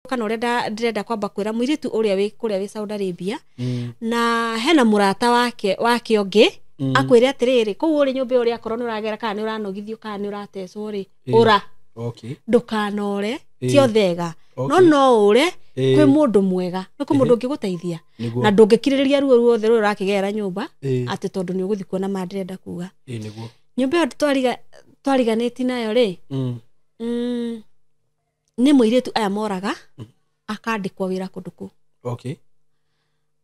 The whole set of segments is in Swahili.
kana uria ndirenda kwamba kwira muiritu uria wi kuria wi Saudi Arabia na hena murata wake ongi akwire atiriri ku uri nyumba uria akorwo nuragera kana uranogithio kana nuratecwo ri ura ndukanore ti othega no ure kwi mundu mwega no kwi mundu ngiguteithia na ndungikiriria ruo ruothe ruo rakigera nyumba ati tondu ni uguthi kuona ma ndirenda kuga niguo nyumba yo twariganiti nayo ri ni muiritu aya moraga akandikwa wira kundu ku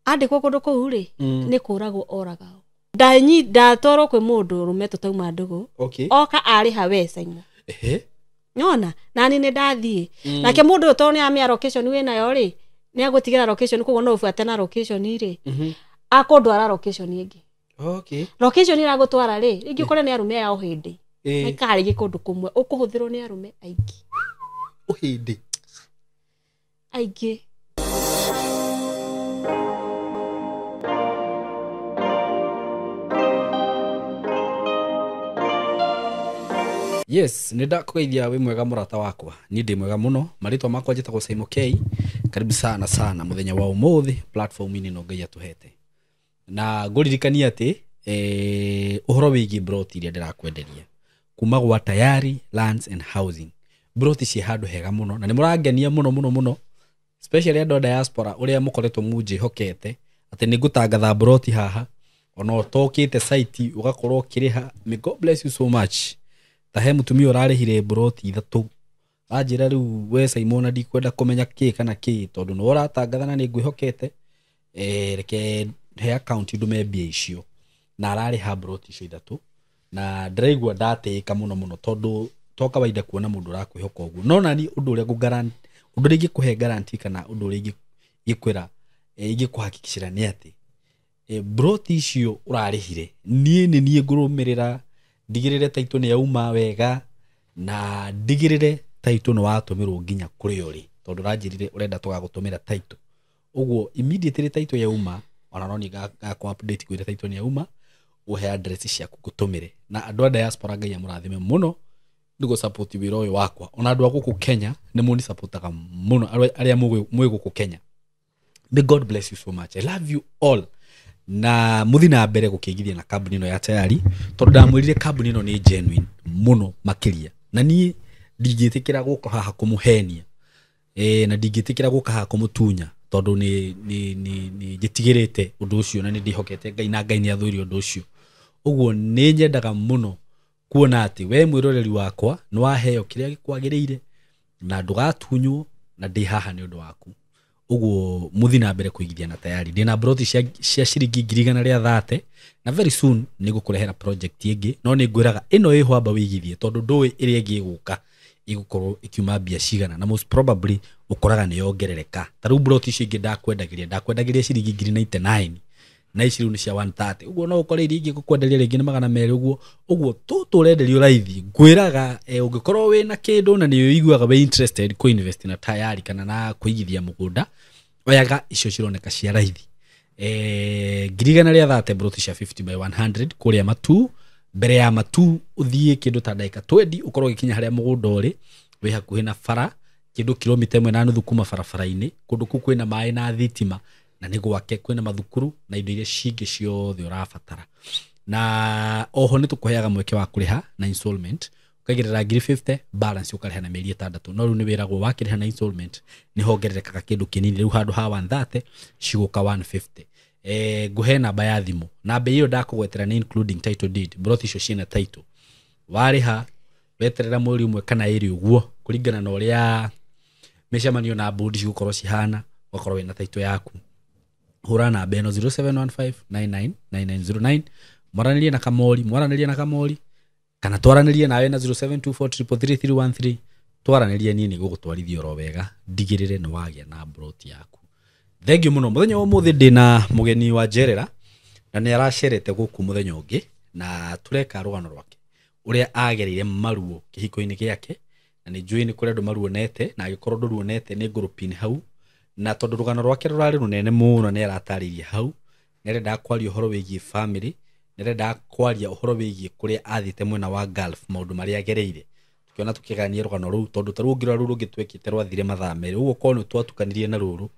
andikwa kundu ku ri ni kuragwo oraga ndatoro kwi mundu rume tutauma ndugu oka ariha wecaimo nyona nani ni ndathie nake mundu uto ni amia location wina yo ri ni agutigira location kugo no ufuate na location ri akondwara location ingi location ira gutwara ri ingi kore ni arume ya uhindi ikari gikundu kumwe ukuhuthirwo ni arume aingi uhindi aingi Yes, nenda kugeithia we mwega murata wakwa. Ni ndi mwega muno. Maritwa makwa njitagwo Simon K. Karibu sana muthenya wa umuthi platform ini no ngai atuhete. Na nguririkania ati uhoro wigi broti iria ndirakwenderia. Kuma gwa Tayari Lands and Housing. Broti ci handu hega muno na ni murangenia muno. Especially andu diaspora uria mukoretwo munji hokete ati ni ngutangatha broti haha. Ona utokite site ugakorwo kiriha. May God bless you so much. Tahe mutumia urarihire broti 3 ajira riu we Simon ndikwenda kumenya ki kana ki tondu no uratangatha na ni ngwihokete reke he account ndume mbia icio na arariha broti icio 3 na ndiraigua ndatika muno tondu to kawaida kuona mundu rakwihoka uguo no nani undu uria guarantee undu ringi kuhe guarantee kana undu ringi gikwira igikuhakikishira ni ati broti icio urarihire nie ngurumirira ndigirire taito ni yauma wega na ndigirire taito no watumirwo nginya kuri uri tondu ranjirire urenda tugagutumira taito uguo immediately taito yauma ona no ni ga update kwire taito ni yauma uhe address ciaku gutumire na andu a diaspora ngai amurathime muno ndigo support wiro uyu wakwa ona andu akuku Kenya ni muni supportaga muno aria mwe guku Kenya. May God bless you so much. I love you all. Na muthina mbere gukigithia na kambuni no ya Tayari tondu ndamwirire kambuni no ni genuine muno makiria na ni ndigitikira guka haha kumuhenia na ndigitikira guka haha kumutunya tondu ni gitigirite undu ucio na ni ndihokete ngai na ngai ni athuri undu ucio uguo ni nyendaga muno kuona ati we mwiroreri wakwa no waheo kiria gikwagirire na ndugatunywo na ndi haha ni undu waku uguo muthina mbere kuigithia na Tayari ndina broti cia ciringi 130 na very soon nigukurehera project ingi no ni ngwiraga ino ihwamba wigithie tondu ndui iria ingi guka igukorwo ikiuma mbia cigana na most probably ukoraga ni yongerereka taru broti icio ingi ndakwendagiria ciringi 99 na iciru ni cia 130 uguo no ukore iria ingi gukwenderia ringi ni 200 uguo turenderio raithi ngwiraga ungikorwo wina kindu na ni uiguaga we interested ku invest na Tayari kana na kuigithia mugunda oyaga icio cironeka cia raithi 130 broti cia 50 by 100 kuria matu mbere ya matu uthie kindu ta ndaika 20 ukorwo gikinya haria mugunda uri we hakuhi na bara kindu kilomita 1.5 kuma barabara-ini kundu ku kwina mai na thitima na ni gwake kwina mathukuru na indo iria cingi ciothe urabatara na oho ni tukuheaga mweke wa kuriha na installment ukagirira 50 balance ukariha na mieri 6 no riu ni wiragwo wakiriha na installment ni hongererekaga kindu kinini riu handu ha 130 ciguka 150 nguhe namba ya thimu namba iyo ndakugwetera ni including title deed broti icio ciina title wariha weterera mweri umwe kana iri uguo kuringana na uria mishamanio na board cigukorwo cihana wakorwo wina title yaku hura namba eno 0715999909 mwaranirie na kamori kana twaranirie nawe na 0724333313 twaranirie nini gugutwarithia ro wega ndigirire no wagia na broti yaku. Thank you muno muthenya wa muthi ndina mugeni wa Jerera na ni aracerete guku muthenya ungi na tureka rugano rwake uria agereire maruo kihiko-ini giake na ni njui ni kure ndu maruonete na agikorwo nduruonete ni group-ini hau na tondu rugano rwake rurari runene muno ni aratariria hau nerenda kwaria uhoro wigie family nerenda kwaria uhoro wigie kuria athite mwena wa Gulf maundu maria agereire tukiona tukigania rugano ruu tondu taru ngira ruru gitwekite rwathire mathaa meri uguo kono twatukanirie na ruru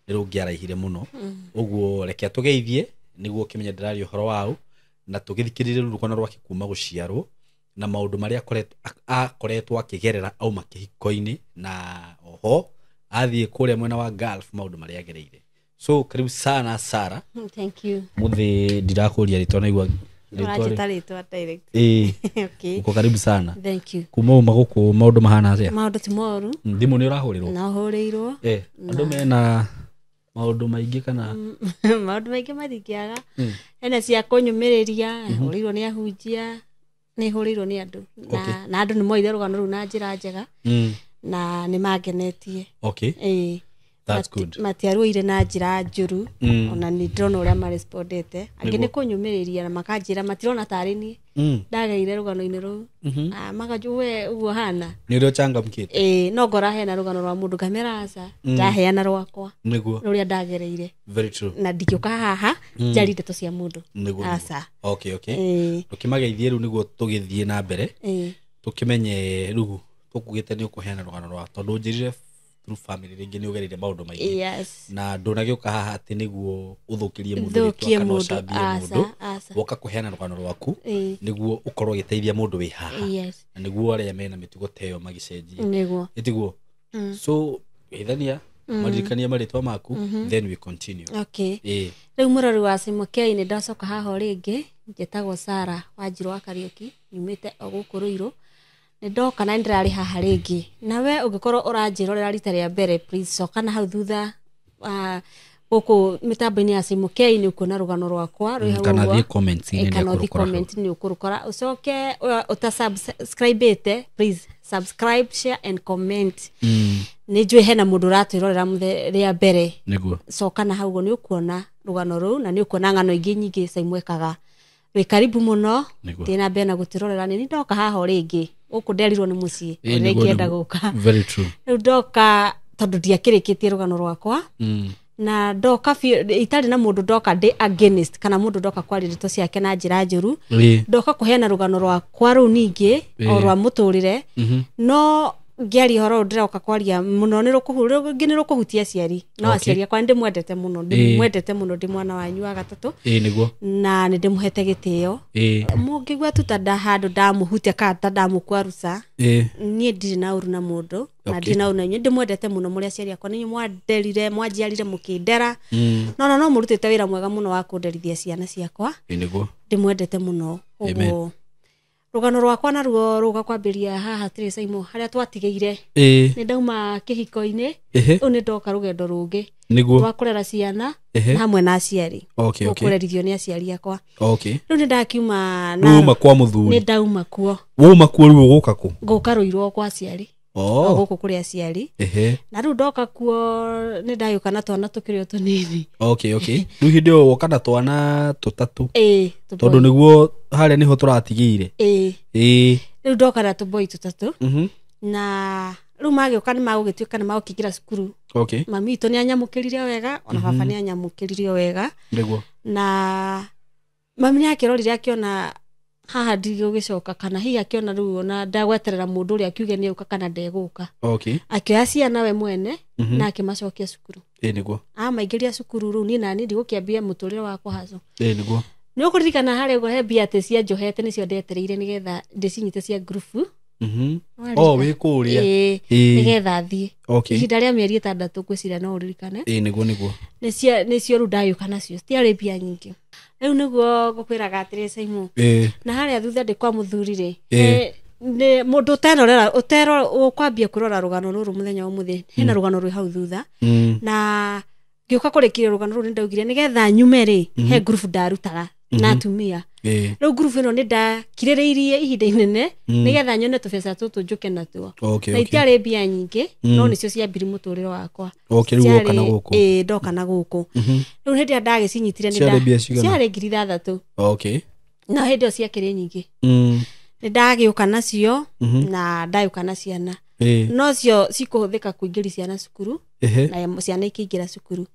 ni rungiaraihire muno uguo reke tugeithie niguo kimenye ndirario horo wao na tugithikirire rugano rwake kuma guciarwo na maundu maria akoretwo akigerera au makihiko-ini na oho athie kuria mwena wa Gulf maundu maria agereire. So karibu sana Sarah. Thank you. Muthi ndirakuria ritona igwa ritwa direct. Okay. Uko karibu sana. Thank you. Kuma maguku maundu mahana atia? Maundu ti moru. Ndimu ni urahurirwo? Na hurirwo. Andu mena maundu maingi kana maundu maingi mathikiaga. Ena cia kunyumiriria, hurirwo ni ahunjia, ni hurirwo ni andu. Na andu ni moire rugano ru na njira njega. Na ni magenetie. Okay. That's good. Matiaruire na njira njuru ona ni ndrona uria ma respondete angi ni kunyumiriria na makanjira matirona tari ni ndageire rugano-ini ru magajuwe uguo hana ni ro changamkite no ngora hena rugano rwa mundu kameraca ndaheana rwakwa niguo ruria ndagereire. Very true. Na ndikiuka haha njari ndeto cia mundu asa. Okay. Tukimageithie ru niguo tugithie na mbere tukimenye rugu tukugite ni ukuheana rugano rwa tondu njirire through family ringi ni ugereire maundu maingi. Yes. Na ndunagiuka haha ati niguo uthukirie mundu ritwa kana ucambie mundu woka kuheana rugano rwaku niguo ukorwo giteithia mundu wi haha. Yes. Na niguo aria mena mitugo teo magicenjia niguo itiguo. So ithania maririkania maritwa maku then we continue. Okay. Riu murori wa CMK ni ndacoka haha ringi njitagwo Sarah Wanjiru wa Kariuki nyumite oguku Ruiru ni ndoka na ndirari haha ringi nawe ungikorwo uranjirorera rita ria mbere please coka na hau thutha guku mitambo-ini ya CMK ni ukuona rugano rwakwa rwi hau kana thie comments ni ni ukurukora ucoke utasubscribe please subscribe share and comment ni njui hena mundu ratwirorera ria mbere niguo coka na hau ni ukuona rugano ru na ni ukuona ngano ingi nyingi caimwekaga wi karibu muno tina bena gutirorera ni ndoka haha ringi uku nderirwo ni mucii ringi enda guka. Very true. Ndoka tondu ndiakirikitie rugano rwakwa na ndoka itari na mundu ndoka ndi against kana mundu ndoka kwari rito ciake na njira njuru ndoka kuheana rugano rwakwa ru ningi o rwa muturire no ngiari horo ndiroka kwaria muno ni rukuhuru ngini rukuhutia aciari no aciari akwa ndimwendete muno ndi mwana wanyu wa gatatu niguo na ni ndimuhete gitio mungigwa tutada handu ndamuhutia kata ndamukwaruca ni ndiri na uru na mundu na ndiri na uru ndimwendete muno muri aciari akwa ni mwanderire mwanjiarire mukindera no murutite wira mwega muno wa kunderithia ciana ciakwa niguo ndimwendete muno uguo rugano rwakwa na ruo ruga kwambiria haha Teresa imo haria twatigeire ni ndauma kihiko-ini ni ndoka rugendo rungi niguo rwa kurera ciana na hamwe na aciari kurerithio ni aciari akwa riu ni ndakiuma na uma kwa muthuri ni ndauma kuo riu guka ku nguka Ruiru kwa aciari guku kuri aciari na riu ndoka kuo ni ndayuka na twana tukirio tunini riu hindi o woka na twana tutatu tondu niguo haria niho turatigire riu ndoka na tuboi tutatu na riu magioka ni magugituika ni magukigira cukuru mami itu ni anyamukirire wega ona baba ni anyamukirire wega niguo na mami ni akirorire akiona haha ndigũgicoka kana hihi akiona riu ona ndagweterera mundu uri akiuge ni uka kana ndeguka akioya ciana we mwene na akimacokia cukuru niguo maingiria cukuru riu ni nani ndigukiambia muturire wakwa haco niguo ni ukuririkana haria ugo he mbia ati cia njohete nicio ndetereire nigetha ndicinyite cia grupu wi kuria nigetha thie ihinda ria mieri 6 gwicira no uririkane niguo nicio riu ndayuka nacio citiari mbia nyingi riu niguo ngukwiraga atiri Saimu na haria thutha ndi kwa muthuri ni mundu uterora ukwambia kurora rugano ruru muthenya umuthi hena rugano rwi hau thutha na ngiuka kurikiria rugano ruru ndaugire nigetha nyume he group ndarutaga na atumia riu group ino ni ndakiririirie ihinda inene nigetha nyone tubeca tutu njuke natuo na itiari mbia nyingi no nicio ciambiri muturire wakwa ndoka na guku riu hindi ndagicinyitire ni ciari ngiri 3 na hindi o ciakiri nyingi ni ndagiuka nacio na ndayuka na ciana no cio cikuhuthika kuingiria ciana cukuru na ciana ikiingira cukuru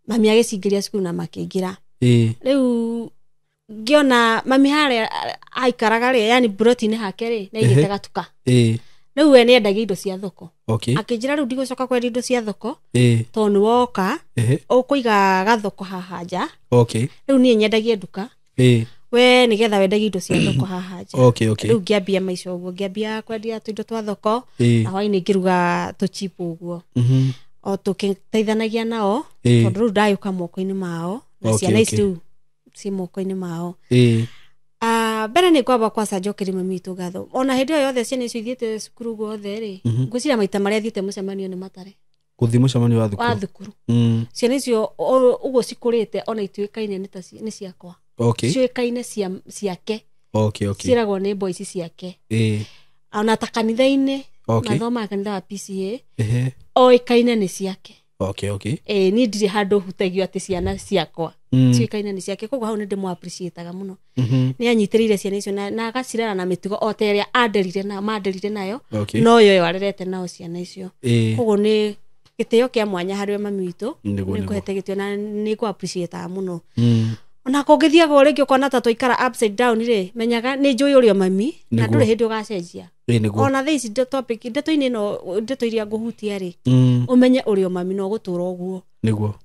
mami agicingiria cukuru na makiingira riu ngiona mami hare aikaraga ri yani broti-inĩ hake ri na igĩte gatuka rĩu we nĩ endagia indo cia thoko akĩnjĩra rĩu ndigũcoka kwendia indo cia thoko tondũ nĩ woka ũkũiga gathoko haha nja rĩu niĩ nyendagie nduka we nĩgetha wendagie indo cia thoko haha nja rĩu ngĩambia maica ũguo ngĩambia kwendia tũindo twa thoko na hwaĩ-inĩ ngĩruga tũchipu ũguo o tũkĩteithanagia nao tondũ rĩu ndagĩũka moko-inĩ mao na ciana ici rĩu ci moko-inĩ mao mbere nĩ kwamba kwaca njokerie mami witũ ngatho ona hĩndĩ ĩyo yothe ciana icio ithiĩte cukuru guothe rĩ ngwĩciria maita marĩa thiĩte mũcemanio nĩ matare gũthiĩ mũcemanio wa thukuru ciana icio ũguo cikũrĩte ona ituĩkaine nĩ ciakwa ciũĩkaine ciake ciĩragwo nĩ boys ciake ona ta kanitha-inĩ mathomaga kanitha wa PCA oĩkaine nĩ ciake niĩ ndirĩ handũ hutagio atĩ ciana ciakwa ciũĩkaine nĩ ciake koguo hau nĩ ndĩmũ appreciate-aga mũno nĩ anyitĩrĩire ciana icio na agacirera na mĩtugo o ta ĩrĩa manderire nayo no yo arerete nao ciana icio koguo nĩ gĩtĩo kĩa mwanya harĩ mami witũ nĩ kũhete gĩtĩo na nĩ ngũ appreciate-aga mũno ona kũngĩthiaga ũrĩngĩ ũkona ta twaikara upside down rĩ menyaga nĩ njũĩ ũrĩo mami na ndũrĩ hĩndĩ ũgacenjia ona thaa ici topic ndeto-inĩ ĩno ndeto iria ngũhutia rĩ ũmenye ũrĩo mami no gũtũra ũguo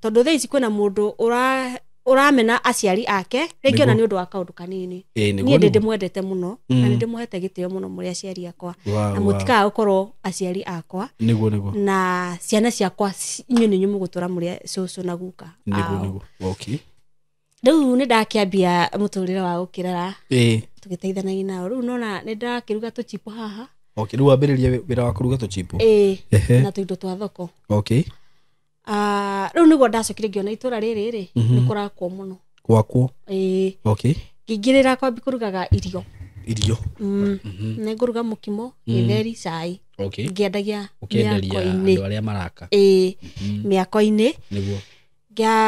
tondũ thaa ici kwĩna mũndũ ũramena aciari ake rĩngĩ ona nĩ ũndũ wa kaũndũ kanini niĩ ndĩmwendete mũno na nĩ ndĩmũhete gĩtĩo mũno mũrĩ aciari akwa na mũtikaga gũkorwo aciari akwa na ciana ciakwa inyuĩ nĩ inyuĩ mũgũtũra mũrĩ cũcũ na guka rĩu nĩ ndakĩambia mũtũrĩre wa gũkĩrera tũgĩteithanagia nao rĩu nona nĩ ndakĩruga tũchipu haha rĩu wambĩrĩria wĩra wa kũruga tũchipu na tũindo twa thoko rĩu nĩguo ndacokire ngĩona itũra rĩrĩ rĩ nĩ kũrakwo mũno gwakwo ngĩingĩrĩra kwambia kũrugaga irio nĩ ngũruga mũkimo gĩtheri cai ngĩendagia mĩako-inĩ arĩa maraka mĩako-inĩ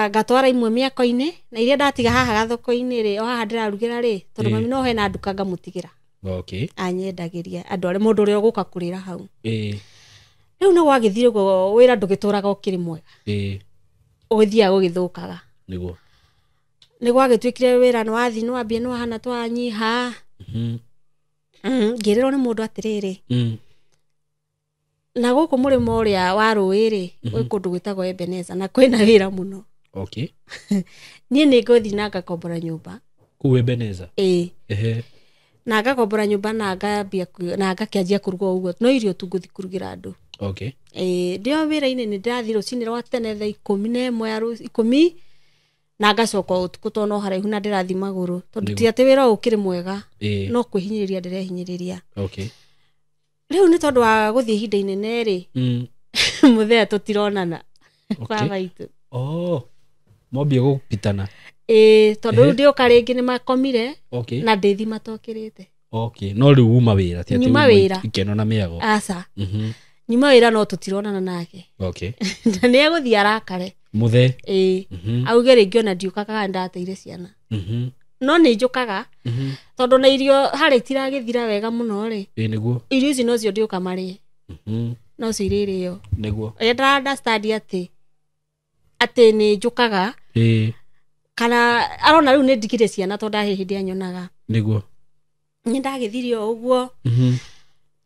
ngatwara imwe mĩako-inĩ na iria ndatiga haha gathoko-inĩ rĩ o haha ndĩrarugĩra rĩ tondũ mami no hena nduka ngamũtigĩra anyendagĩria andũ arĩa mũndũ ũrĩa ũgũka kũrĩra hau rĩu nĩ gwagĩthire ũguo wĩra ndũgĩtũraga ũkĩrĩ mwega ũgĩthiaga gũgĩthũkaga nĩ gwagĩtuĩkire wĩra nĩ wathiĩ nĩ wambia nĩ wahana twanyiha ngĩrĩrwo nĩ mũndũ atĩrĩrĩ na gũkũ mũrĩmo ũrĩa wa rũĩ-rĩ gwĩ kũndũ gwĩtagwo Ebeneza na kwĩna wĩra mũno niĩ nĩ ngũthiĩ na ngakombora nyũmba kũu Ebeneza na ngakombora nyũmba na ngakĩanjia kũruga ũguo no irio tu ngũthiĩ kũrugĩra andũ ndĩo wĩra-inĩ nĩ ndĩrathiĩ rũcinĩ rwa tene thaa 11 ya 10 na ngacoka ũtukũ tondũ no haraihu na ndĩrathiĩ magũrũ tondũ ti atĩ wĩra ũkĩrĩ mwega no kwĩhinyĩrĩria ndĩrehinyĩrĩria rĩu nĩ tondũ wa gũthiĩ ihinda inene rĩ mũthenya tũtironana baba itũ mwambia gũpitana tondũ rĩu ndĩoka rĩngĩ nĩ makomire na ndĩthi matokĩrĩte no rĩu uma wĩra ti atĩ ikeno na mĩago aca nyuma wĩra no tũtironana nake na nĩ egũthiĩ arakare auge rĩngĩ ona ndiũkaga ndateire ciana no nĩ njũkaga tondũ na irio harĩ itiragĩthira wega mũno rĩ irio ici no cio ndĩũka marĩe no cio irĩrĩo ũrĩa ndara-understand atĩ nĩ njũkaga kana arona rĩu nĩ ndigire ciana tondũ ndahĩ hĩndĩ anyonaga nĩ ndagĩthire o ũguo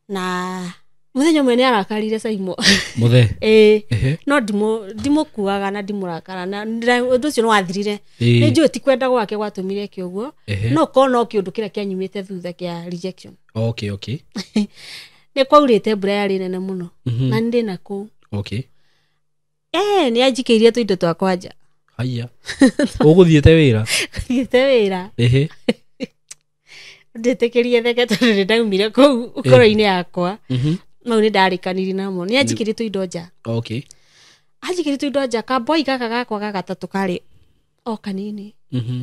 na mũthenya ũmwe nĩ arakarire Saimo no ndimũkuaga na ndimũrakara na ũndũ ũcio nĩ wathirire nĩ njũĩ ti kwenda gwake gwatũmire kĩ ũguo no korwo no kĩũndũ kĩrĩa kĩanyumĩte thutha kĩa rejection nĩ kwaurĩte mbura yarĩ nene mũno na nĩ ndĩ na kũu nĩ anjikĩirie tũindo twakwa nja ũgũthiĩte wĩra ndĩtĩkĩrie theke tondũ nĩ ndaumire kũu ũkoro-inĩ yakwa mau nĩ ndarĩkanĩire namo nĩ anjikĩrie tũindo nja anjikĩrie tũindo nja kamboi gaka gakwa gagatatũ karĩ o kanini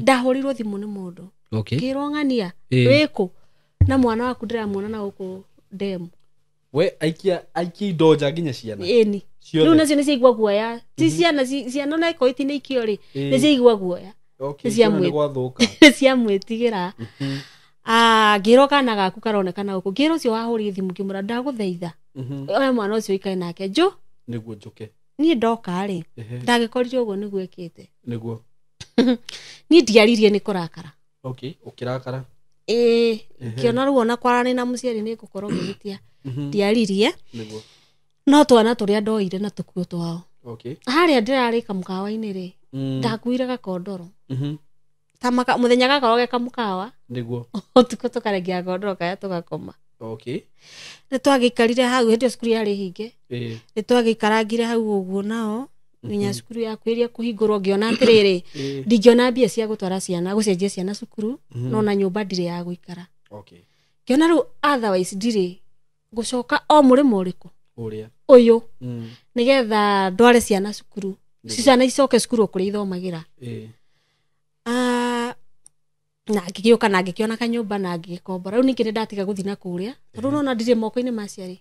ndahũrirwo thimũ nĩ mũndũ ngĩrwo ng'ania wĩkũ na mwana waku ndĩramuona na gũkũ ndemu we aikia indo nja nginya ciana rĩu nacio nĩ ciaigua guoya ti ciana na iko iti nĩ ikio rĩ nĩ ciaigua guoya nĩ ciamwĩtigĩra ngĩrwo kana gaku karonekana gũkũ ngĩrwo ũcio wahũrire thimũ ngĩmũra ndagũthaitha oya mwana ũcio ũikare nake nĩguo njũke niĩ ndoka rĩ ndagĩkorire ũguo nĩguo ekĩte niĩ ndiaririe nĩ kũrakara Okay, ukirakara. Kiona rĩu ona kwarani na mũciari nĩ ngũkorwo ngĩhĩtia. Ndiaririe. Nĩguo. No twana tũrĩa ndoire na tũkuo twao. Okay. Harĩa ndĩrarĩka mũkawa-inĩ rĩ, ndakuire gakondoro. Mũthenya gakorwo ge kamũkawa. Nĩguo. Ũtukũ tũkarengia gakondoro kaya tũgakoma. Okay. Nĩ twagĩikarire hau hĩndĩ ĩyo cukuru yarĩ hinge. Nĩ twagĩikarangire hau ũguo nao. Nginya cukuru ya kwĩria kũhingũrwo ngĩona atĩrĩrĩ, ndingĩona mbia cia gũtwara ciana gũcenjia ciana cukuru, no na nyũmba ndirĩ ya gũikara. Okay. Ngĩona rĩu otherwise ndirĩ gũcoka o mũrĩmo ũrĩkũ. Ũrĩa. Ũyũ. Nĩgetha ndware ciana cukuru. Ciana icoke cukuru kũrĩa ithomagĩra. Na ngĩgĩũka na ngĩkĩona kanyũmba na ngĩkombora. Rĩu ningĩ nĩ ndatiga gũthiĩ na kũrĩa. Tondũ nona ndirĩ moko-inĩ ma aciari.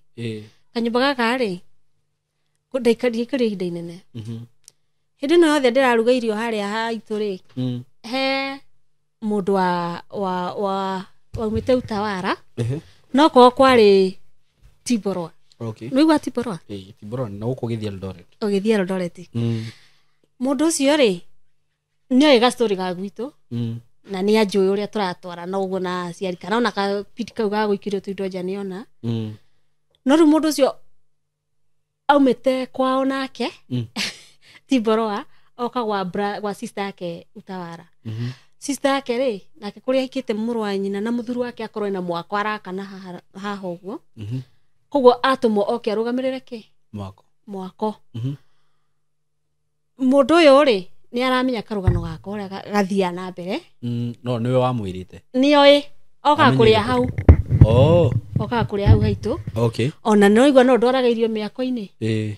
Kanyũmba gaka rĩ, ndaikaria ihinda inene. Hĩndĩ ĩno yothe ndĩraruga irio harĩa haitũ rĩ, he mũndũ waumĩte Utawara, no korwo kwarĩ Tiborwa. Okay. Nĩ igua Tiborwa? Tiborwa na gũkũ gĩthiĩ Eldoret. Ũgĩthiĩ Eldoret. Mũndũ ũcio rĩ, nĩoĩ ga-story ga gwitũ, na nĩ anjũĩ ũrĩa tũratwara na ũguo na aciari kana ona kapindi kau ga gũikirio tũindo nja nĩona. No rĩu mũndũ ũcio aumĩte kwao nake Tiborwa oka gwa sister yake Utawara. Sister yake rĩ, nake kũrĩa aikĩte mũrũ wa nyina na mũthuri wake akorwo ina mwako arakana haha ũguo. Koguo atũmwo oke arũgamĩrĩre kĩ? Mwako. Mũndũ ũyũ rĩ, nĩ aramenya karũgano gako ũrĩa gathiaga na mbere. No nĩwe wamwĩrĩte. Nĩoĩ, oka kũrĩa hau. Oka kũrĩa hau haitũ. Okay. Ona noigua no ndwaraga irio mĩako-inĩ.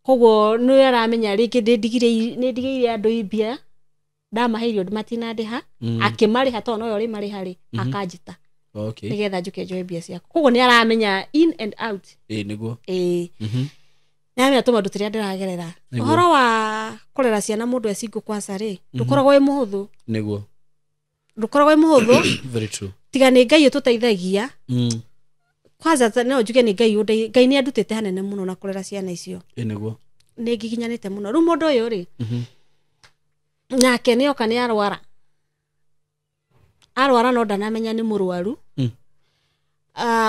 Koguo nĩwe aramenya rĩngĩ nĩndigĩire andũ imbia, ndamahe irio matinandĩha, akĩmarĩha tondũ noyo ũrĩmarĩha rĩ, akanjĩta. Okay. Nĩgetha njũke njoe mbia ciakwa. Koguo nĩ aramenya in and out. Nĩguo. Nĩ aramenya tũmaũndũ tũrĩa ndĩragerera. Ũhoro wa kũrera ciana mũndũ ecingũ kwanza rĩ, ndũkoragwo wĩ mũhũthũ. Nĩguo. Ndũkoragwo wĩ mũhũthũ. Very true. Tiga nĩ Ngai ũtũteithagia. Kwanza no njuge nĩ Ngai nĩ andutĩte hanene mũno na kũrera ciana icio. Nĩguo. Nĩ ngiginyanĩte mũno. Rĩu mũndũ ũyũ rĩ, nake nĩ oka nĩ arwara. Arwara no ndanamenya nĩ mũrwaru.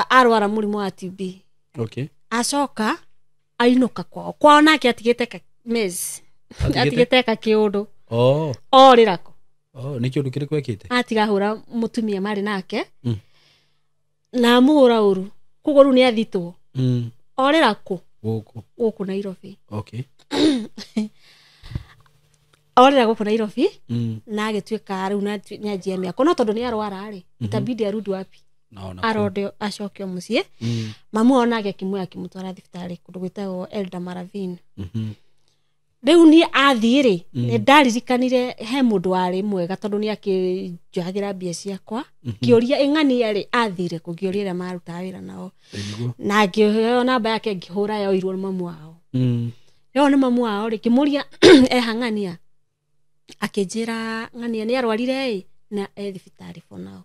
Arwara mũrimũ wa TB. Okay. Acoka ainũka kwao. Kwao nake atigĩte mess. Atigĩte kĩũndũ. Orĩra kũ. Nĩ kĩũndũ kĩrĩkũ ekĩte? Atiga hũra mũtumia marĩ nake. Na mũhũra ũru. Koguo rĩu nĩ athitwo. Orĩra kũ? Gũkũ Nairobi. Okay. Orĩra gũkũ Nairobi. Na agĩtuĩka rĩu nĩ anjia mĩako. No tondũ nĩ arwara rĩ, itabidi arudi wapi. Arode acokio mũciĩ. Mamu onake akĩmuoya akĩmũtwara thibitarĩ kũndũ gwĩtagwo Elda Maravini. Rĩu niĩ athiĩ rĩ, nĩ ndaririkanire he mũndũ warĩ mwega tondũ nĩ akĩnjohagĩra mbia ciakwa. Ngĩũria ng'ania rĩ, athire kũ, ngĩũria arĩa marutaga wĩra nao. Na ngĩheo namba yake ngĩhũra yoirwo nĩ mamu wao. Yo nĩ mamu wao rĩ, ngĩmũria eha ng'ania. Akĩnjĩra ng'ania nĩ arwarire ĩ na thibitarĩ for now.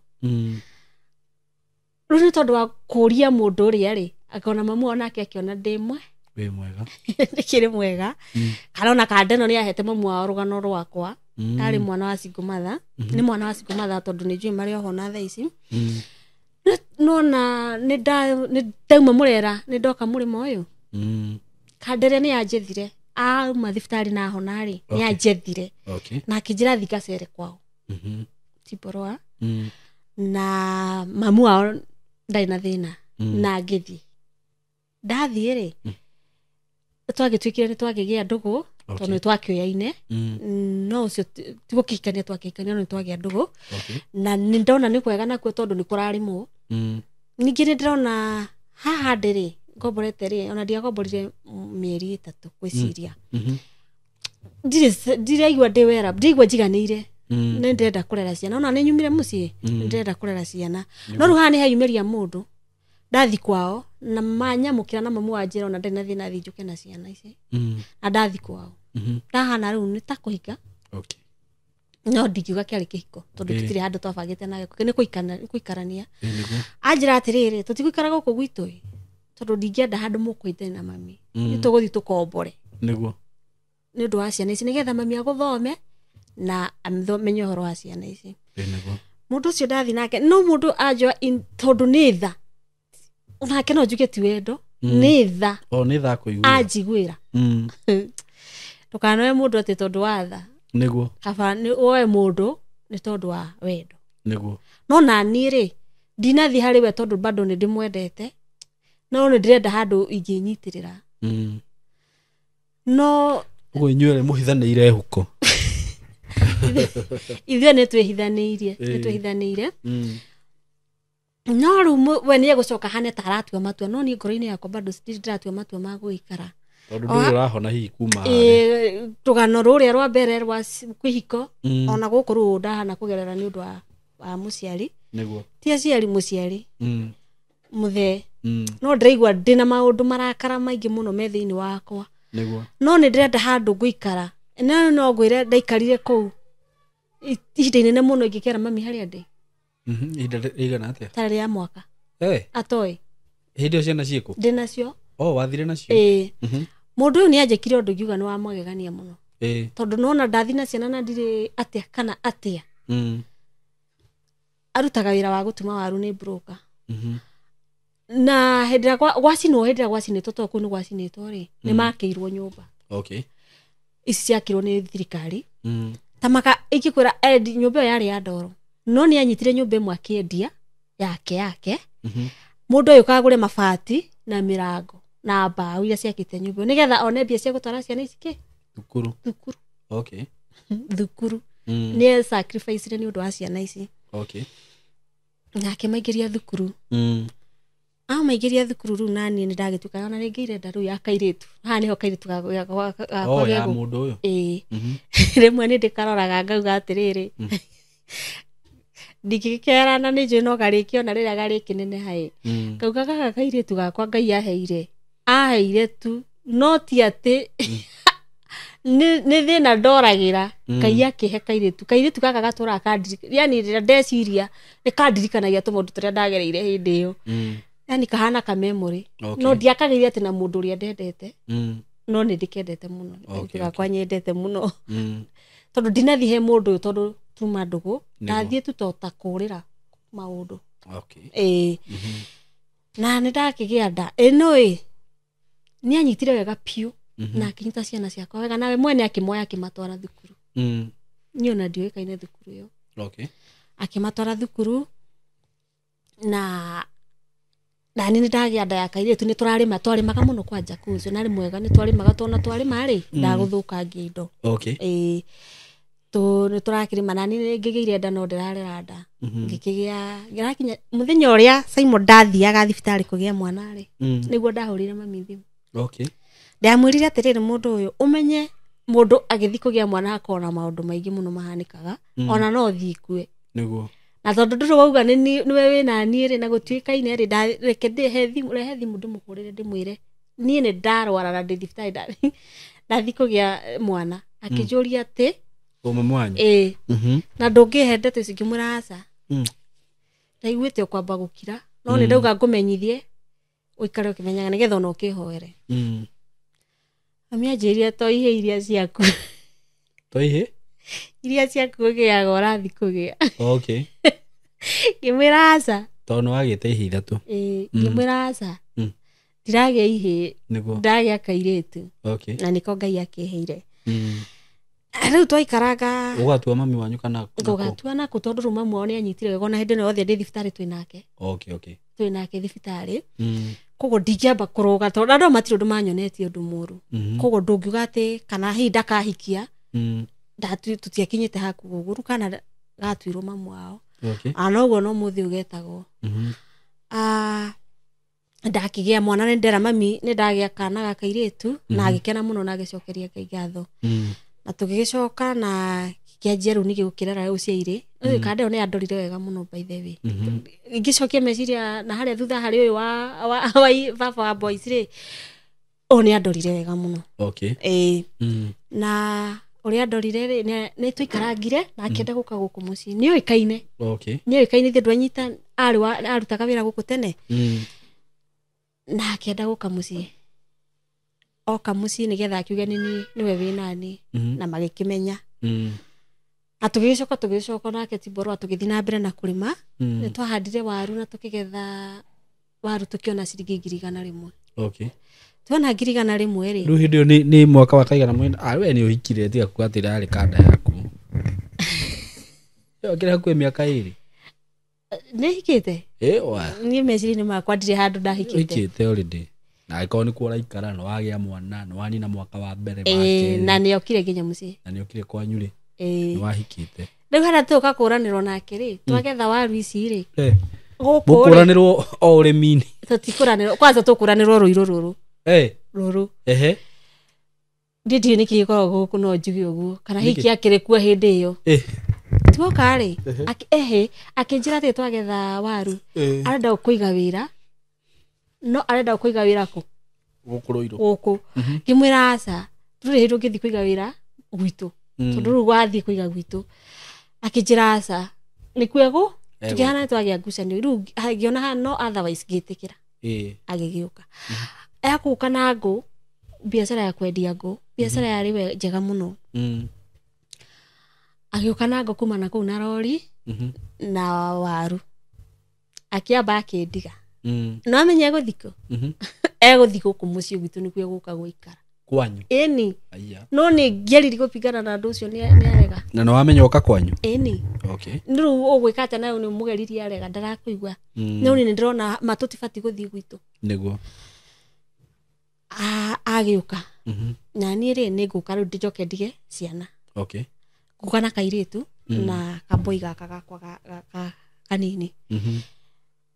Rĩu nĩ tondũ wa kũria mũndũ ũrĩa rĩ, akona mamu onake akĩona ndĩ mwega. Nĩkĩrĩ mwega. Kana ona kandeno nĩ ahete mamu wao rũgano rwakwa. Arĩ mwana wa single mother. Nĩ mwana wa single mother tondũ nĩ njũĩ marĩ oho na thaa ici. No na nĩ ndauma mũrera nĩ ndoka mũrĩmo ũyũ. Kandere nĩ anjethire. Auma thibitarĩ na hona rĩ, nĩ anjethire. Na akĩnjĩra thiĩ gacere kwao. Tiborwa. Na mamu wao ndarĩ na thĩna. Na ngĩthiĩ. Ndathiĩ rĩ, twagĩtuĩkire nĩ twagĩgĩa ndũgũ tondũ nĩ twakĩoyaine. No ũcio ti gũkĩhikania twakĩhikania no nĩ twagĩa ndũgũ. Na nĩ ndona nĩ kwega nakuo tondũ nĩ kũrarimwo. Ningĩ nĩ ndĩrona haha ndĩrĩ ngomborete rĩ, ona ndiagomborire mĩeri 3 gwĩciria. Ndiraigua ndĩ wera, ndiraigua njiganĩire. Nĩ ndĩrenda kũrera ciana. Ona nĩ nyumire mũciĩ, nĩ ndĩrenda kũrera ciana. No rĩu haha nĩ hayumĩria mũndũ. Ndathi kwao na manyamũkĩra na mamu wanjĩra ona ndĩ na thĩna thiĩ njũke na ciana ici. Na ndathi kwao. Ndahana rĩu nĩ ta kũhika. Okay. No ndingiuga kĩarĩ kĩhiko tondũ tũtirĩ handũ twabangĩte na nĩ kũikarania. Anjĩra atĩrĩrĩ, tũtigũikara gũkũ gwitũ tondũ ndingĩenda handũ mũkũite na mami. Nĩ tũgũthiĩ tũkombore. Nĩguo. Nĩ ũndũ wa ciana ici nĩgetha mami agũthome na amenye ũhoro wa ciana ici. mundu ucio ndathi nake no mundu anjwa tondu ni tha onake no njuge ti wendo ni tha ni tha kuigua anjiguira tukanoe mundu ati tondu wa tha niguo kaba ni oe mundu ni tondu wa wendo niguo no nani ri ndinathi hari we tondu bado ni ndimwendete no ni ndirenda handu inginyitirira no ugo inyuere muhithanire huko ithuĩ nĩ twĩhithanĩire no rĩu we nĩ egũcoka hane ta aratua matua no niĩ ngoro-inĩ yakwa bado ndiratua matua ma gũikara tondũ ndũrĩ ũrahona hihi kuma rũgano rũrĩa rwa mbere rwa kĩhiko ona gũkũ rũu ndahana kũgerera nĩ ũndũ wa mũciari nĩguo ti aciari mũciari mũthee no ndĩraigua ndĩna maũndũ marakara maingĩ mũno me thĩinĩ wakwa nĩguo no nĩ ndĩrenda handũ ngũikara no ngwĩre ndaikarire kũu ihinda inene mũno ingĩkera mami harĩa ndĩ ihinda rĩigana atĩa tarĩ ya mwaka atoĩ hĩndĩ ĩyo ciana ciĩkũ ndĩnacio wathire nacio mũndũ ũyũ nĩ anjĩkire ũndũ ngiuga nĩ wa magegania mũno tondũ nona ndathi na ciana na ndirĩ atĩa kana atĩa arutaga wĩra wa gũtuma waru nĩ broker na hĩndĩ ĩrĩa gwacinĩtwo tondũ kũu nĩ gwacinĩtwo rĩ nĩ makĩirwo nyũmba ici ciakirwo nĩ thirikari tamaka ikikwĩra nyũmba ĩyo yarĩ ya ndoro no nĩ anyitire nyũmba ĩmwe akĩendia yake mũndũ ũyũ kagũre mabati na mĩrango na mbaũ iria ciakĩte nyũmba nĩgetha one mbia cia gũtwara ciana ici thukuru thukuru nĩ sacrifice nĩ ũndũ wa ciana ici nake maingĩria thukuru maingĩria thukuru rĩu naniĩ nĩ ndagĩtuĩka ona rĩngĩ irenda rĩu ya kairĩtu haha nĩho kairĩtu gakwa ya mũndũ ũyũ rĩmwe nĩ ndĩkaroraga ngauga atĩrĩrĩ ndingĩkerana nĩ njũĩ no garĩkĩ ona rĩrĩa garĩkĩ nene haĩ ngauga gaka kairĩtu gakwa Ngai aheire tu no ti atĩ nĩ thĩna ndoragĩra Ngai akĩhe kairĩtu gaka gatũraga kandirikanagia yani rĩrĩa ndeciria nĩ kandirikanagia tũmaũndũ tũrĩa ndagereire hĩndĩ ĩyo yani kahana ka memory no ndiakagĩria atĩ na mũndũ ũrĩa ndendete no nĩ ndĩkendete mũno gakwa nyendete mũno tondũ ndinathi he mũndũ ũyũ tondũ tuma ndũgũ ndathiĩ tu tota kũrĩra maũndũ na nĩ ndakĩgĩa nda ĩno nĩ anyitire wega piũ na akĩnyita ciana ciakwa wega nawe mwene akĩmoya akĩmatwara thukuru niĩ ona ndiũĩkaine thukuru ĩyo akĩmatwara thukuru na nĩ ndagĩa nda ya kairĩtu nĩ twarĩmaga mũno kwanja kũcio na rĩ mwega nĩ twarĩmaga tona twarĩma rĩ ndagũthũkangia indo nĩ tũrakĩrĩma na nĩ ngĩgĩire nda no ndĩrarera nda ngĩrakinya mũthenya ũrĩa Simon ndathiaga thibitarĩ kũgĩa mwana rĩ nĩguo ndahũrĩire mami thimũ ndamwĩrire atĩrĩrĩ mũndũ ũyũ ũmenye mũndũ agĩthiĩ kũgĩa mwana akona maũndũ maingĩ mũno mahanĩkaga ona no thiĩ kue na tondũ ndũrĩ wauga nĩwe wĩna niĩ rĩ na gũtuĩkaine rĩ reke rehe thimũ ndĩmũhũrĩre ndĩmwĩre niĩ nĩ ndarwara na ndĩ thibitarĩ ndathiĩ kũgĩa mwana akĩnjũria atĩ ũmwe mwanyu na ndũngĩhe ndeto icio ngĩmwĩra aca ndaiguĩte ũkwamba gũkira no nĩ ndauga ngũmenyithie ũikare ũkĩmenyaga nĩgetha ona ũkĩhoere mami anjĩrire toihĩ iria ciaku iria ciaku ũgĩaga ũrathiĩ kũgĩa ngĩmwĩra aca tondũ nĩ wagĩte ihĩ ithatũ ngĩmwĩra aca ndiragĩa ihĩ ndagĩa kairĩtu na nĩko Ngai akĩheire rĩu twaikaranga ũgatua mami wanyu kana ũgatua naku tondũ rĩu mami wao nĩ anyitire wega ona hĩndĩ ĩno yothe ndĩ thibitarĩ twĩnake thibitarĩ koguo ndingĩamba kũrũga tondũ andũ matirĩ ũndũ manyonetie ũndũ mũru koguo ndũngiuga atĩ kana hihi ndakahikia tũtiakinyĩte haku ũguo kana gatuirwo mamu wao noguo no mũthĩ ũgetagwo ndakĩgĩa mwana nĩ ndera mami nĩ ndagĩa kana ga kairĩtu na agĩkena mũno na agĩcokeria Ngai ngatho na tũgĩgĩcoka na kĩanjia rĩu nĩgĩgũkĩrera ũciairĩ ũyũ kande nĩ andorire wega mũno by the way ngĩcokia meciria na harĩa thutha harĩ ũyũ wa baba wa boys rĩ nĩ andorire wega mũno na ũrĩa andorire rĩ nĩ tũikarangire na akĩenda gũka gũkũ mũciĩ nĩ oĩkaine ithe ndwanyita arutaga wĩra gũkũ tene na akĩenda gũka mũciĩ oka mũciĩ nĩgetha akiuge nĩwe wĩnani na magĩkĩmenya Tũgĩcoka nake Tiboro tũgĩthiĩ na mbere na kũrĩma. Nĩ twahandire waru na tũkĩgetha waru tũkĩona ciringi 100. Okay. Tuona 100 rĩmwe. Rĩu hĩndĩ ĩyo nĩ mwaka wa kaigana mwena. We nĩ ũhikire tiga kuga atĩ yarĩ kanda yaku. Yo kĩrĩ hakuhĩ mĩaka 2. Nĩ hikĩte? Wa. Niĩ meciria-inĩ makwa ndirĩ handũ ndahikĩte. Hikĩte already. Na ĩkorwo nĩ kuo ũraikara nĩ wagĩa mwana, nĩ wanina mwaka wa mbere wa kerĩ. Na nĩ okire nginya mũciĩ. Na nĩ okire kwanyu rĩ. Nĩ wahikĩte. Rĩu hana tũka kũranĩrwo nake rĩ, twagetha waru ici rĩ. Mũkũranĩrwo o ũrĩmi-inĩ. Tũtikũranĩrwo, kwanza tũkũranĩrwo rũirũ rũrũ. Rũrũ. Ndĩndiũĩ nĩkĩ gĩkoragwo gũkũ no njuge ũguo, kana hiki akĩrĩ kuo hĩndĩ ĩyo. Tuoka rĩ, akĩnjĩra atĩ twagetha waru, arenda kũiga wĩra. No arenda kũiga wĩra kũ? Gũkũ rũirũ. Gũkũ. Ngĩmwĩra aca, tũrĩ hĩndĩ ũngĩthiĩ kũiga wĩra gwitũ. Tondũ rĩu wathiĩ kũiga gwitũ. Akĩnjĩra aca, nĩ kwego? Tukĩhana twagĩa ngucanio. Rĩu ngĩona no otherwise ngĩtĩkĩra. Agĩgĩũka. Agũka na ngũ, biacara ya kwendia ngũ, biacara yarĩ njega mũno. Agĩũka na ngũ kuma na kũu na rori na waru. Akĩamba akĩndiga. No amenye egũthikũ. Egũthiĩ gũkũ mũciĩ gwitũ nĩkuo egũka gũikara. Kwanyu? Ĩni. No nĩ ngĩariri gũpigana na andũ ũcio nĩ arega. Na no wamenya ũka kwanyu? Ĩni. Okay. Rĩu ũgwĩka atĩa nayo nĩ mũgeririe arega ndarakũigua. No nĩ ndĩrona matũtibati gũthiĩ gwitũ. Nĩguo. Agĩũka. Na niĩ rĩ nĩ ngũka rĩu ndĩjoke ndige ciana. Okay. Ngũka na kairĩtu na kaboi gaka gakwa kanini.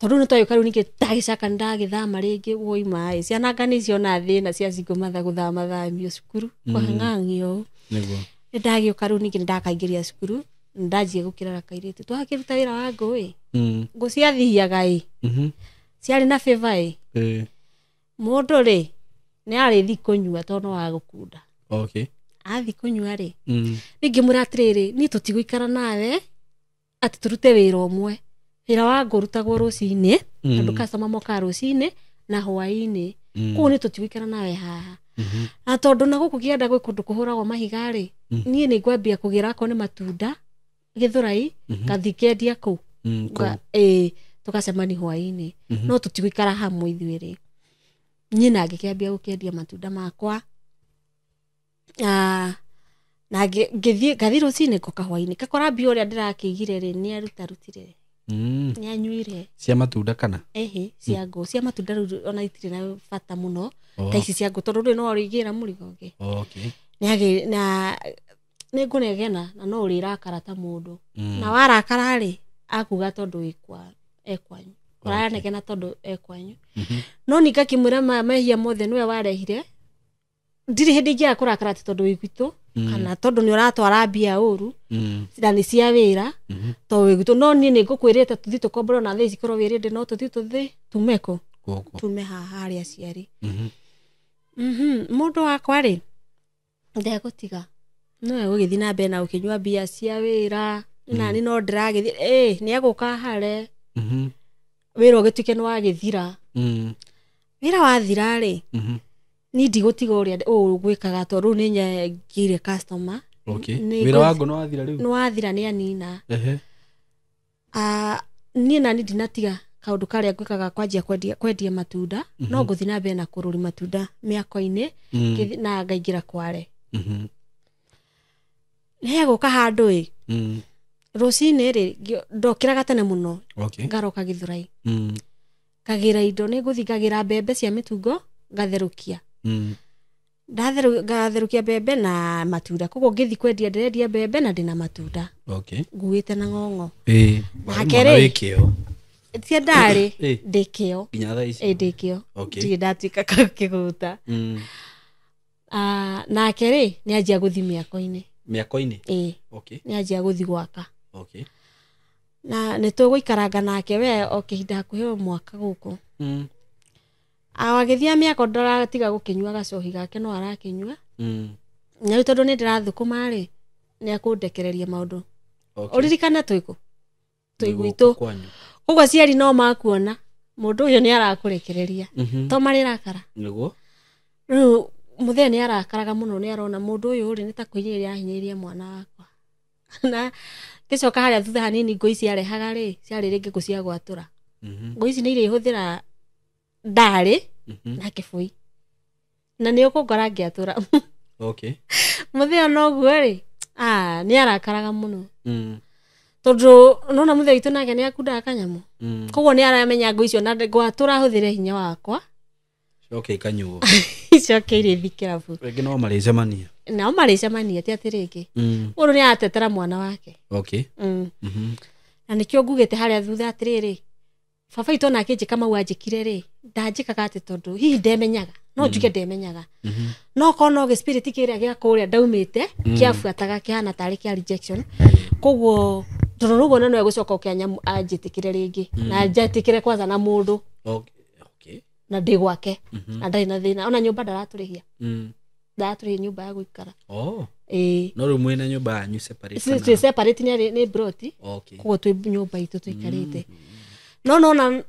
Tondũ nĩ twagĩũka rĩu ningĩ ndagĩcaka ndagĩthama rĩngĩ woima ciana ngani ciona thĩna cia cingũmatha gũthamio cukuru kwa ng'ang'io. Nĩguo. Nĩ ndagĩũka rĩu ningĩ ndakaingĩria cukuru ndanjie gũkĩra kairĩtu twakĩruta wĩra wa ngũ ngũ ciathiaga ciarĩ na favor mũndũ rĩ nĩ arĩthi kũnyua tondũ wa gũkunda. Okay. Athi kũnyua rĩ rĩngĩ mũra atĩrĩrĩ niĩ tũtigũikara nawe atĩ tũrute wĩra ũmwe. Wĩra wa ngũ rutagwo rũcinĩ tondũ customer moka rũcinĩ na hwaĩ-inĩ. Kũu nĩ tũtigũikara nawe haha. Na tondũ na gũkũ kĩenda gwĩ kũndũ kũhũragwo mahiga rĩ niĩ nĩ ngwambia kũgĩra akorwo nĩ matunda Gĩthũrai gathi kendia kũu. Tũgacemani hwaĩ-inĩ. No tũtigũikara hamwe ithuĩ rĩ. Niĩ na ngĩkĩambia gũkendia matunda makwa. Na ngathi rũcinĩ ngoka hwaĩ-inĩ. Gakora mbia ũrĩa ndĩrakĩigire rĩ nĩ arutire. Nĩ anyuire. Cia matunda kana? Cia ngũ. Cia matunda rĩu ona itirĩ na bata mũno. Ta ici cia ngũ tondũ rĩu no ũrĩigĩra mũrigo ũngĩ. Okay. Nĩ ngũnegena na no ũrĩrakara ta mũndũ. Na warakara rĩ akuga tondũ ekwanyu. Ũranegena tondũ ekwanyu. No ningĩ akĩmwĩra mehia mothe nĩwe warehire. Ndirĩ hĩndĩ ingĩaga kũrakara tondũ wĩ gwitũ kana tondũ nĩ ũratwara mbia ũru na nĩ cia wĩra tondũ wĩ gwitũ. No niĩ nĩ ngũkwĩrĩte tũthiĩ tũkomborwo na thaa ici korwo wĩrĩndĩ no tũthiĩ tumeko tume haha harĩa ciarĩ. Mũndũ wakwa rĩ ndegũtiga no egũgĩthiĩ na mbere na gũkĩnyua mbia cia wĩra. Nani no ndĩragĩthiĩ nĩ egũka hare wĩra ũgĩtuĩke nĩ wagĩthira. Wĩra wathira rĩ niĩ ndigũtiga ũrĩa ũgwĩkaga tondũ rĩu nĩ nyingĩire customer. Wĩra wa ngũ nĩ wathira rĩu? Nĩ wathira nĩ anina. Niĩ nani ndinatiga kaũndũ karĩa ngwĩkaga kwanjia kwendia matunda. No ngũthiĩ na mbere na kũrũri matunda mĩako-inĩ na ngaingĩra Kware. Nĩ egũka handũ rũcinĩ rĩ ndokĩraga tene mũno ngaroka Gĩthũrai. Ngagĩra indo nĩ ngũthiĩ ngagĩra mbembe cia mĩtungo ngatherũkia. Ngatherũkia mbembe na matunda. Koguo ngĩthiĩ kwendia ndĩrendia mbembe na ndĩna matunda. Nguĩte na ng'ong'o. Nake rĩ ti ndarĩ ndĩkĩo. Nginya thaa ici? Ndĩkĩo. Ndirĩ ndatuĩka kĩgũta. Nake rĩ nĩ anjia gũthiĩ mĩako-inĩ. Mĩako-inĩ? Nĩ anjia gũthiĩ gwaka. Na nĩ tũgũikaranga nake we o kĩhinda hakuhĩ mwaka gũkũ. Agĩthiĩ mĩako ndaratiga gũkĩnyua gacohi gake no arakĩnyua. Na rĩu tondũ nĩ ndĩrathũkũma rĩ nĩ akũndekereria maũndũ. Ũririkane twĩkũ? Twĩ gwitũ. Koguo aciari no makuona mũndũ ũyũ nĩ arakũrekereria to marĩrakara. Nĩguo. Rĩu mũthee nĩ arakaraga mũno nĩ arona mũndũ ũyũ rĩ nĩ ta kũhinyĩrĩria ahinyĩrĩria mwana wakwa. na gicoka haria thutha hanini ngui ciarehaga ri ciarĩ rĩngĩ gũcia gwatura ngui ici nĩ iria ihũthĩra ndarĩ na kĩbũi na nĩ ũkũngora ngĩatura okay mũthenya noguo rĩ nĩ arakaraga mũno tondũ nona mũthenya witũ nake nĩ akundaga kanyamu koguo nĩ aramenya ngui icio na ngwatura hũthĩre hinya wakwa okay kanyuo icoke irĩthi kĩrabu rĩngĩ no marĩcemania nao marĩcemania ti atĩ rĩngĩ mũndũ nĩ aratetera mwana wake okay na nĩkĩo ngugĩte harĩa thutha atĩrĩrĩ baba witũ nake njĩka mau anjĩkire rĩ ndanjĩkaga atĩ tondũ hihi ndemenyaga no njuge ndemenyaga no kono gĩ spirit kĩrĩa gĩa kũrĩa ndaumĩte kĩabuataga kĩhana tarĩ kĩa rejection koguo tondũ rũguo no egũcoka ũkĩanya anjĩtĩkire rĩngĩ na njĩtĩkire kwanza na mũndũ okay na ndĩ gwake na ndarĩ na thĩna ona nyũmba ndaratũrĩhia ndaratũrĩhia nyũmba ya gũikara no rĩu mwĩna nyũmba yanyu separate twĩ separate nĩ broti koguo twĩ nyũmba itũ tũikarĩte no na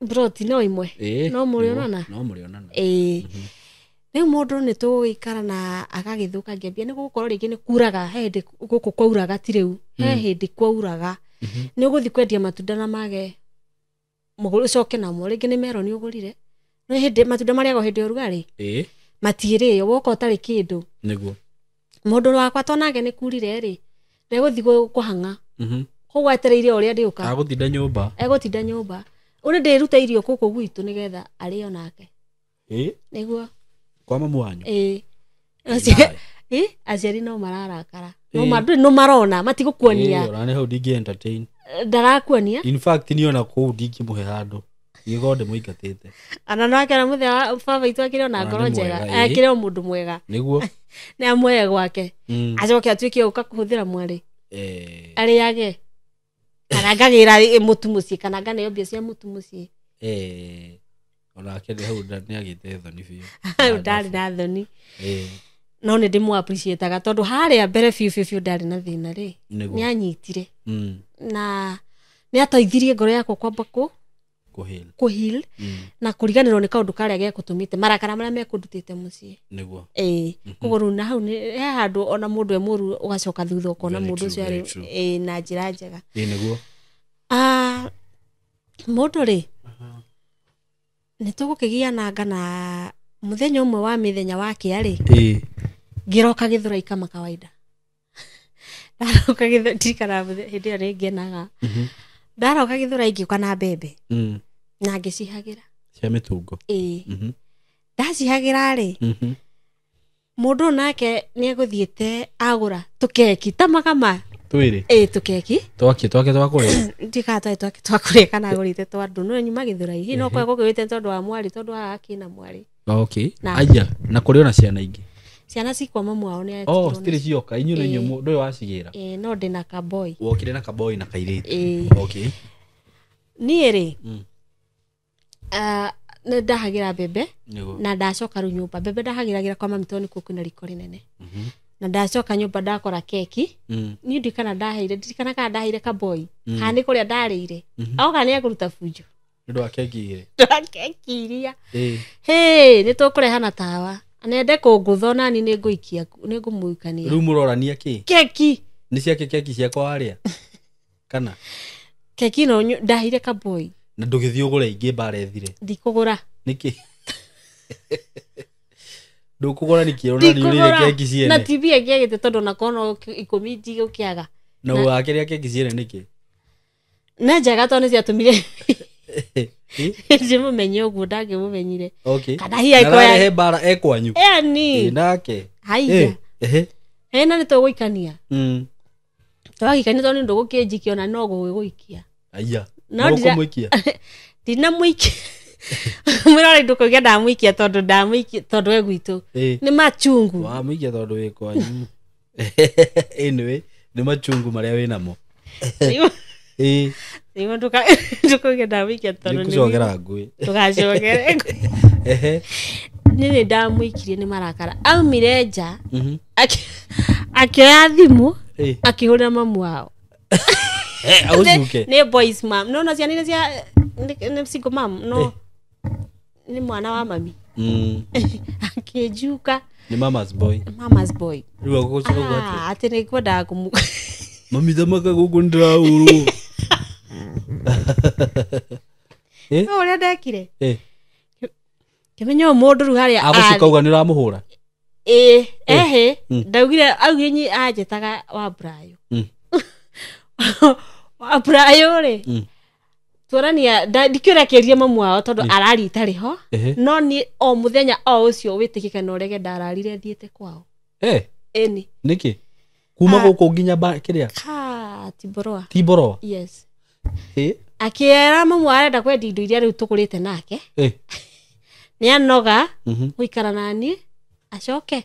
broti no imwe no mũrĩonana rĩu mũndũ nĩ tũgũikara na agagĩthũka ngĩambia nĩ gũkorwo rĩngĩ nĩ kuraga hĩndĩ gũkũ kwauraga ti rĩu he hĩndĩ kwauraga nĩ ũgũthiĩ kwendia matunda na mage mũgũrũ coke namo rĩngĩ nĩ mero nĩ ũgũrire no hĩndĩ matunda marĩagwo hĩndĩ ya ũrugarĩ matirĩyo woka ũtarĩ kĩndũ nĩguo mũndũ wakwa tonake nĩ kurire rĩ ndegũthiĩ kũhanga koguo etereire ũrĩa ndĩũka egũtinda nyũmba ũrĩ ndĩruta irio gũkũ gwitũ nĩgetha arĩo nake nĩguo kwa mamu wanyu aciari no mararakara no marona matigũkuonia ũrane hau ndingĩ entertain ndarakuonia in fact niona kũu ndingĩmũhe handũ gĩgonde mũingatĩte ana nake na mũthenya baba witũ akĩrĩ ona ngoro njega akĩrĩ mũndũ mwega nĩguo nĩ amuoye gwake acoke atuĩke ũka kũhũthĩra mwarĩ arĩage kana ngagĩra mũtu mũciĩ kana nganeo mbia cia mũtu mũciĩ onake hau nĩ agĩte thoni biũ ndarĩ na thoni no nĩ ndĩmũ appreciate-aga tondũ harĩa mbere biũ ndarĩ na thĩna rĩ nĩ anyitire na nĩ ateithirie ngoro yakwa kwamba kũheal na kũriganĩrwo nĩ kaũndũ karĩa gĩa gũtũmĩte marakara marĩa mekũndutĩte mũciĩ nĩguo koguo rĩu na hau he handũ ona mũndũ e mũru ũgacoka thutha ũkona mũndũ ũcio arĩ na njĩra njega nĩguo mũndũ rĩ nĩ tũgũkĩgiananga na mũthenya ũmwe wa mĩthenya wa kĩarĩ ngĩroka Gĩthũrai kama kawaida ndaroka Gĩthũrai tikana hĩndĩ ĩyo nĩ ngenaga ndaroka Gĩthũrai ngĩũka na mbembe na ngĩcihagira cia mĩtungo ndacihagira rĩ mũndũ nake nĩ egũthiĩte agũra tũkeki tamakama twĩrĩ tũkeki twake twakũrĩa ndikatwaĩ twake twakũrĩa kana agũrĩte twa andũ no nyuma Gĩthũrai hihi no kwa gũgĩte tondũ wa mwari tondũ wa akina mwari okay aya na kũrĩ ona ciana ingĩ ciana cikwa mamu wao nĩ citirĩ cioka inyuĩ nĩ inyuĩ mũndũ ũyũ wacigĩra no ndĩ na kaboi wokire na kaboi na kairĩtu okay niĩ rĩ nĩ ndahagira mbembe na ndacoka rĩu nyũmba mbembe ndahagĩragĩra kwa mami tondũ nĩkuo kwĩna riko rĩnene na ndacoka nyũmba ndakora keki niĩ ndikana ndirikana kana ndaheire kaboi kana nĩ kũrĩa ndarĩire oka nĩ ekũruta bunjo nĩndũ wa keki ĩrĩ keki iria nĩ tũkũrehana tawa anende kũngũtho nani nĩ ngũikia nĩ ngũmũikania rĩu mũrorania kĩ keki nĩ ciake keki ciakwa warĩa kana keki no ndaheire kaboi na ndũgĩthiĩ ũgũre ingĩ mbara ethire ndikũgũra nĩkĩ ndũkũgũra nĩkĩ ona nĩ ũrĩire keki ciene na TV ĩgĩagĩte tondũ na kono 10 nji gũkĩaga na wakĩrĩa keki ciene nĩkĩ na njega tondũ nĩ ciatũmire ndĩmũmenye ũguo ndangĩmũmenyire kana hiya ikoya mbara ekwanyu ni nake haiya na nĩ tũgũikania twagikania tondũ ndũgũkĩnjikia ona no gũgũikia aya no kũmũikia ndinamũikia mwĩrore ndũkũgia ndamũikia tondũ we gwitũ nĩ machungu wamũikia tondũ wĩ kwanyu anyway nĩ machungu marĩa wĩ namo Nĩguo ndũkũgia ndamũikia tondũ nĩgũcokera ngũĩ ndũgacokere nĩ ndamũikirie nĩ marakara aumire nja akĩoya thimũ akĩhũrĩra mamu wao nĩ boys mom no ciana nĩ cia nĩ single mom no nĩ mwana wa mami akĩnjuka nĩ mama's boy rĩu agũcoka gwake atĩ nĩ kwendaga mami thamaka guku ndirauru Oria ndekire kimenya mundu ru haria agucukauga ni ramuhura ndaugire auginyi anjetaga wa Brayo wa Brayo ri turania ndikirekeria mamu wao tondu arari itariho no ni o muthenya o ucio witikika no rege ndararire thiete kwao eni niki kuma guku nginya ba kiria Tiboroa yes akiera mamu arenda kwendi indo iria riu tukurite nake ni anoga guikara nani acoke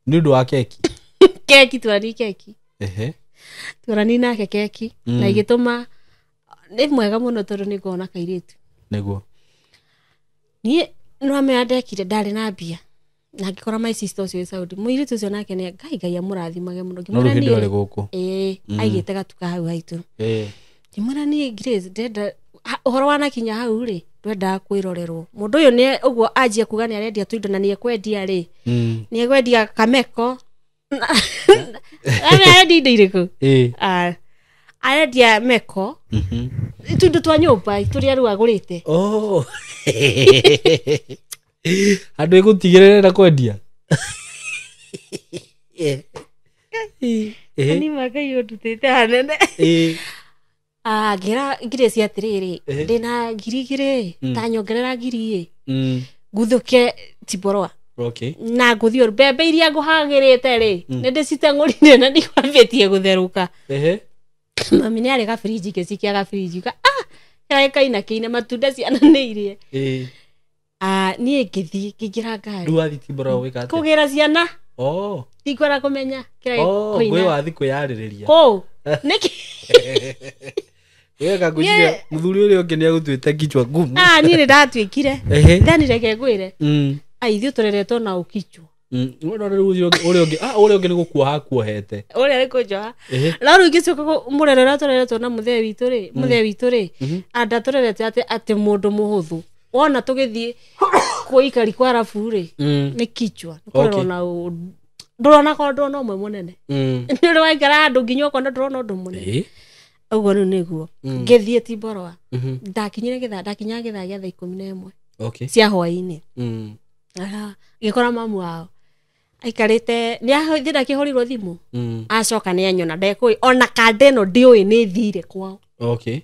ni ndu wa keki keki turani keki turani nake keki na igituma ni mwega muno tondu ni ngona kairitu niguo ni no me andekire ndari na mbia na ngikora my sister ucio Saudi muiritu ucio nake ni ngai amurathimage muno ngimura ni ore guku aigite gatuka hau haitu ngimura ni Grace ndenda uhoro wana kinya hau ri ndenda kwirorerwo mundu uyu ni uguo anjia kuga ni arendia tuindo na ni ekwendia ri ni ekwendia kameko arendia indo iriku arendia meko tuindo twa nyumba turia ru agurite andu igutigirire na kwendia ni magai udutite hanene gira Grace atiriri ndina ngirigire ta nyongerera ngiri nguthuke Tiboroa na nguthio mbembe iria nguhagirite ri nindi citengurire na ndikwambitie gutheruka mami ni arega fridge gicikia ga fridge kaina kine matunda ciana ni irie ni ngithi ngira ngari ndu athi Tiboroa wikate kugira ciana tikora kumenya kira koina wathi kuyaririria niki wega guciria muthuri uri ungi ni agutwite kichwa ngumu ni ndatwikire ndani reke gwire aithio tureretwo na ukichwa uri ungi ni gukua kuohete uri ari kujoa la ru gicuka murerera tureretwo na muthe witu ri anda turerete ati mundu muhuthu wona tugithie kuikari kwa rafu ri ni kichwa nikorona ndurona ko ndurona umwe munene ni uri waikara andu nginya ko ndurona undu munene uguo ni niguo ngithie Tiboroa ndakinyire ndakinya githa gia 11 cia hwaini gikora mamu wao aikarite ni ahithira akihorirwo thimu acoka ni anyona ndekui ona kandeno ndiui ni thire kwao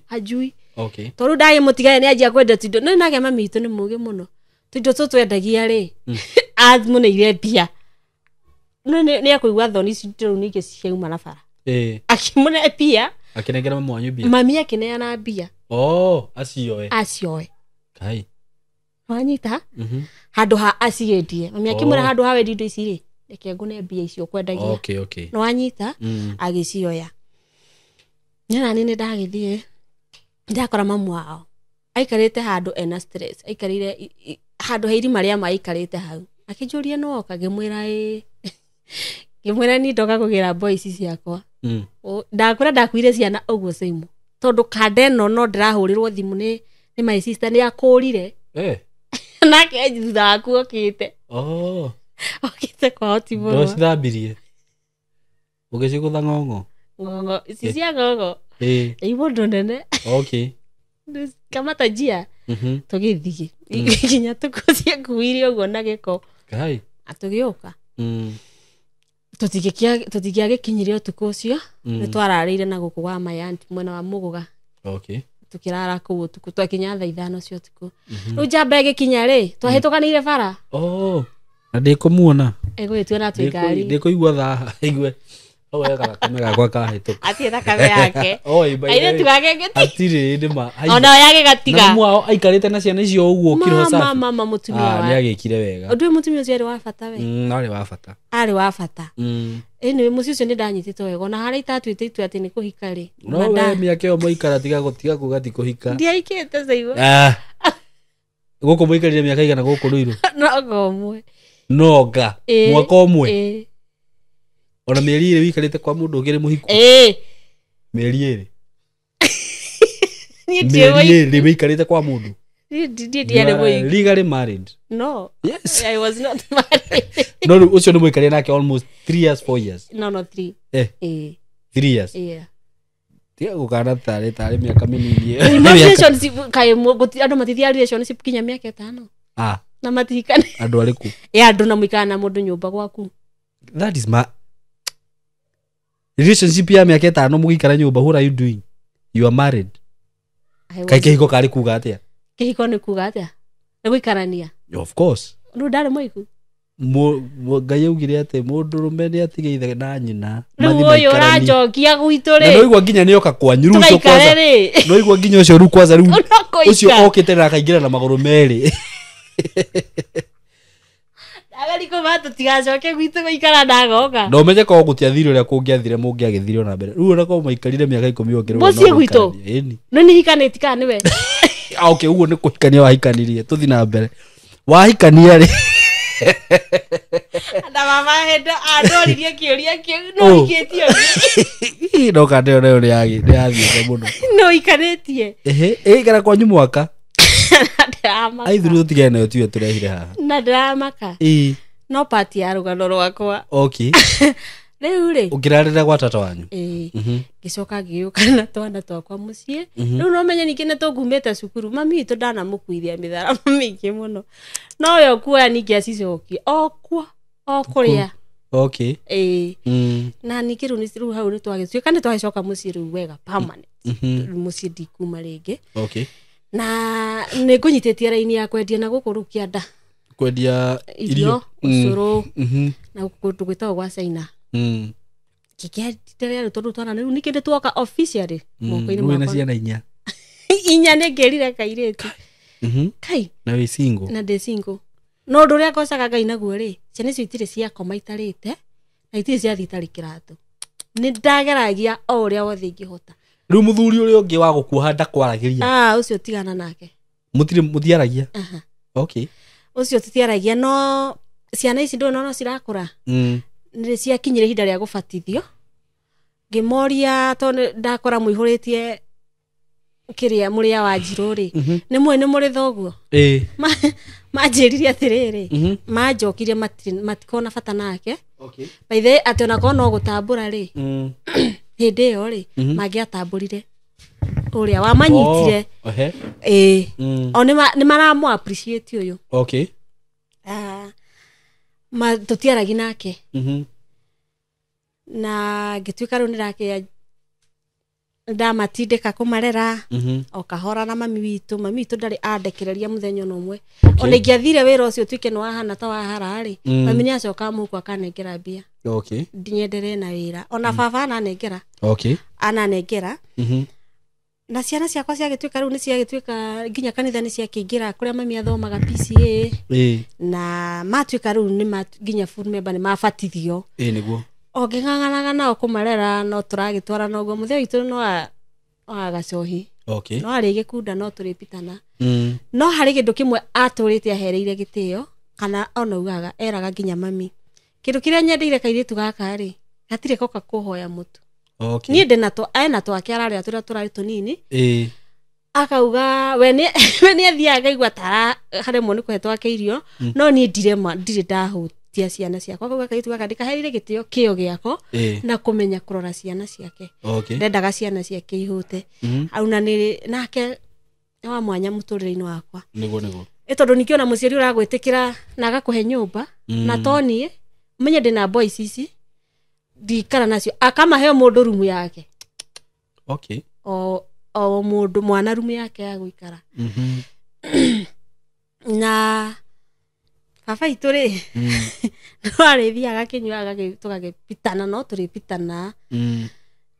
ajui toru ndai mutigane ni ajia kwenda tindo no nake mami itu ni muge muno tindo tutu endagia ri azmune ire bia no ni akuigwa thoni citu nike ciuma na bara akimune bia akinengera mamu wanyu bia mami akineana bia acioe kai wanyita handu ha aciendie mami akimura handu ha wendi indo ici ri reke ngune bia icio kwendagia no wanyita agicioya nyana nini ndagithie ndakora mamu wao aikarite handu ena stress aikarire handu heiri maria maikarite hau akinjuria no kagimwira ngimwira ni ndoka kugira boys ciakwa ndakura ndakwire ciana uguo Simo tondu kandeno no ndirahurirwo thimu ni my sister ni akurire nake thutha waku okite okite kwa Tiboroa ndo cithambirie ugicigutha ng'ong'o ici cia ng'ong'o ibondo nene kama tajia tugithie ikinya tukucie kuiri uguo na giko kai atugioka tutigia gikinyire utuku ucio ni twararire na guku wa mayanti mwena wa muguga tukirara ku utuku twakinya 5:00 cio utuku ru jamba gikinya ri twahitukanire bara na ndikumuona egwitio na twikari ndikuigua tha igwe wega kamera kwa kahituka ati thakame yake aire tugage ngeti atire ndima ona yake gatiga na mwao aikarite na ciana icio uguo kiro safi mama mutumia wa ni agikire wega ndu mutumia ucio ari wa bata we ari wa bata ene mucio ucio ni ndanyitite wega na hari tatuite itu ati ni kuhika ri no we miake yo moikara tiga kugati kuhika ndiaikite saigo guko moikarire miaka igana guko ruiru no gomwe noga mwaka omwe ona mieri ire wikarite kwa mundu ugire muhiku mieri ire ni wikarite kwa mundu legally married no yes I was not married no ucio ni muikaria nake almost 3 years 4 years no 3 3 years yeah tiga gukana tare miaka minini relationship kai muguti andu matithia relationship kinya miaka 5 na matihikane andu ariku andu na muikana mundu nyumba gwaku that is my relationship ya miaka 5 mugikara nyumba. What are you doing? You are married. Kai kihiko kari kuga atia? Kihiko ni kuga atia? Ni guikarania. Of course. Ndu ndari muiku. Ngai augire ati mundu rume ni atige ithe na nyina mathi uyu rajokia gwitu ri no igwa nginya ni oka kwanyu ru ucio kwanza no igwa nginya ucio ru kwanza ru ucio okite na akaingira na maguru meri agari ko batu tigacoke gwitu guikara ndagoka no menye ko gutiathire uria kungiathire mungiagithire na mbere ru urako maikarire miaka 10 okire mucie gwitu no ni hikaneti kana niwe okay uguo ni kuhikania wahikanirie tuthi na mbere wahikania ri Ada mama henda adoririe kiuria kiu no iketio no kande no ri agi ni athie muno no ikanetie kana kwa nyumwaka ndamaka ai thuru tigene tio turehire haha na ndamaka no party ya rugano rwakwa okay riu ri ukirarira gwa tata wanyu gicoka giuka na twana twakwa mucie riu no menye nikine tugumete cukuru mami itu ndana mukuithia mithara mingi muno no yo kuya ningi acicoki okwa okuria okay na nikiru ni riu hau ni twagicioka ni twagicoka mucie riu wega permanent mucie ndikuma ringi okay na ni kunyitetie raini ya kwendia na guku rukianda kwendia irio ucuru na guku gwitagwo gwa China kikia tondu twana riu nikinde twoka officially moko-ini makwa na ciana inya negerire kaireti kai na we single na de single no ndu ria kocaga Ngai naguo ri ciana icio itire cia koma itarite na itire cia thitari kiratu ni ndageragia o uria wothe ingihota riu muthuri uri ungi wa gukuoha ndakwaragiria ucio tigana nake mutiaragia okay ucio tutiaragia no ciana ici ndo no cirakura ni cia kinyire hinda ria gubatithio ngimoria tondu ndakora muihuritie kiria muria wa Njiro ri ni mwene muri thoguo manjiririe atiriri manjokirie matikona bata nake okay by the ationa ko no gutambura ri hindi yo ri mangiatamburire uria wamanyitire oni ni maramu appreciate uyu okay ma tutiaragi nake na gituika ru nirake ndamatindika kumarera o kahora na mami witu ndari andekereria muthenya no mwe ona ingiathire wira ucio tuike no ahana ta wa harari mami ni acoka muku akanengera mbia okay ndinyendere na wira ona baba ananengera okay ananengera na ciana ciakwa ciagituika ru ni ciagituika nginya kanitha ni ciakingira kuria mami athomaga PCA na matuika ru ni nginya full member ni mabatithio niguo oginganganaga nao kumarera no turagitwara no go muthe witu no agacohi okay no ari gikunda no turipitana no hari kindu kimwe aturite ahereire gitio kana ona ugaga eraga nginya mami kindu kiria nyendeire kairitu gaka ri hatire koka kuhoya mutu okay ni ndena to aina to akiarari atura turari tunini akauga we ni athiaga igwa tara hari moni kuhetwa keirio no ni ndire ndahu tia ciana ciakwa kwa kaitu gaka herire gitio kio giako na kumenya kurora ciana ciake okay ndendaga ciana ciake ihute au na ni nake wa mwanya muturire-ini wakwa nigo tondu nikiona muciari uragwitikira na agakuhe nyumba na toni menye ndina boys ici ndikara nacio akamahe mundu rumu yake okay o mundu mwana rumu yake ya guikara na baba ituri no arithiaga kinyuaga tugagipitana no turipitana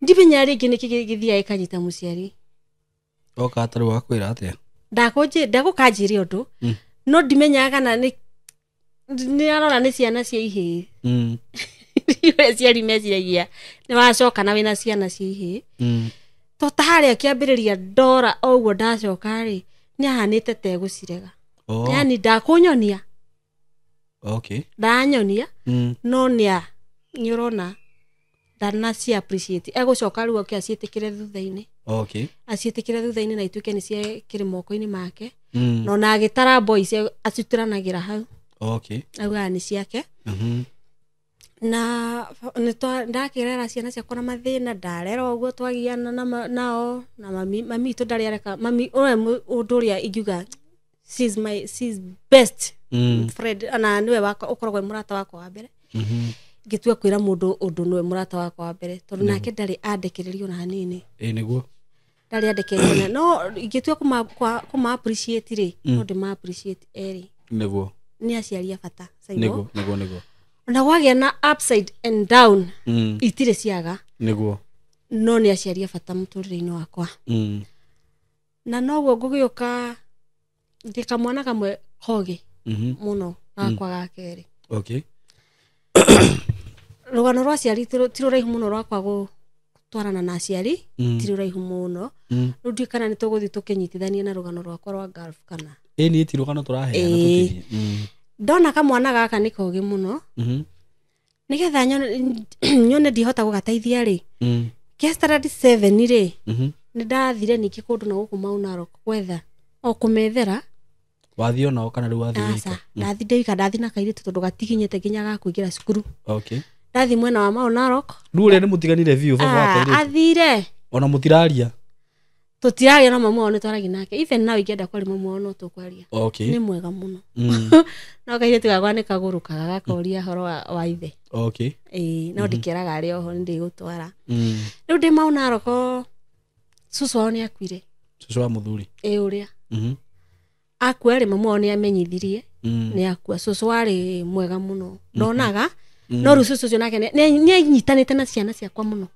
ndimenya ringi nikigithia ikanyita muciari oka ataru wakwira atia ndagukanjire undu no ndimenya kana ni arora ni ciana cia ihi iwe ciari meciragia ni wacoka na wina ciana cia ihi to taharia kiambiriria ndora oguo ndacoka ri ni ahanite te gucirega yani ndakunyonia okay danyonia no nia nyurona dana si appreciate egucoka ruo ke acietekire thutha-ini okay acietekire thutha-ini na ituike ni cie kirimoko-ini make no na agitara boys acuturanagira hau okay auga ni ciake na ndakirera ciana ciakwa na mathina ndarera uguo twagiana nao na mami to ndari areka mami unduria ingiuga she's best friend ana niwe wako ukoragwo murata wako wa mbere ngitua kwira mundu undu niwe murata wako wa mbere tondu nake ndari andekiririo na hanini niguo ndari andekiririo no ngitua kuma appreciate ri no ndima appreciate eri niguo ni aciari bata niguo na wagia na upside and down itire ciaga niguo no ni aciari bata muturire-ini wakwa na noguo ngugioka ndika mwana kamwe hoge muno gakwa gakeri okay rugano rwa ciari tiruraihu muno rwakwa gutwarana na aciari tiruraihu muno rundi kana nituguthi tukinyitithania na rugano rwakwa rwa golf kana ni tirugano turaheana tukinyie ndona kamwana gaka ni kogi muno nigetha nyone ndihota gugateithia ri kestaradi 7 ri ni ndathire niki kundu na guku Maunaro kwetha o kumethera wathio nao kana riu wathio ndathi na kairitu tondu gatiginyete nginya gakuingira cukuru okay ndathi mwena wa Maunaro ndure ni mutiganire view baba wa kairitu athire ona mutiraria tutiraria na mamu one twaragi nake even now ikienda kwari mamu ono tukwaria okay ni mwega muno no kairitu gakwa ni kagurukaga gakoria horo wa ithe okay no ndikeraga ari oho ndi gutwara riu ndi Maunaro ko susu ni akwire susu wa muthuri uria akua ri mamu one amenyithirie ni akua susu wari mwega muno ndonaga no ru susu cio nake ni anyitanite na ciana ciakwa muno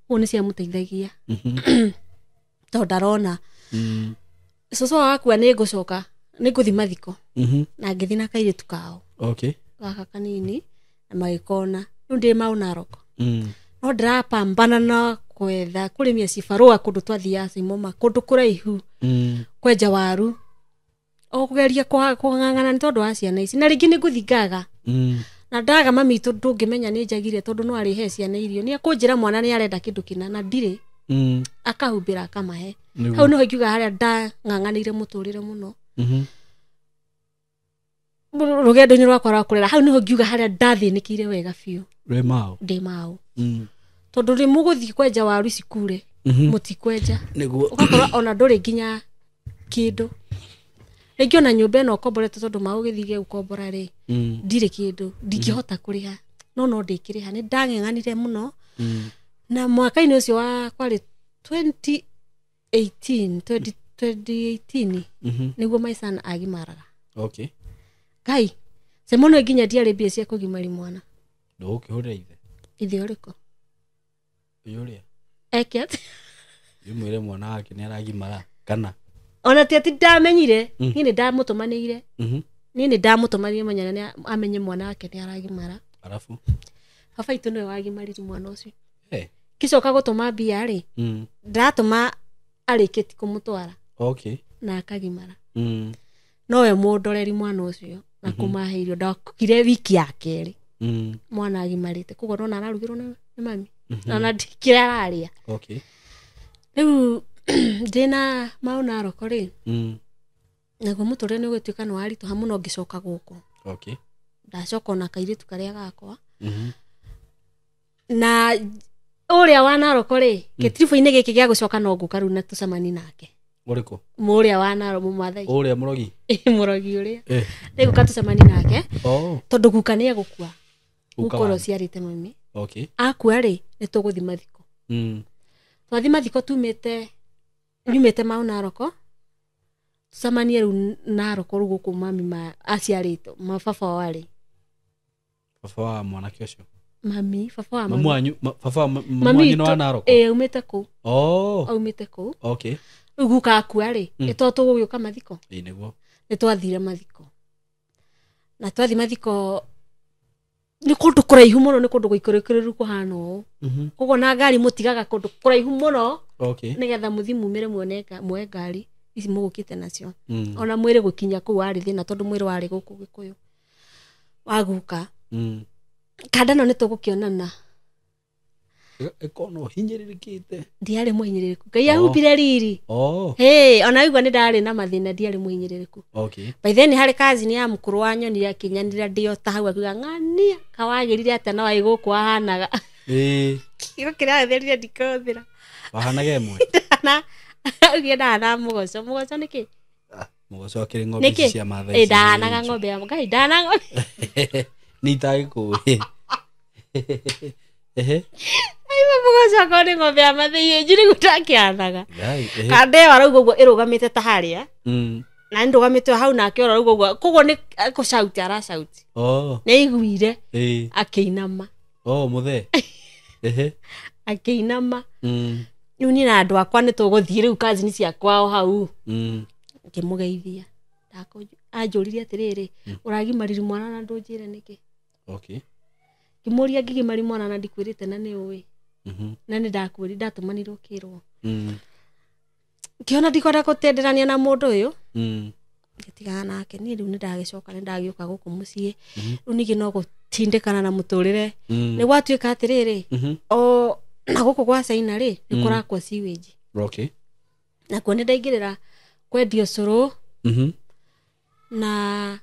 one cia muteithagia to ndarona susu akua ni ngucoka ni nguthi mathiko na ngithi na kairitu kao okay gaka kanini na magikona riu ndi Maunaro no ndirapambana na kwetha kurimia cibarua kundu twathia Simoma kundu kuraihu kwenja waru o kugeria kung'ang'ana ni tondu wa ciana ici na ringi ni nguthingaga na ndaga mami tu ndungimenya ni njagire tondu no ari he ciana irio ni akunjira mwana ni arenda kindu kina na ndire akahumbira akamahe hau no ngiuga haria ndang'ang'anire muturire muno rugendo-ini rwakwa rwa kurera hau niho ngiuga haria ndathinikire wega biu ndi mao tondu ri muguthi kwenja waru cikure mutikwenja niguo ugakorwa ona nduri nginya kindu ringi ona nyumba ino ukomborete tondu maugithige ukombora ri ndire kindu ndingihota kuriha no ndikiriha ni ndang'eng'anire muno na mwaka-ini ucio wa kwari 2018 niguo my son agimaraga okay kai semono nginya ndiari mbia cia kugimari mwana ndukihurira ithe uriko yuria eket yumwire mwana wake ni aragimara kana ona ti ndamenyire ni ndamutumanire ni ndamutumanire manyana ni amenye mwana wake ni aragimara arafu baba itu niwe wagimariri mwana ucio kicoka gutuma mbia ri ndatuma arikiti kumutwara okay na akagimara no we mundoreri mwana ucio na kumaheirio ndakire wiki ya keri mwana agimarite kugo no nararugirwo ni mami na ndikira araria okay riu ndina Maunaro kori naguo muturire ni gwituika no aritu hamu no ngicoka guku okay ndacoka na kairitu karia gakwa na uria wa Naroko ri gitirifu-ini giki gia gucoka no nguka riu na tucamani nake uriko muria wa Naroko mumathai uria murogi murogi uria ni guka tucamani nake tondu guka ni agukua gukoro ciarite mami okay akua ri ni tuguthi mathiko twathi mathiko tumite Maunaroko tucamanie riu Naroko ru guku mami ma aciarito mababa wari baba wa mwanake ucio mami baba wa mamu anyu baba mami no wa Naroko umite ku umite ku okay guka akua ri ito tugugiuka mathiko niguo ni twathire mathiko na twathi mathiko ni kundu kuraihu muno ni kundu guikurikiru kuhana uu kugo na ngari mutigaga kundu kuraihu muno okay nigetha muthi mumire mwe ngari ici mugukite nacio ona mwire gukinya ku wari thina tondu mwire wari guku Gikuyu waguka kandano ni tugukionana Ekono hinyiririkite. Ndiarĩ mũhinyĩrĩrĩku. Ngai ahumbire riri. Hey, ona igua nĩ ndarĩ na mathĩna ndiarĩ mũhinyĩrĩrĩku. Okay. By then harĩ kazi ni ya mũkũrũ wa nyonire akinyanira ndio ta hau akiuga ng'ania kawagĩrire atĩa no aigũkũ ahanaga. Iro kĩrĩa therire ndikothira. Wahanaga emwe. Na ugienda na mũgoco nĩkĩ? Mũgoco akĩrĩ ng'ombe cia Maathai. Ndanaga ng'ombe ya Ngai ndanaga. Ni tagĩkũĩ. Aiwa mũgoco akone ng'ombe ya Maathai njiri gutakianaga. Kande warauga ũguo ĩrũgamĩte ta harĩa. Na ndũgamĩte hau nake warauga ũguo koguo nĩ kũcauti aracauti. Nĩ iguire akĩinama. Mũthe. Akĩinama. Rĩu niĩ na andũ akwa nĩ tũgũthiĩ rĩu kazi ciakwa hau. Ngĩmũgeithia. Anjũririe atĩrĩrĩ ũragimariri mwana na ndũnjĩre nĩkĩ? Okay. Ngĩmũria ngigimari mwana na ndikwĩrĩte na nĩ ũĩ. Na nĩ ndakwĩrire ndatumanirwo kĩrwo. Ngĩona ndikwenda gũtenderania na mũndũ ũyũ. Ngĩtigana nake niĩ rĩu nĩ ndagĩcoka nĩ ndagĩũka gũkũ mũciĩ. Rĩu ningĩ no gũtindĩkana na mũtũrĩre. Nĩ gwatuĩka atĩrĩrĩ na gũkũ gwa China rĩ nĩ kũrakwo sewage. Okay. Na kuo nĩ ndaingĩrĩra kwendia ũcũrũ na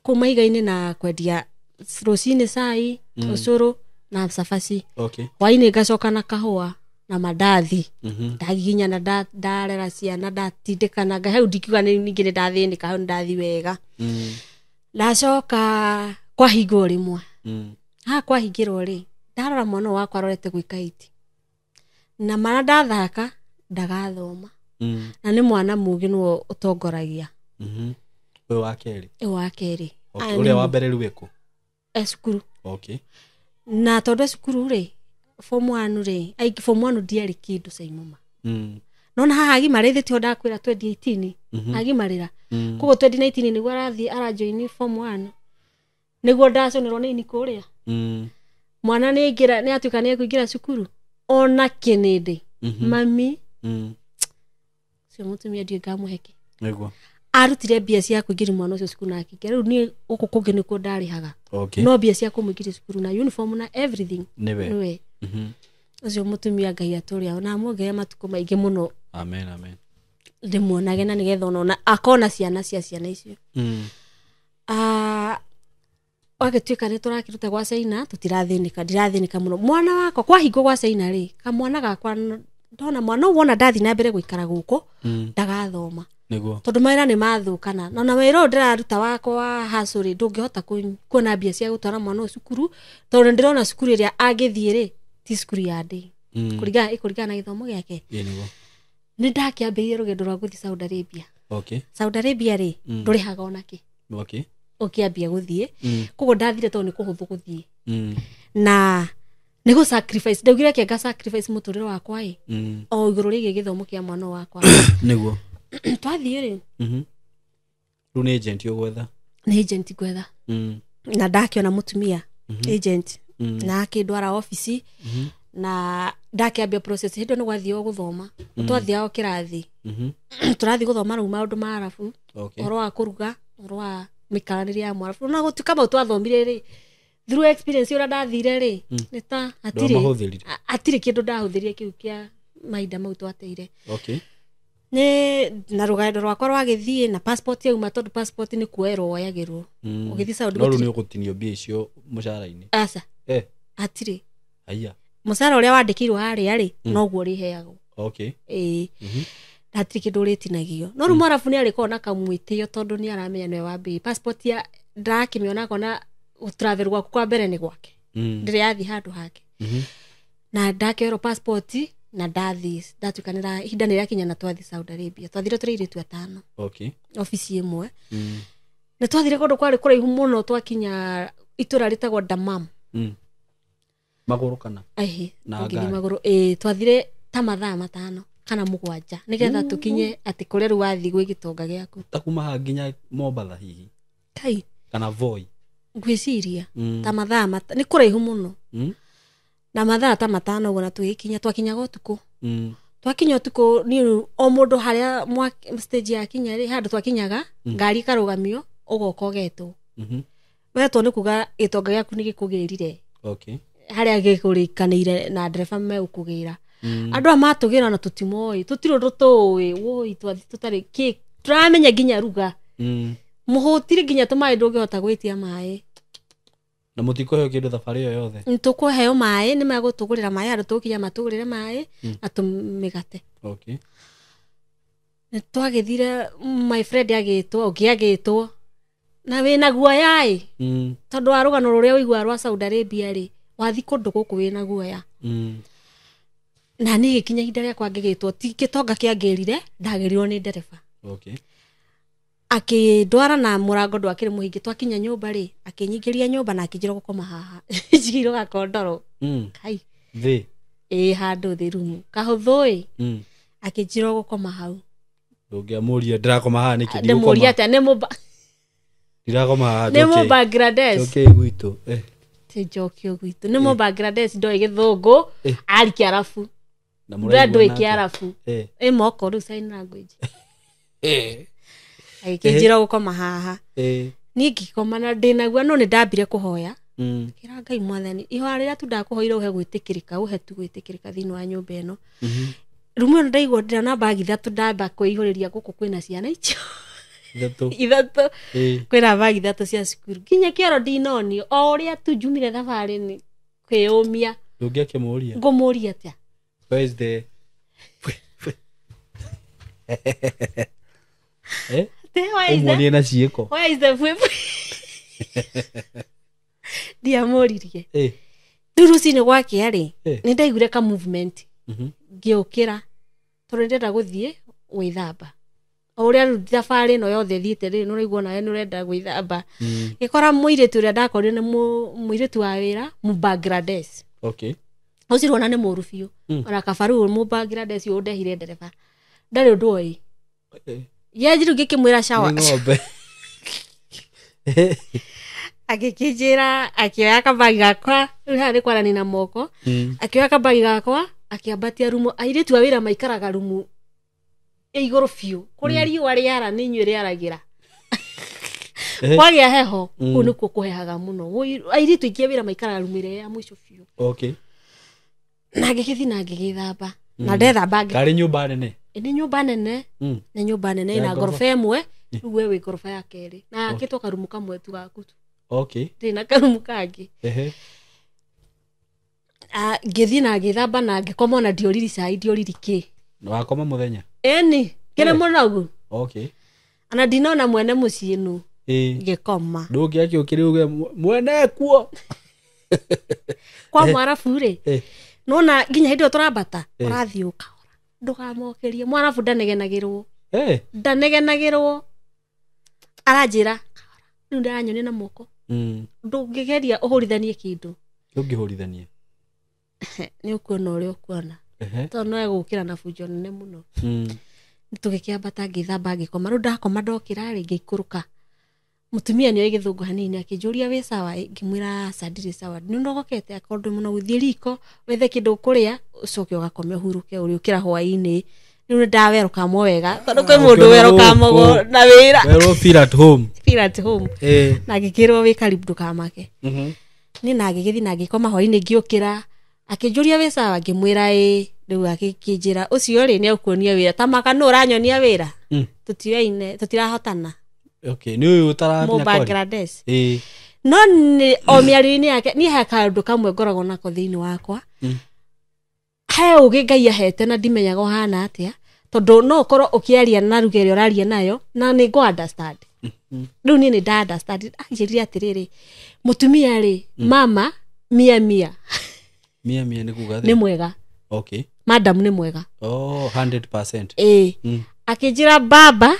kuma iga-inĩ na kwendia rũcinĩ cai ũcũrũ na cabaci. Okay. Hwainĩ ngacoka na kahũa na mandathi. Ndagiginya na ndarera ciana ndatindĩkana hau ndikiuga ningĩ nĩ ndathĩnĩka hau ndathi wega. Ndacoka kwahingwo rĩmwe. Kwahingĩrwo rĩ ndarora mwana wakwa arorete gwĩka iti. Na mana ndathaka ndagathoma. Na nĩ mwana mũgĩ nĩwe ũtongoragia. Ũyũ wa kerĩ. Wa kerĩ. Ũrĩa wa mbere rĩu wĩkũ? Cukuru. Okay. Na tondũ cukuru rĩ form 1 rĩ aiki form 1 ndiarĩ kĩndũ caimoma. Nona haha agimarĩthĩtio ndakwĩra 2018 agimarĩra. Koguo 2019 nĩguo arathiĩ arajoin form 1 nĩguo ndaconerwo nĩ ini kũrĩa. Mwana nĩ atuĩka nĩ kũingĩra cukuru ona kĩnĩndĩ. Mami cio mũtumia ndiĩ ngamũheke. Nĩguo arutire mbia cia kũingĩria mwana ũcio cukuru na akĩingĩra. Rĩu niĩ gũkũ kũngĩ nĩkuo ndarĩhaga. No mbia cia kũmũingĩria cukuru na uniform na everything nĩwe. Ũcio mũtumia Ngai atũrĩa na muongerere matukũ maingĩ mũno. Amen amen. Ndĩmuonage na nĩgetha ona akona ciana cia ciana icio. Wagĩtuĩka nĩ tũrakĩruta gwa China ndirathĩnĩka mũno. Mwana wakwa kwahingwo gwa China rĩ kamwana gakwa ndona mwana wona ndathi na mbere gũikara gũkũ ndagathoma. Nĩguo. Tondũ mawĩra nĩ mathũkana. Na wĩra ũyũ ndĩraruta wakwa wa hustle ndũngĩhota kuona mbia cia gũtwara mwana ũyũ cukuru tondũ ndĩrona cukuru ĩrĩa angĩthiĩ rĩ ti cukuru ya ndĩ. Kũringana na gĩthomo gĩake. Nĩguo. Nĩ ndakĩambĩrĩirie rũgendo rwa gũthiĩ Saudi Arabia. Okay. Saudi Arabia rĩ ndũrĩhaga ona kĩ. Okay. Ũkĩambia gũthiĩ. Koguo ndathire tondũ nĩ kũhũthũ gũthiĩ. Na nĩ gũ sacrifice ndaugire kĩ sacrifice mũtũrĩre wakwa ĩ. O igũrũ rĩgiĩ gĩthomo kĩa mwana wakwa. Nĩguo. Twathiĩ rĩ. Rĩu nĩ agent ũgwetha. Nĩ agent gwetha. Na ndakĩona mũtumia agent na akĩndwara ofici na ndakĩambia process hĩndĩ nĩ gwathiĩ gũthoma. Twathiaga kĩrathi. Tũrathiĩ gũthoma rĩu maũndũ ma Arabu. Ũhoro wa kũruga, ũhoro wa mĩikaranĩrie ya Mwarabu. Na gũtuĩka mau twathomire rĩ through experience ũrĩa ndathire rĩ nĩ ta atirĩ kĩndũ ndahũthĩrire kĩu kĩa mahinda mau twateire. Okay. Na rũgendo rwakwa rwagĩthiĩ na passport yauma tondũ passport nĩ kuoerwo woyagĩrwo. Ũgĩthiĩ Saudi. No rĩu nĩ ũgũtinio mbia icio mũcara-inĩ. Aca. Atirĩ. Aya. Mũcara ũrĩa wandĩkĩirwo harĩa rĩ noguo ũrĩheagwo. Okay. Hatirĩ kĩndũ ũrĩtinagio. No rĩu Mwarabu nĩ arĩkorwo na kamwĩtĩo tondũ nĩ aramenya nĩwe wa mbere. Passport ya ndakĩmĩona kona travel gwaku kwa mbere nĩ gwake. Ndĩrĩ yathiĩ handũ hake. Na ndakĩoerwo passport na ndatuĩkanĩra ihinda nĩ rĩakinya na twathiĩ Saudi Arabia. Twathire tũrĩ airĩtu 5. Okay. Ofici ĩmwe. Na twathire kũndũ kwarĩ kũraihu mũno twakinya itũra rĩtagwo Dammam. Magũrũ kana? Na ngiri magũrũ. Twathire ta mathaa 5 kana 7 nĩgetha tũkinye atĩ kũrĩa rĩu wathiĩ gwĩ gĩtonga gĩaku. Ta kuma haha nginya Mombatha hihi. Kai. Kana Voi. Ngwĩciria ta mathaa nĩ kũraihu mũno. Na mathaa ta 5 ũguo na twakinyaga ũtukũ. Twakinya ũtukũ niĩ o mũndũ harĩa stage yakinya rĩ handũ twakinyaga ngari karũgamio ũgoka ũgetwo. Wetwo nĩ kuga gĩtonga gĩaku nĩ gĩkũgĩrire. Okay. haria gikurikanire na ndereba me ukugira andu amatugira na tutimoi tutiro rutoi woi twathi tutari ki turamenya ginya ruga muhutire ginya tumai ndungihota gwitia mai na mutikoheo kindu thabari yo yothe nitukuheo mai ni magutugurira mai andu tukinya matugurire mai na tumigate okay twagithire my friend agitwo ogiagitwo na wina guoya tondu wa rugano ruria uigwa rwa Saudi Arabia ri wathi kundu guku wina guoya na ni gikinya hinda ria kwangigitwo ti gitonga kiangirire ndagerirwo ni ndereba okay akindwara na murango ndwakire muhingi twakinya nyumba ri akinyingiria nyumba na akijira gukoma haha jiro gakondoro kai thi handu thi rumu kahuthui akijira gukoma hau ndungiamuria ndirakoma haha niki ndimuria ata ndirakoma haha nimo Bangladesh okay gwitu ti jokio gwitu nimo Bangladesh ndo igithungu ari kiarafu na murango kiarafu moko ru sign language aikijira gukoma haha ni ngikoma na ndinagua no ni ndambire kuhoya kira Ngai mwathani ihoya riria tu ndakuhoire uhe gwitikirika uhe tu gwitikirika thini wa nyumba eno rumu ndaigua ndira na bagi thatu ndamba kuihuriria guku kwina ciana icio ithatu kwina bagi thatu cia cukuru kinya kioro ndinoni o uria tu jumire thabari ni kwiyumia ndungiakimuria ngumuria atia where is the umoni na cieko where is the flip ndiamuririe duruci ni gwake ari ni ndaigure ka movement ngiukira tondu ndenda guthie gwithamba uria thabari no yothe thiite ri no raigua nawe nurenda gwithamba ikora muiritu uria ndakorire ni muiritu wa wira mu Bangladesh okay ucirona ni muru biu ona kabaru mu Bangladesh undehire ndereba ndari undu oi yajiru gikimwira shawa ng'ombe agikijira akioya kabagi gakwa hari kwarani na moko akioya kabagi gakwa akiambatia rumu airitu awira maikaraga rumu iguru fiu kuria riu riara ni nywire aragira kwagia heho kunu kuhehaga muno airitu ikiawira maikaraga rumu ire ya mwisho fiu okay na gikithi na ngigithamba na ndethamba kari nyumba nene ni nyumba nene ni nyumba nene na gorofa imwe riu we gorofa ya keri na akitwa karumu kamwe tu gaku tu okay ndina karumu kangi ngithi na ngithamba na ngikoma na ndioriri cai ndioriri ki no wakoma muthenya eni kire munogu okay ana ndinona mwene mucii nu ngikoma ndungiaki ukiriuge mwene kuo kwa mwarabu ri nona nginya hindi turambata urathiuka ndugamokerie mwarabu ndanegenagirwo ndanegenagirwo aranjira riu ndaranyone na moko ndungigeria uhurithanie kindu ndungihurithanie ni ukuona uria ukuona tondu no egukira na bunjo nene muno nitugikiambata ngithamba ngikoma riu ndakoma ndokira ri ngikuruka mutumia ni igithungu hanini akijuria we sawa ngimwira sadiri sawa ni ndogokete akondu muno guthie riko wethe kindu kuria ucoke ugakome huruke uri ukira hwaini riu ndaweruka mo wega tondu kwi mundu weruka mo na wira wero feel at home na ngikirwo wi karibu ndukamake ni na ngigithi na ngikoma hwaini ngiukira akijuria we sawa ngimwira riu akikijira ucio ri ni ukuonia wira tamaka no uranyonia wira tutioine tutirahotana okay ni uyu utarabia kwa Bangladesh no ni o miarini yake ni hakandu kamwe ngorago nako thiini wakwa he ugi Ngai ahete na ndimenyaga hana atia tondu no korwo ukiaria na rugeri oraria nayo na ni go understand riu ni nda understand anjirire atiriri mutumia ri mama mia ni kuga ni mwega okay madam ni mwega 100% akijira baba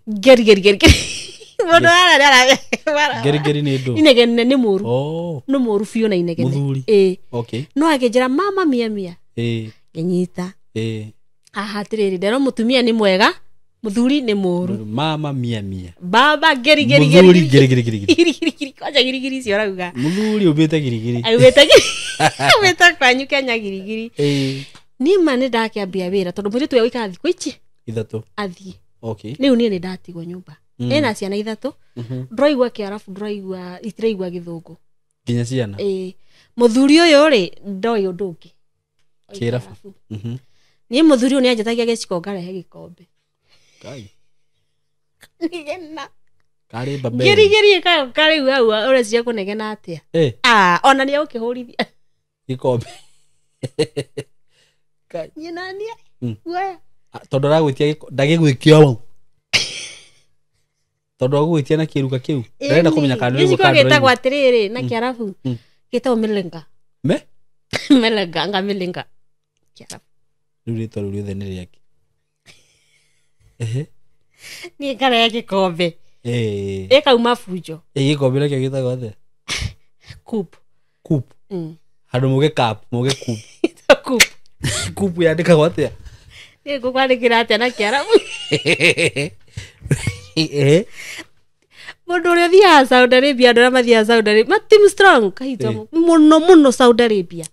geri Mono ara geri ni ndo inegene ni muru no muru fiu na inegene okay no akijira mama mia genyita ahatiriri ndero mutumia ni mwega muthuri ni muru mama mia baba geri kwaja girigiri cio rauga muthuri ubite girigiri ubite kwanyu Kenya girigiri ni mane ndakiambia wira tondu muritu we ikathi kwichi ithatu athie okay riu ni ndatigwo nyumba ena ciana ithatu ndiraigua kiarafu ndiraigua githungu nginya ciana muthuri uyu ri ndoi undu ungi kirabu ni muthuri ni anjetagia giciko ngarehe gikombe kai nigena kari babe giri kari wa ore cia kunegena atia ona ni ukihurithia gikombe kai ni nani we tondu ragwitia ndagigwikia wau tondu agwitia na kiruka kiu ndarenda kumenya kana ni gukandira gita gwatiriri na kiarabu gita milenga melenga ngamilenga kiarabu rurito ruriothe ni riaki ni kare yake kombe ekauma fujo gikombe nakio gitagwo atia kup handu muge cup kup yandikagwo atia ni gukwandikira atia na kiarabu mundu uria thia Saudi Arabia ndora mathia Saudi Arabia team strong kahito muno Saudi Arabia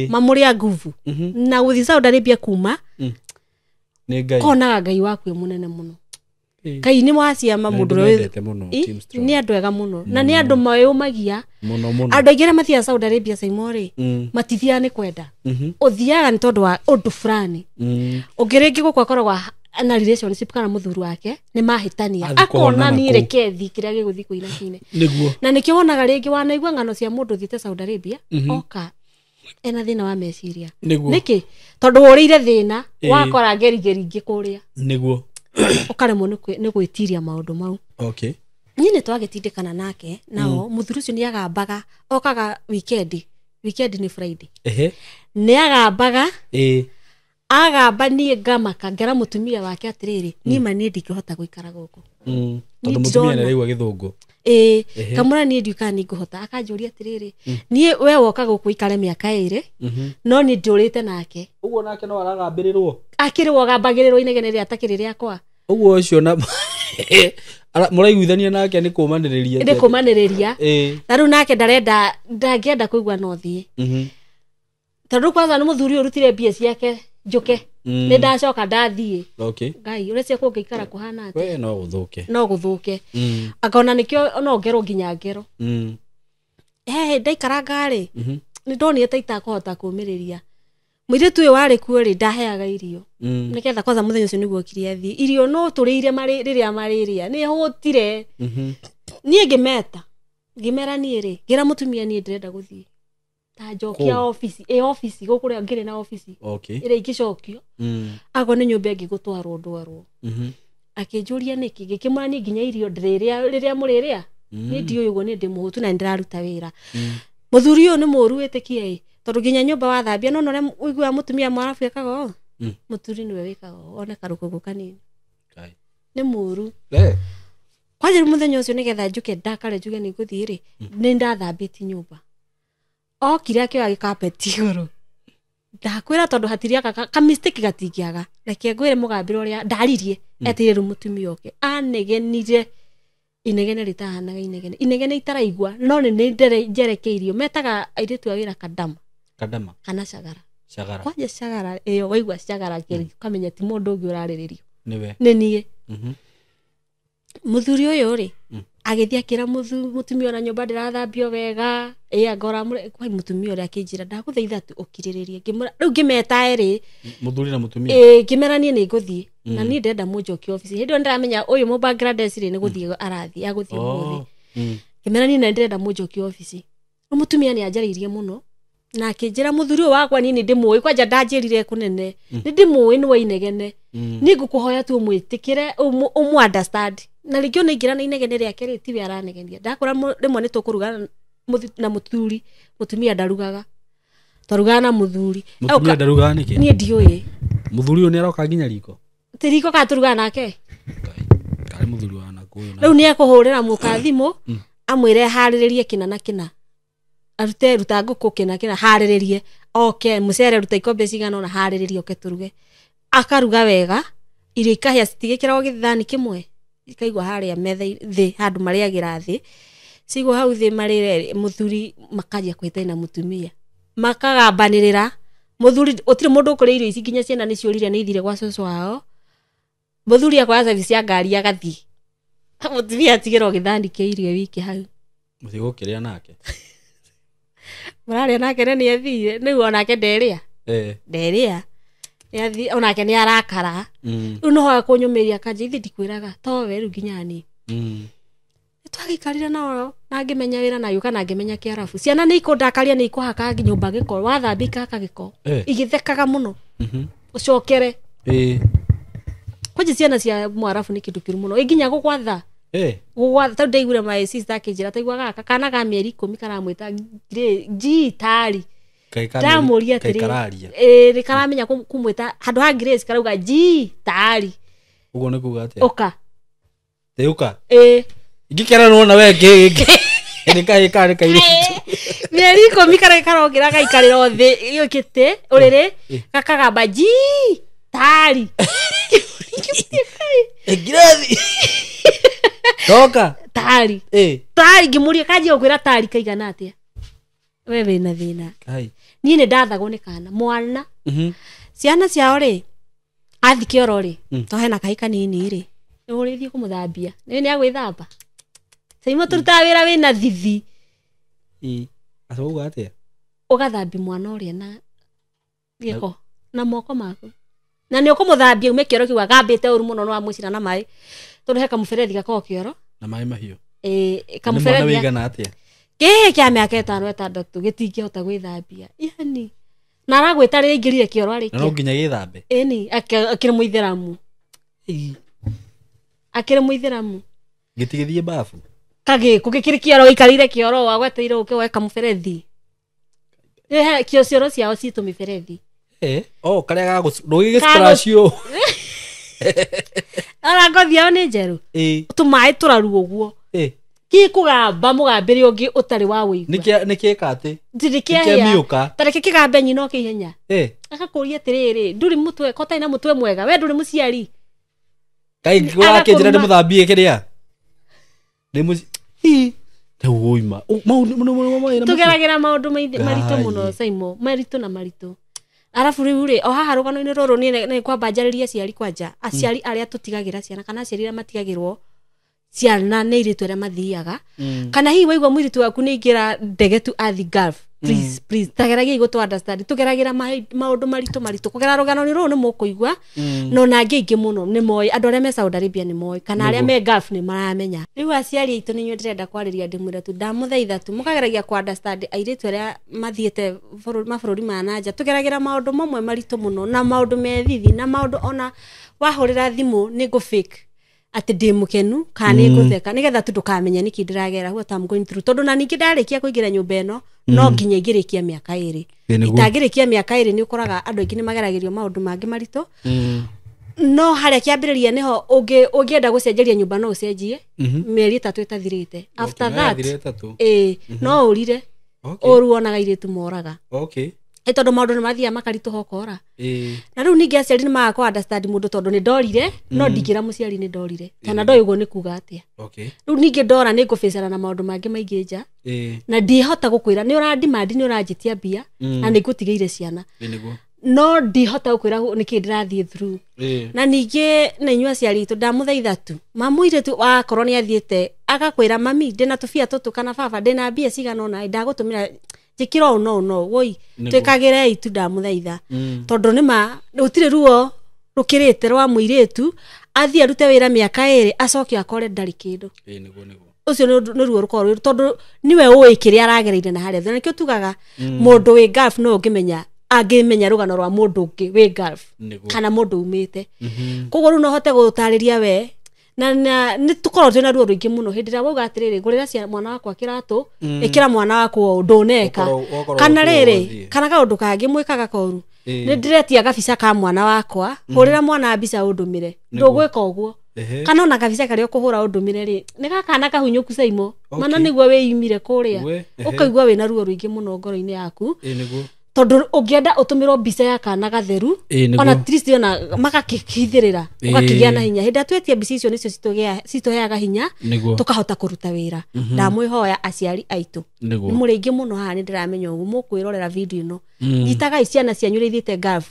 mamuria nguvu na guthi Saudi Arabia kuma ni ngai kona ngai waku munene muno kai ni mwaciama mundu uria ni andu ega muno na ni andu mayumagia muno andu aigire mathia Saudi Arabia saimori matithia ni kwenda uthiaga ni tondu wa undu fulani ungiringi gukwa koragwa na relationship kana muthuru wake ni mahitania akona ni rekethi kiria giguthi kuina kine niguo na nikio wonaga ringi wanaigua ngano cia mundu thite Saudi Arabia oka ena thina wa meciria niki tondu urire thina wakora ngeri kuria niguo ukaremwo ni gwitiria maundu mau okay nyine twagitindikana nake nao muthuru ucio ni agambaga okaga weekend ni Friday ni agambaga agamba nie ngamaka ngera mutumia wake atiriri nima ni ndikihota guikara guku tondu mutumia ni raigua githungu kamura ni ndiuka ni nguhota akanjuria atiriri nie we woka guku ikare miaka 2 no ni ndurite nake uguo nake no aragambirirwo akirwo gambagirirwo inegene ria atakiri riakwa uguo ucio na muraiguithania nake ni kumaniriria taru nake ndarenda kuigua no thie tondu kwanza ni muthuri urutire mbia ciake njuke ni ndacoka ndathie ngai urecia kungeikara kuhana ati we no guthuke akona nikio no ngero nginya ngero ndaikara ngari ni ndonire taita kuhota kumiriria mwiritu uyu wari kuori ndaheaga irio niketha kwanza muthenya ucio niguo kiria thi irio no turire riria mariria ni hutire nie ngimera nie ri ngira mutumia nie ndirenda guthie ta jokia office gukuria ngire na office ire igicokio agone nyumba ngigutwarwo ndwarwo akinjuria niki gikimani nginya irio riria muriria ni ndio yugo ni ndimuhutu na ndiraruta wira muthuri uyu ni muru witikie tondu nginya nyumba wathambia no nore uigua mutumia mwarafu ekaga muturi niwe wikaga one karukugu kanini ni muru kwajira muthenya ucio nigetha njuke ndakare njuge ni nguthiri ni ndathambiti nyumba okire akioya gikapeti iguru ndakwira tondu hatiria ka mistake gatingiaga reke ngwire mugambira uria ndaririe etiriru mutumia oke anegenire inegene ritahanaga inegene itaraigua no ni njerekeirio metaga airitu awira kadama kana cagara kwaje cagara iyo waigua cagara kiri kamenya ti mundu ungi urariririo ni nie muthuri uyu ri agithia kira mutumia na nyumba ndirathambio wega agora kwa mutumia uria akinjira ndaguthaitha tu ukiriririe ngimura riu ngimeta eri muthuri na mutumia ngimeranie ni nguthie na ni ndenda munjoki office hindio ndiramenya uyu mu Bangladesh ri ni guthie arathi aguthie muthi ngimeranie na ndenda munjoki office mutumia ni ajaririe muno na akinjira muthuri wakwa nini ndimuwi kwanja ndanjirire kunene ni ndimuwi ni wainegene ni ngukuhoya tu mwitikire understand na ligio ni ngira na inegene riake ri tiwe aranegenia ndakora rimwe ni tukuruga na muthuri mutumia ndarugaga twarugaga na muthuri mutumia ndarugaga niki ni ndiuye muthuri uyu ni aroka nginya riko tiriko ka turugaga nake kare muthuri wa nakuyu riu ni akuhurira mukathimo amwire hariririe kina na kina arute ruta nguku kina hariririe oke mucere ruta ikombe cigana na hariririe oke turuge akaruga wega irio ikahia citigikiragwo githani kimwe ikaigwa haria metha thi handu mariagira thi sigwo hau thi marire muthuri makaria kwitaina mutumia makagambanirira muthuri otire mundu ukuri irio ici nginya ciana ni ciurire ni ithire gwa coco wao muthuri akwa service ya ngari agathi mutumia atigirwo githani kia irio wiki hau muthigo kiria nake Mararia nake ni athire ni onake nderia nderia ni athi onake ni arakara no hoya kunyumiria kanje ithi ndikwiraga to we ru ginyani twagikarira nao na ngimenya wira na yuka na ngimenya kiarafu ciana ni ikundakaria ni ikuhaka nyumba giko wathambika kagiko igithekaga muno ucokere kwaje ciana cia mwarafu ni kindu kiru muno iginya gukwatha gugwatha ta ndaigure my sister kinjira taigwa gaka kana ga mieri 10 karamwita G tari ndamuria tiri rikaramenya kumwita handu ha Grace karauga G tari ugo ni kuga atia oka teuka igikera no na we ni kai kaire mieri 10 karogira gaikarira thi yukite urire kakagamba G tari Grace toka tari tari gimuria kaje okwira tari kaigana atia wewe na thina kai ni ndathagwo ni kana mwana ciana ciao ri athike oro ri to hena kai kanini ri urithie kumuthambia ni agwithamba Saimo turuta wira wina thithi asoga atia ugathambi mwana uri na giko na moko maku na ni ukumuthambia ume kioro kiwa gambite uru muno no amucira na mai tondu heka muferethi gako kioro na mai mahio kamuferethi ni wigana atia kia miaka 5-6 gitingihota gwithambia yani na aragwita ri ingirire kioro ari no nginya githambe ni akire muitheramu gitigithie bafu kage kugikiri kioro ikarire kioro wagweteire ukiweka muferethi kio cioro ciao citu miferethi kare ga rugi splash ara ngothi yao ni njeru tumai turaru uguo ki kugamba mugambiri ungi utari wa wigwa niki kate ndikia miuka tareke kigambe nyino kihenya akakuria tiriri nduri mutwe kota ina mutwe mwega we nduri muciari kai ngwa kinjira ndi muthambie kiria ndi muci tawuima tugeragira maundu marito muno Saimo marito na marito arafu riu ri o haha rugano-ini ruru ni kwamba njariria ciari kwanja aciari aria tutigagira ciana kana aciari aria matigagirwo ciana ni iritu aria mathiaga kana hihi waigua mwiritu waku ni ingira ndege tu athi Gulf please tageragia igo to understand tugeragira maundu marito kugera rugano-ini ruru ni mukuigua no na ngi muno ni moi andu aria me Saudi Arabia ni moi kana aria me Gulf ni maramenya riu aciari itu ni ndirenda kwariria ndimwira tu ndamuthaitha tu mukageragia ku understand airitu aria mathiete mabũrũri ma nanja tugeragira maundu mamwe marito muno na maundu methithi na maundu ona wahurira thimu ni go fake ati ndimukenu kana ni gutheka nigetha tu ndukamenya niki ndiragera what I'm going through tondu na ningi ndarikia kuingira nyumba eno no nginya igirikia miaka 2 itagirikia miaka 2 ni ukoraga andu aingi ni mageragirio maundu mangi marito no haria kiambiriria niho ungienda gucenjeria nyumba no ucenjie mieri 3 itathirite after that no urire uruonaga iritu moraga tondu maundu ni mathia makaritu hokora na riu ningi aciari ni maga ku understand mundu tondu ni ndorire no ndingira muciari ni ndorire kana ndoi uguo ni kuga atia riu ningi ndora ni ngufecana na maundu mangi maingi nja na ndihota gukwira ni urandimandi ni uranjitia mbia na ni ngutigeire ciana no ndihota gukwira niki ndirathie through na ningi na inyua aciari tu ndamuthaitha tu mamuire tu wakorwo ni athiete agakwira mami ndina tubia tutu kana baba ndina mbia cigana ona ndagutumira jikiro no woi twikagire itu ndamuthaitha tondu nima utire ruo rukirite rwa muiretu athie arute wira miaka 2 acoke akore ndari kindu niguo ucio ni ruo rukorwo tondu niwe uyi kiria aragereire na haria nikio tugaga mundu wi Gulf no ngimenya angimenya rugano rwa mundu ungi wi Gulf kana mundu umite koguo ru no hote gutariria we na ni tukorwo twina ruo ruingi muno hindira wauga atiriri ngurira cia mwana wakwa kiratu ikira mwana wakwa nduneka kana riri kana kaundu kangi mwikaga koru ni ndiretia gabica ka mwana wakwa hurira mwana mbica undumire ndugwika uguo kana ona gabica karia kuhura undumire ri ni gakana kahunyuku Saimo mana niguo wiyumire kuria ukaigua wina ruo ruingi muno ngoro-ini yaku tondu ungienda utumirwo mbica ya kana gatheru ona at least ona magakithirira ugakigia na hinya hinda twetia mbica icio nicio cituheaga hinya tukahota kuruta wira ndamwihoya aciari aitu ni muringi muno haha ni ndiramenya ugu mukwirorera video ino nyitaga ciana cianyu ithite Gulf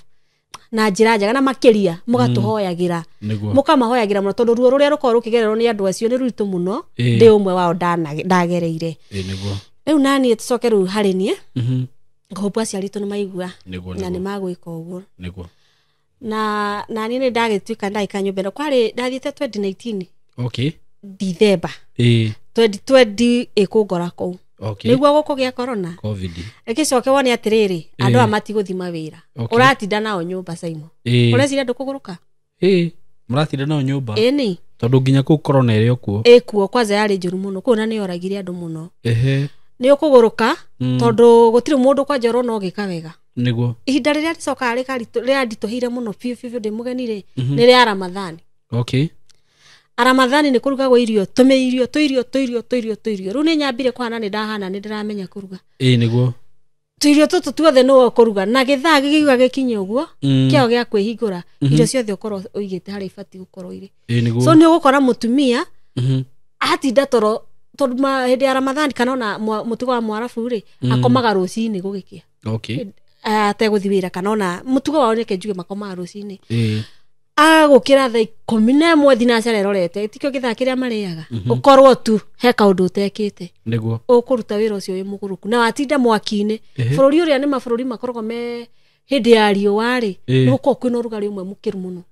na njira njega na makiria mugatuhoyagira mukamahoyagira muno tondu ruo ruria rukorwo rukigererwo ni andu acio ni ruitu muno ndi umwe wao ndagereire Riu nani tucoke ru hari nie ngohopwa aciari tu ni maigua na ni magwika uguo niguo na nani ni ndagituika ndaika nyumbera kwari ndathiite 2019 okay December 2020 ikungora kou okay niguo gukugia corona covid ikicoke wone atiriri andu amatigothima wira uratinda nao nyumba Simon urecira ndukuguruka muratinda nao nyumba ni tondu nginya ku corona iri okuo kuo kwaza yari njuru muno kuna ni oragire andu muno ni ukuguruka tondu gutiri mundu kwa njoro no gika wega niguo ihinda riria ricoka ria ndituhire muno fiu ndi mugenire ni ria Ramadhani okay Ramadhani ni kurugagwo irio tuirio riu ni nyambire kwana ni ndahana ni ndiramenya kuruga niguo tuirio tutu tuothe no kuruga na githaa gigiuga gikinye uguo kiao gia kwihingura irio ciothe ukorwo uigite hari ibati gukorwo iri so ni ugukora mutumia atinda toro tondu hindi ya Ramadhani kana ona mutugo wa Mwarabu ri akomaga rucini gugikia okay ateguthibira kana ona mutugo wao nike njuge makomaga rucini agukira thaa 11 thinacara irorete tikio githaa kiria mariaga ukorwo tu he kaundu utekite niguo ukuruta wira ucio wi muguruku na watinda mwaki-ini bururi uria ni mabururi makoragwo me hindi ya riũa ri nuko kwina rugari umwe mukiru muno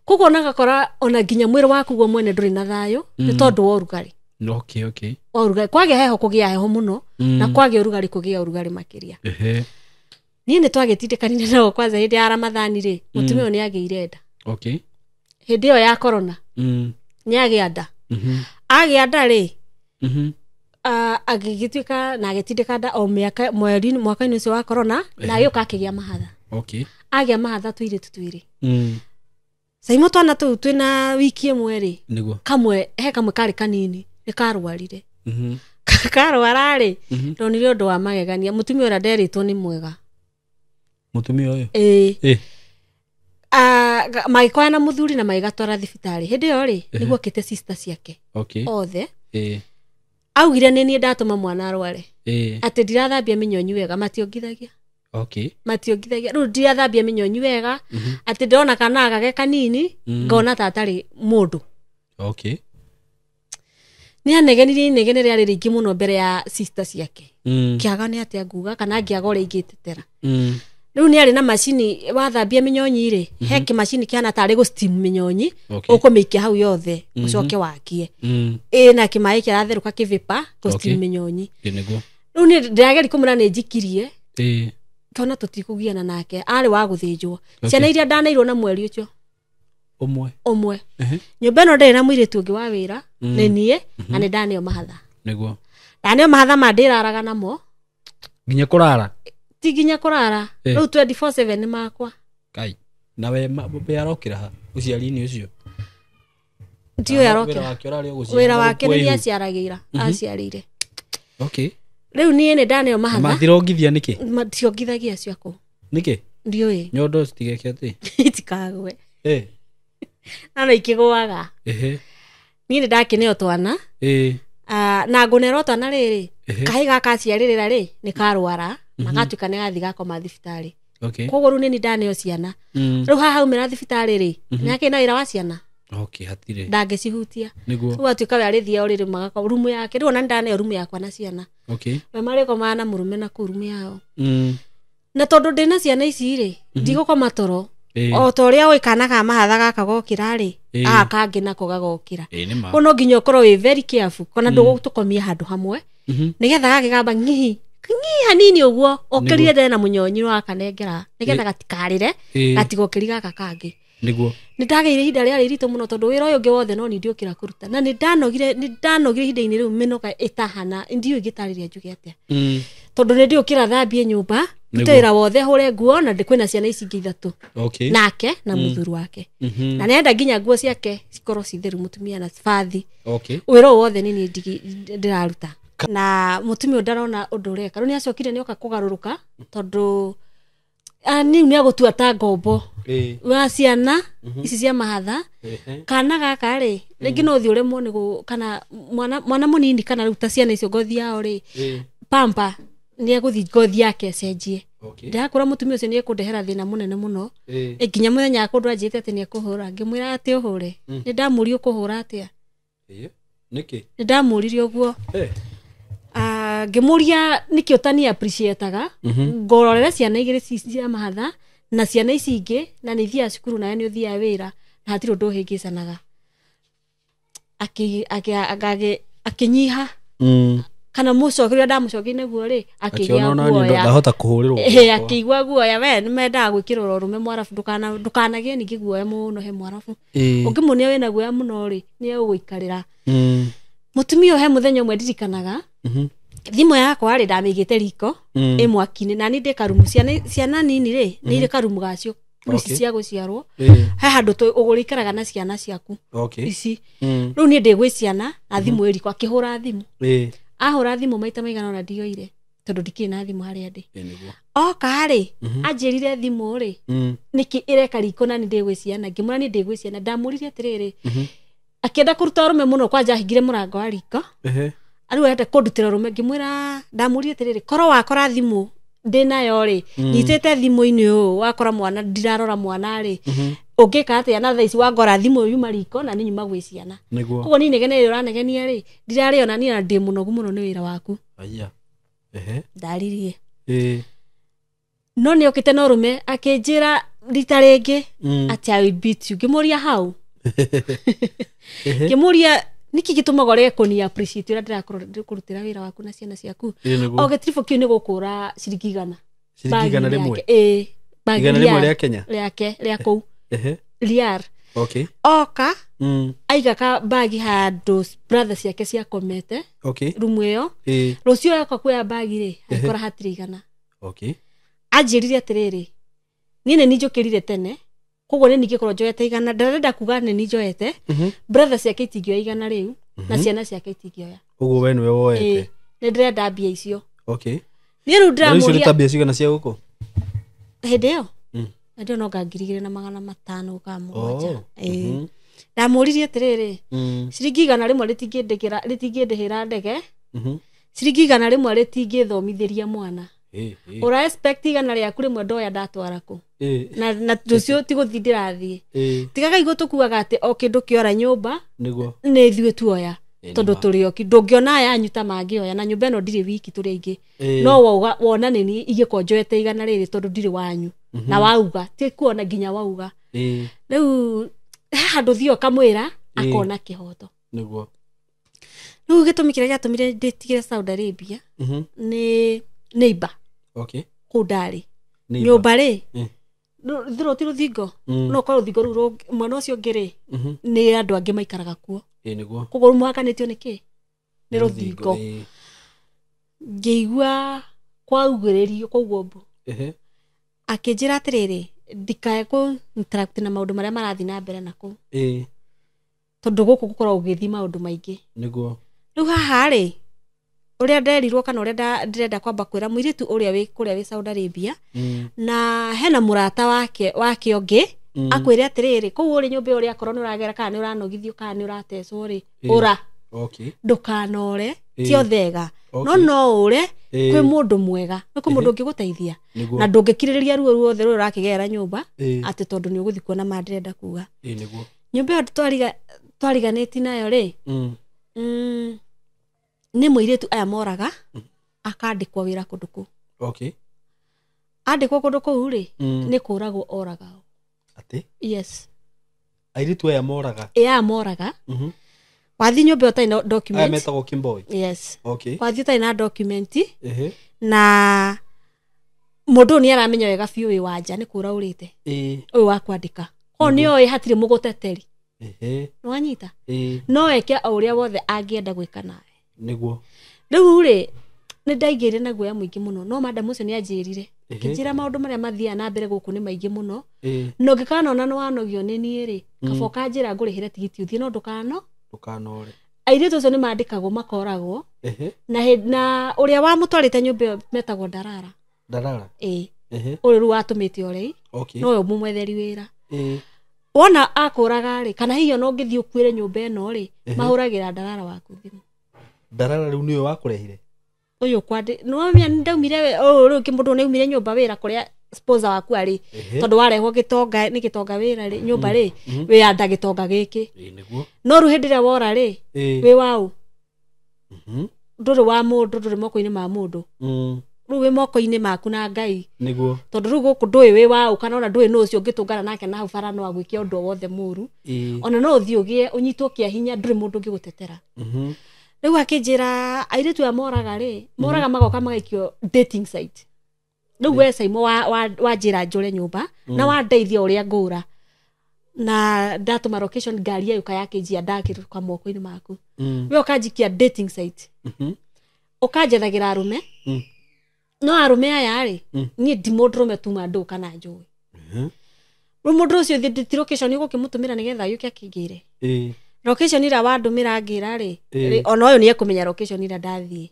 kuko nagakora ona nginya mwiri waku gwo mwene nduri na thayo ni tondu wa rugari okay rugari kwage heho kugia heho muno na kwage rugari kugia rugari makiria ni ni twagitidekanire nao kwanza hindi ya Ramadhani ri mutumio ni ageire nda okay hindi yo ya corona ni agia nda agia nda ri agigituika na agitideka nda o mwaka-ini ucio wa corona na yuka akigia mahatha okay agia mahatha twiri Saimo twana tu twina wiki imwe ri niguo kamwe kari kanini ni karwarire karwara ri ndonire undu wa magegania mutumia ura nderitwo ni mwega mutumia uyu magikoya na muthuri na magigatwara thibitari hindi yo ri niguo kite sister ciake okay othe augire ni ndatuma mwana arware ati ndirathambia minyonyi wega mationgithagia okay mationgithagia ru ndirathambia minyonyi wega ati ndona kana gage kanini ngona tatari mundu okay ni anegenire ari ringi muno mbere ya sister ciake kiaga ni ati nguga kana ngiagore ingitetera riu ni ari na machini wathambia minyonyi ri heki machini kiana tari go steam minyonyi ukumikia hau yothe ucoke wakie na kimai kiratheruka kivipa go steam minyonyi niguo riu ni ndageri kumura ni njikirie kana tutikugiana nake ari wa guthinjwo ciana iria ndanairwo na mweri ucio umwe nyumba no ndena mwiritu ungi wa wira ni nie na ni ndaneo mahatha niguo ndaneo mahatha mandiraraga namo nginya kurara ti nginya kurara riu 24/7 ni makwa kai nawe mbe arokira ha uciari-ini ucio ndio yarokira wira wake ni aciaragira aciarire okay riu nie ni ndaneo mahatha mathirongithia niki mationgithagia ciako niki ndio nyondo citigeke ati itikagwe ana ikigwaga nie ni ndakineo twana na ngunero twana riri kai gaka ciaririra ri ni karwara na gatuika ni gathi gakoma thibitari koguo ru ni ndaneo ciana riu haha umira thibitari ri nake na ira wa ciana okay hatire ndangicihutia niguo riu atuika we arithia uriri magaka rumu yake riu ona ndaneo rumu yakwa na ciana we mariko mana murume na ku rumu yao na tondu ndina ciana ici ri ndigukoma toro o toria wikanaga mahatha gaka gokira ri kangi nako gagokira kono nginya ukorwo wi very careful kana ndugutukomia handu hamwe nigetha gakigamba ngihi hanini uguo okirire ndena munyonyi wa kanengera nigetha gatikarire gatigokiri gaka kangi niguo ni ndageire ihinda ria rito muno tondu wira uyu ungi wothe no ni ndiukira kuruta na ni ndanogire ihinda-ini riu minoga itahana ndiu igitariria njuge atia tondu ni ndiukira thambie nyumba ndutira wothe hure nguo na ndikwina ciana ici ingi ithatu nake na muthuru wake na nenda nginya nguo ciake cikorwo citheru mutumia na bathi wira wothe ni ndiraruta na mutumia ndarona undu ureka ni acokire ni oka kugaruruka tondu ni agutua ta ngombo wa ciana ici cia mahatha kana gaka ri ringi no thi uremwo ni kana mwana munini kana ruta ciana icio ngothi yao ri pampa ni aguthi ngothi yake cenjie ndakora mutumia ucio ni ekundehera thina munene muno nginya muthenya akundu anjite ati ni ekuhura ngimwira ati uhure ni ndamuri ukuhura atia niki ni ndamuririe uguo ngimuria niki utani appreciateaga ngororera ciana igiri cia mahatha na ciana ici ingi na ni thia cukuru na ni uthia wira na hatiro nduhingicanaga akinyiha kana mucokeria ndamucokeria naguo ri akigia guoya ndahota kuhurirwo akigwa guoya we nimenda gwikirwo rume mwarafu ndukanagie ningi guoya muno he mwarafu ungimunia wina guoya muno ri ni ugwikarira mutumia he muthenya umwe ndirikanaga thimu yakwa ri ndamigite riko imwakini na ni ndikarumu ciana nini ri ni ndikarumu gacio ici cia guciarwo he handu ugurikaraga na ciana ciaku ici riu ni ndigwi ciana na thimu iriko akihura thimu ahura thimu maita maigana na ndioire tondu ndikina thimu haria ndi oka ri anjirire thimu ri niki ireka riko na ni ndigwi ciana ngimura ni ndigwi ciana ndamuririe atiriri akienda kuruta rume muno kwanja hingire murango wa riko ari wenda kundutira rume ngimwira ndamuririe atiriri koro wakora thimu ndinayo ri nyitete thimu-ini wakora mwana ndirarora mwana ri ungika atia na thaici wangora thimu yuma riko na ninyu magwi ciana koguo ni negene uranegenia ri ndirari ona ni na ndi munogu muno ni wira waku aya ndaririe no ni okite no rume akinjira rita ringi ati I will beat you ngimuria hau ngimuria niki gitumagore ko ni appreciate ura ndirakurutira wira waku na ciana ciaku o getrifo kiu ni gukura ciringi igana rimwe igana rimwe ria Kenya ria kou riar oka aiga ka bagi handu brother ciake cia komete rumu iyo rucio yako kuya bagi ri akora hatiri igana anjirire atiriri nine ninjukirire tene koguo ni ngikorwo njoete igana ndarenda kuga ni njoete brother ciake itingio igana riu na ciana ciake itingioya koguo we niwe woete ni ndirenda mbia icio ni ru ndiramuria icio tabia cigana cia guko hedeo ndio no ngangirigire na 500 ukamwoja ndamuririe atiriri ciringi igana rimwe ritingindihira ndege ciringi igana rimwe ritingithomithiria mwana ura expect igana riaku rimwe ndoya ndatwara ku na rucio ti guthindira thie tigaga igutukuaga ati o kindu kiora nyumba niguo ni ithuĩ tuoya tondu turi oki ndungiona aya anyuta mangioya na nyumba ino ndiri wiki turi ingi no wona nini igikonjoete igana riri tondu ndiri wanyu na wauga ti kuona nginya wauga riu handu thio kamwira akona kihoto niguo riu gitumikira giatumire nditigire Saudi Arabia ni neighbor kudari nyumba ri thiro ti ruthingo no kwa ruthingo ru mwana ucio ngiri ni andu angi maikaraga kuo niguo koguo muhakanitio niki ni ruthingo ngeigua kwa ugiririo koguo mbu akinjira atiriri ndikae ku interact na maundu maria marathi na mbere nako tondu guku gukora ugithi maundu maingi niguo riu haha ri uria nderirwo kana uria ndirenda kwamba kwira muiritu uria wi kuria wi Saudi Arabia na hena murata wake ongi akwire atiriri kou uri nyumba uria korwo ni uragera kana ni uranogithio kana ni uratecwo ri ura ndukanore ti othega no ure kwi mundu mwega no kwi mundu ngiguteithia na ndungikiriria ruo ruothe ru urakigera nyumba ati tondu ni uguthi kuona ma ndirenda kuga niguo nyumba yo twariganeti nayo ri ni muiritu aya moraga akandikwa wira kundu ku andikwa kundu ku ri ni kuragwo oraga ati yes airitu aya moraga moraga wathi nyumba yo taina document aya metagwo Kimboy yes wathi taina document na mundu ni aramenya wega biu wi wanja ni kura urite uyu wa kwandika ko ni oi hatire muguteteri no anyita no eke uria wothe angienda gwika nawe niguo riu ri ni ndaigire na guoya muingi muno no madam ucio ni anjirire kinjira maundu maria mathia na mbere guku ni maingi muno no ngikana ona no wanogio ni nie ri kaboka njira ngurihire tigiti uthie no ndukanore airitu ucio ni mandikagwo makoragwo na uria wa mutwarite nyumba metagwo ndarara uri ru watumite uri no yo mumwetheri wira wona akuraga ri kana hiyo no ngithio kwire nyumba eno ri mahuragira ndarara waku thimu ndarara riu niyo wakurehire uyu kwandi no mia ndaumire ru kimundu ne umire nyumba wira kuria sponsor waku ari tondu warehwo gitonga ni gitonga wira ri nyumba ri wi anda gitonga giki niguo no ru hindire wora ri wi wau nduri wa mundu nduri moko-ini ma mundu riu wi moko-ini maku na Ngai niguo tondu riu guku ndui wi wau kana ona ndui no ucio ngitungana nake na hau bara no agwikia undu wothe muru ona no uthii ugie unyitwo kia hinya nduri mundu ngigutetera riu akinjira airitu ya moraga ri moraga magoka magaikio dating site riu we Saimo wa njira njure nyumba na wa ndeithia uria ngura na ndatuma location ngari yuka yakinjia ndakiru kwa moko-ini maku we ukanjikia dating site ukanjethagira arume no arume aya ri nie ndimodrume tuma ndu kana njui riu mundu ucio thi location igukimutumira nigetha yuke akingire location ira wandumira ngira ri ona uyu ni ekumenya location ira ndathie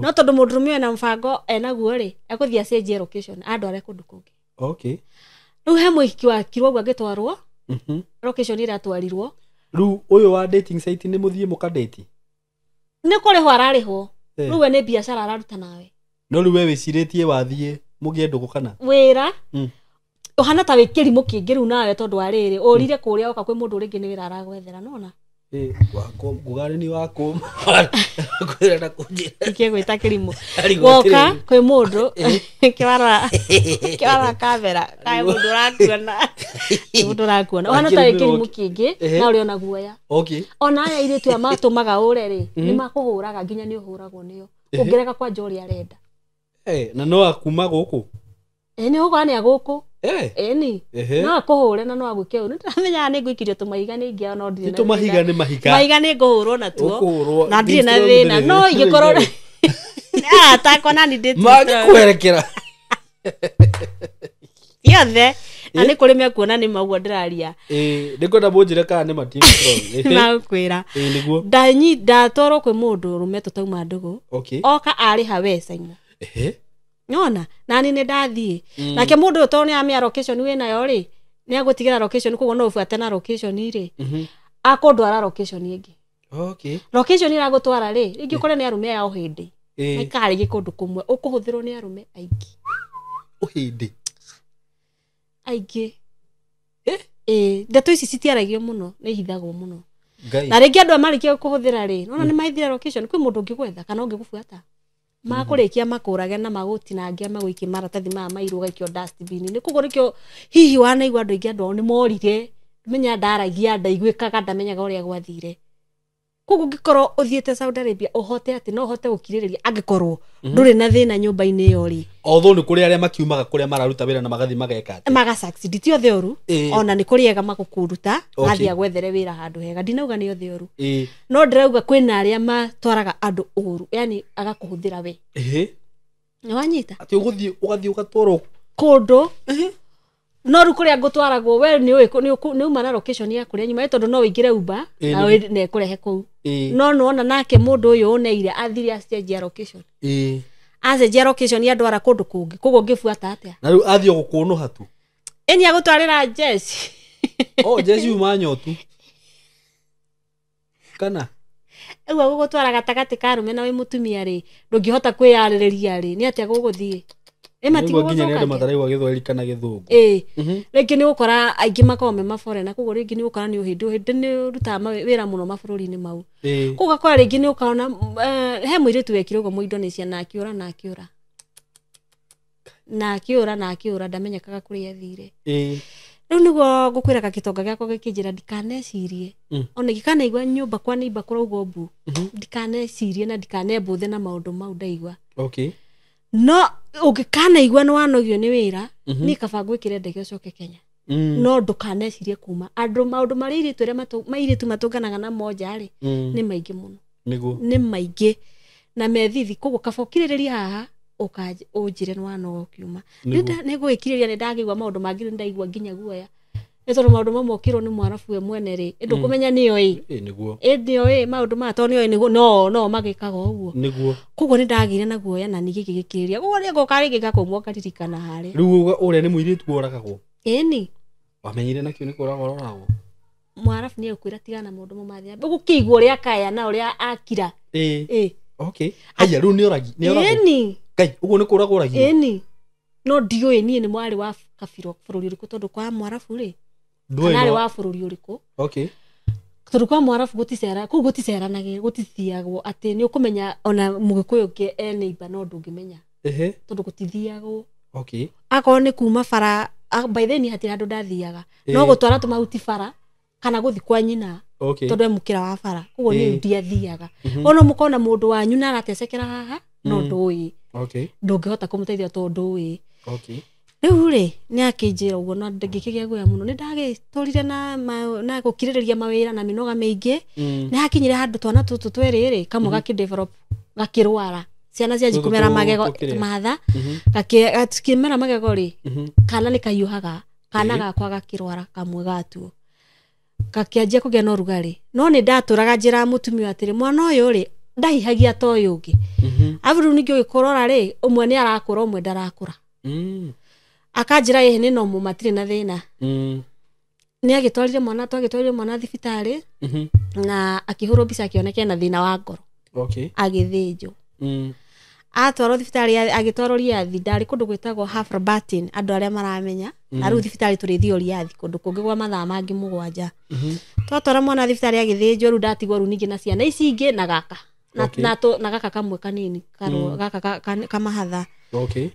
no tondu mudrume na mfango enaguo ri ekuthia acenjie location andware kundu kungi riu he muhiki wa kirwo agitwarwo location ira twarirwo riu uyu wa dating site ni muthie mukadate ni kuriho arariho riu we ni biashara araruta nawe no riu we wiciritie wathie mugie ndugu kana wira uhana ta wikirimu kingi riu nawe tondu ariri urire kuria oka kwi mundu ringi ni wira aragwethera nona wako ngugari ni wako kwira na kunjira ikigwita kirimu woka kwi mundu kiwara kamera kai mundu rakuona uhana ta wikirimu kingi na uri ona guoya ona aya iritu ya matumaga ureri ni makuhuraga nginya ni uhuragwo nio ungereka kwa njori arenda na no akuma guku ni ugo ni aguku ni no akuhure na no aguke unu ndamenya ni ngwikirio tumaiga ni ngia no ndire tumahiga ni mahika maiga ni nguhurwo na tuo na ndire na thina no igikorwo takona ni nditi magikwerekera yothe na ni kuri me kuona ni maguo ndiraria ndikwenda munjire kana ni matini strong na kwira niguo ndatoro kwi mundu rume tutauma ndugu oka ari ha we Saimo nyona nani ni ndathie nake mundu to ni amia location we nayo ri ni agutigira location kugo no ufuate na location ri akondwara location ingi location ira gutwara ri ingi kore ni arume ya uhindi ikari gikundu kumwe ukuhuthirwo ni arume aingi uhindi aingi ndeto ici citiaragio muno ni hithagwo muno na ringi andu amarikia kuhuthira ri nona ni maithira location kwi mundu ngigwetha kana ngigufuata makurikia makurage na magutinangia magwiki maratathi ma mairu gaikio dustbin ni kugo rikio hihi wana igwa andu ingi andu ni morire menya ndaragia ndaigwikaga ndamenyaga uria gwathire kugo ngikoro uthiete Saudi Arabia uhote ati no hote gukiririria angikorwo nduri na thina nyumba-ini iyo ri although ni kuri aria makiumaga kuria mararuta wira na magathi mageka ati maga succeed ti othe oru ona ni kuri ega magukuruta gathia gwethere wira handu hega ndinauga ni othe oru no ndirauga kwina aria matwaraga andu oru yani agakuhuthira we ni wanyita ati ugathi ugatwaro kundu no ru kuria ngutwaragwo we ni uma na location ya kuria nyuma tondu no wingire Uber na we ne kurehe ku no ona nake mundu uyu uneire athiri acenjia location acenjia location ya ndwara kundu kungi kugo ngifuata atia na riu athio gukunu hatu eni agutwarira Jesse Jesse umanyotu kana ewa gugutwara gatagati ka rume na we mutumia ri ndungihota kwiyaririria ri ni atia guguthie matigo nginya ni mataraigwa githweri kana githungu ringi ni ukora aingi makome mafore na kugo ringi ni ukora ni uhindi ni ruta wira muno mabũrũri-inĩ mau kugo kwa ringi ni ukaona he muiritu wekirwo mu Indonesia na akiura ndamenyekaga kuria athire riu niguo ngukwiraga gitonga giakwa gikinjira ndikanecirie ona gikanaigua nyumba kwa neighbor kurauga mbu ndikanecirie na ndikanebuthe na maundu mau ndaigua no ugikanaigua ni wanogio ni wira ni kaba gwikire ndege ucoke Kenya no ndukanecirie kuma andu maundu mari iritu ria mairitu matunganaga na moja ri ni maingi muno ni maingi na methithi kugo kaba ukiririria haha ukaje unjire ni wanoga kiuma ni gwikiriria ni ndagigwa maundu mangi ndaigua nginya guoya eto maundu mamwe okirwo ni mwarafu we mwene ri ndukumenya niyo niguo niyo maundu ma to niyo niguo no magikaga uguo niguo kugo ni ndagire na guoya na ni gikigikiriria kugo ni ngoka rigika kumwo karirikana hari riu uria ni muiritu oragagwo ni wamenyire nakio ni kuragororagwo mwarafu ni ukwira tigana maundu mathia gukigwo uria kaya na uria akira haya riu ni oragi ni kai uguo ni kuragwo oragi ni no ndioi ni mwari wa kabiro bururi uriku tondu kwa mwarafu ri nari wa bururi uriku turukwa mwarafu guticera ku guticeranage gutithiagwo ati ni ukumenya ona mugikuyu ke neighbor no ndungimenya tondu gutithiagwo okay akoro ni kuma bara by then hatira andu ndathiaga no gutwara tumahuti bara kana guthi kwa nyina tondu emukira wa bara koguo ni ndiathiaga ono mukona mundu wanyu na aratecekera haha no ndui ndungihota kumuteithia tondu ndui riu ri ni akinjira uguo na ngikigia guya muno ni ndagitorire na gukiriria mawira na minoga mingi ni hakinyire handu twana tutu twiriri kamwe gakidevelop gakirwara ciana cia jikumera magego matha gakimera magego ri kana ni kayuhaga kana gakwa gakirwara kamwe gatuo gakianjia kugia no rugari no ni ndaturaga njira mutumia atiri mwana uyu ri ndahihagia to yungi avuru ningi ugikorora ri umwe ni arakura umwe ndarakura akanjira ye ni no mumatire na thina ni agitwarire mwana thibitari na akihurwo bica akioneke na thina wa ngoro agithinjo atwaro thibitari agitwaro riathi ndari kundu gwitagwo Half-Barton andu aria maramenya na ru thibitari turithio riathi kundu kungi gwa mathaa mangi mugwanja twatwara mwana thibitari agithinjo ru ndatigwo ru ningi na ciana ici ingi na gaka na gaka kamwe kanini karo gaka kamahatha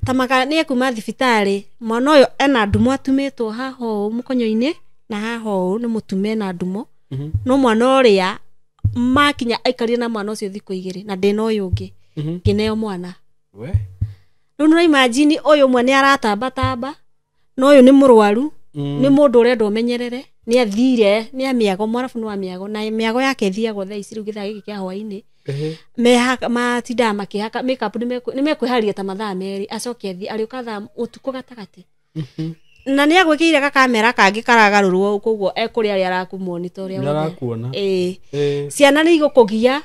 tamaka ni kuma thibitari mwana uyu ena ndumo atumitwo haho mukonyo-ini na haho ni mutume na ndumo no mwana uria makinya aikarire na mwana ucio thiku igiri na ndina uyu ungi kineo mwana we no imagine uyu mwana ni aratamba no uyu ni murwaru ni mundu uria ndomenyerere ni athire ni amiago mwarafu ni wa miago na miago yake thiago thaa ici githaa giki kia hwaini mehaka matinda makihaka makeup ni mekwiharia ta mathaa meri acoke thi ari ukatha utuko gatagati na ni agwikire ka kamera kangi karagarurwo koguo ekuri ari arakumonitor ria arakuona ciana ni igukugia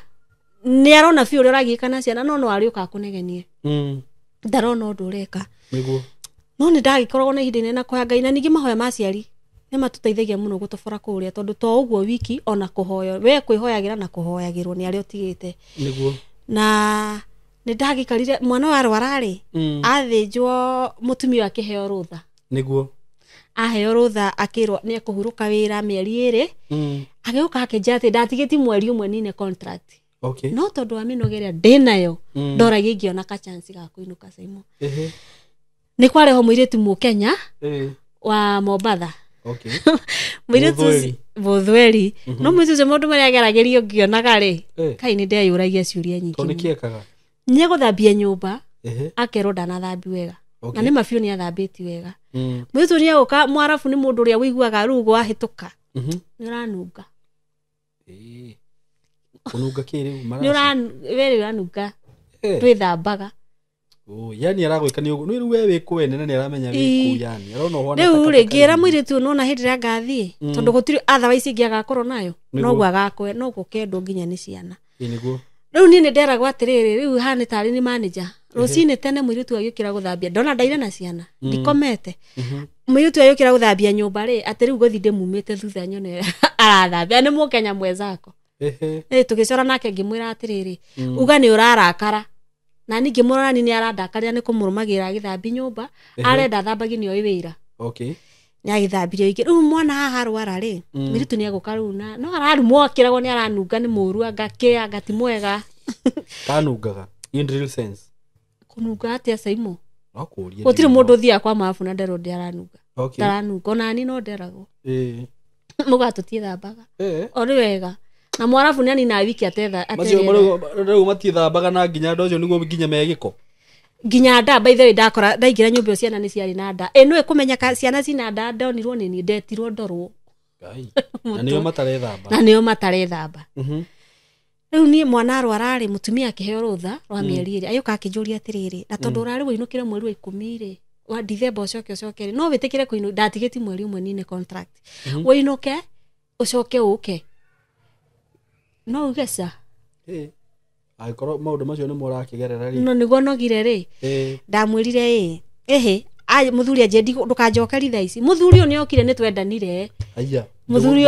ni arona fi uri uragikana ciana no ari ukakunegenie ndarona undu ureka niguo no ni ndagikorwo na ihinda na kuhanga ina ningi mahoya maciari ni matuteithagia muno gutobora kuria tondu to uguo wiki ona kuhoya we kwihoyagira na kuhoyagirwo ni ari utigite niguo na ni ndagikarire mwana wa arwarari athinjwo mutumia akiheo rutha niguo aheo rutha akirwo ni akuhuruka wira mieri iri agiuka akinjate ndatigiti mweri umwe nine contract no tondu wa minogeria ndinayo ndoragia ngiona ka chance ga kuinuka Saimo ni kwareho muiritu mu Kenya wa Mombasa muiritu Bothweri no muiritu mundu mari ageragerio ngionaga ri kai ni ndeyuragia ciuria nyingi to nikiekaga nye guthambia nyumba akerwo ndanathambi wega na ni mafio ni athambiti wega muiritu ni aguka mwarafu ni mundu uria wiguaga rugo ahituka ni ranunga kununga kiri mara ni ranunga twithambaga yani aragwikania ugu ni we wikuene na ni aramenya wiku yani arona hona riu ringira mwiritu nona hindira ngathie tondu gutiri otherwise ngiagakorwo nayo no gwagakwe no gukendo nginya ni ciana niguo riu ni nderagwo atiriri riu hani tari ni manager rucini tene mwiritu agikira guthambia ndona ndaire na ciana ndikomete mwiritu agikira guthambia nyumba ri ati riu guthi ndimumite thutha nyone arathambia ni mukenya mwezako tugicora nake ngimwira atiriri uga ni urarakara na ningi murani ni arandakaria ni kumurumagira githambi nyumba arenda thambagi ni oiwira ni agithambirio ingi riu mwana haha rwara ri miritu ni aguka riu na no ararumwo akiragwo ni aranunga ni muru agakia agati mwega kanungaga in real sense kununga atia Saimo akuria gutiri mundu thia kwa mafu na ndero ndi aranunga taranunga ona ni no nderagwo mugatutie thambaga ori wega na mwarafu nani na wiki atetha macio rero matithambaga na nginya ndocio niguo nginya megiko nginya nda by the way ndakora ndaingira nyumba ciana ni ciari na nda no ikumenya ciana cina nda ndonirwo ni ndetirwo ndorwo ngai na niyo matarethamba riu ni mwana arwarari mutumia akiheo rutha rwa mieri iri ayuka akinjuria atiriri na tondu urari winukire mweri wa 10 ri wa December ucoke no witikire kuinu ndatigiti mweri umwe nine contract winuke ucoke uke no ugesa agikoro maundu macio ni murakigerera ri no niguo nogire ri ndamwirire ai muthuri ajendi ndukanjokeri thaa ici muthuri uyu ni okire ni twendanire aya muthuri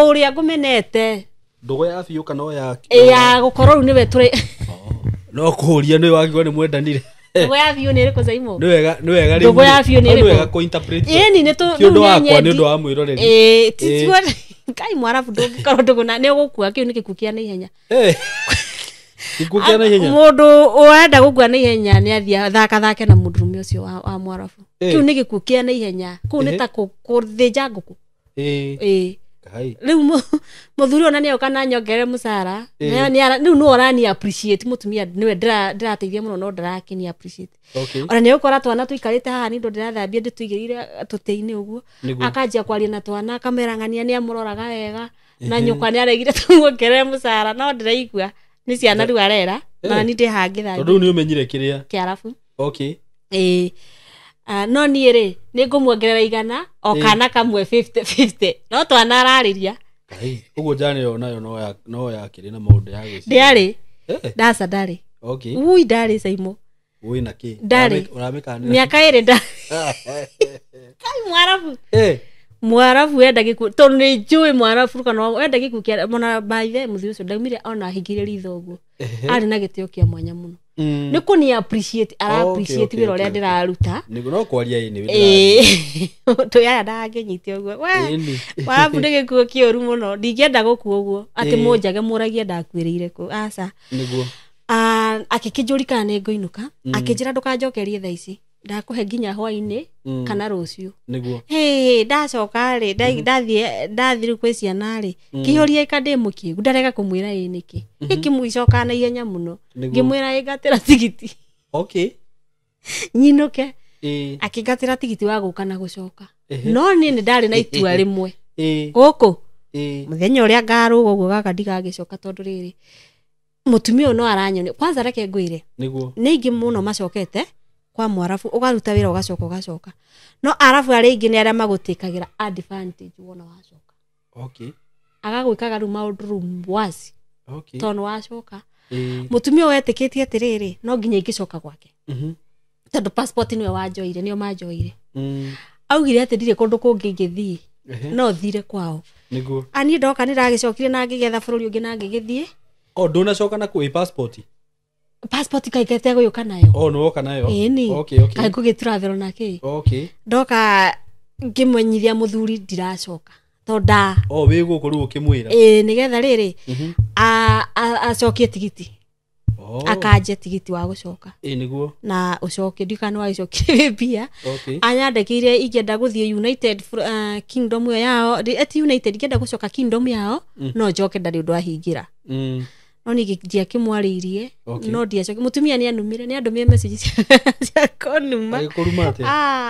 uria ngumenete ndugo ya biu kana ya ya gukorwo niwe turi no kuhuria ni wagirwo ni mwendanire ndugo ya biu ni riko Saimo ni wega ri ndugo ya biu ni riko wega ko interpret ni tu ndu wakwa ni ndu wa mwiroreri titwa kai mwarabu ndũngĩkorwo ndũgũna nĩ ũgũkua kĩu nĩ gĩkuũ kĩa naihenya gĩkuũ kĩa naihenya mũndũ ũrenda gũkua naihenya nĩ athiĩ thake na mũndũrũme ũcio wa mwarabu kĩu nĩ gĩkuũ kĩa naihenya kũu nĩ ta gũthĩnja ngũkũ rĩu mũthuri ona nĩoka na nyongere mũcara rĩu nĩ orani appreciate mũtumia nĩwe ndĩrateithia mũno no ndarakeni appreciate ona nĩ ũkora twana tũikarĩte haha nĩ ndo ndĩrathambia ndĩtũigĩrĩire tũtĩ-inĩ ũguo akanjia kwaria na twana akamerangania nĩ amũroraga wega na nyũkwa nĩ aregire tũmuongerere mũcara no ndĩraigua nĩ ciana rĩu arera na nĩ ndĩhangĩtha tondũ nĩ ũmenyire kĩrĩa kĩarabu no niĩ rĩ nĩ ngũmuongerera igana o kana kamwe 50-50 no twana ararĩria ũguo njane yo nayo no yakĩrĩ na maũndũ ya gwĩciria ndĩarĩ ndaca ndarĩ ui ndarĩ Saimo ui na kĩ ũramĩkanĩra mĩaka ĩrĩ kai mwarabu wenda gĩkuũ tondũ nĩ njũĩ mwarabu kana wenda gĩkuũ kĩa mona baithe mũthuri ũcio ndaumire ona hingĩrĩria ritho ũguo arĩ na gĩtĩo kĩa mwanya mũno nĩ kũni appreciate appreciate wĩra ũrĩa ndĩraruta nĩguo no kwaria ĩnĩ tũyaya ndangĩnyite ũguo mwarabu nĩ gĩkuũ kĩũru mũno ndingĩenda gũkua ũguo atĩ mũnjage mũragie ndakuĩrĩire kũ aca nĩguo akĩkĩnjũrika nĩ ngũinũka akĩnjĩra ndũkanjokerie thaa ici ndakũhe nginya hwainĩ kana rũciũ nĩguo ndacoka rĩ ndathiĩ kwĩ ciana rĩ kĩhoria ikandĩ mũkĩgu ndarega kũmwĩra ĩ nĩkĩ gĩkĩmũicoka na ihenya mũno ngĩmwĩra ĩngatĩra tigiti nyinũke akĩngatĩra tigiti wa gũka na gũcoka no niĩ nĩ ndarĩ na itua rĩmwe gũkũ mũthenya ũrĩa ngarũga ũguo gaka ndigagĩcoka tondũ rĩrĩ mũtumia ũyũ no aranyone kwanza reke ngwĩre nĩ ingĩ mũno macokete kwa mwarabu ũgaruta wĩra ũgacoka no arabu arĩa ingĩ nĩ arĩa magũtĩkagĩra advantage wona wacoka agagwĩkaga rĩu maũndũ rĩu wazi tondũ wacoka mũtumia ũyũ etĩkĩtie atĩrĩrĩ no nginya ingĩcoka gwake tondũ passport nĩwe wanjoire nĩo manjoire augire atĩ ndirĩ kũndũ kũngĩ ingĩthiĩ no thire kwao ani ndoka nĩ ndagĩcokire na ngĩgetha bũrũri ũngĩ na ngĩgĩthiĩ ndũnacoka na kwĩ passport kaikete gũyũka nayo no woka nayo kai ngũgĩtravel nake ndoka ngĩmwenyithia mũthuri ndiracoka tonda wĩ gũkũ rĩu ũkĩmwĩra nĩgetha rĩrĩ acokie tigiti akanje tigiti wa gũcoka nĩguo na ũcoke ndikana wagĩcokire mbia anyandĩkĩire ingĩenda gũthiĩ United Kingdom yao eti United ingĩenda gũcoka Kingdom yao no njoke ndarĩ ũndũ ahingĩra no nĩ ndiakĩmwarĩirie no ndiacoke mũtumia nĩ anumire nĩ andũmire message cia konuma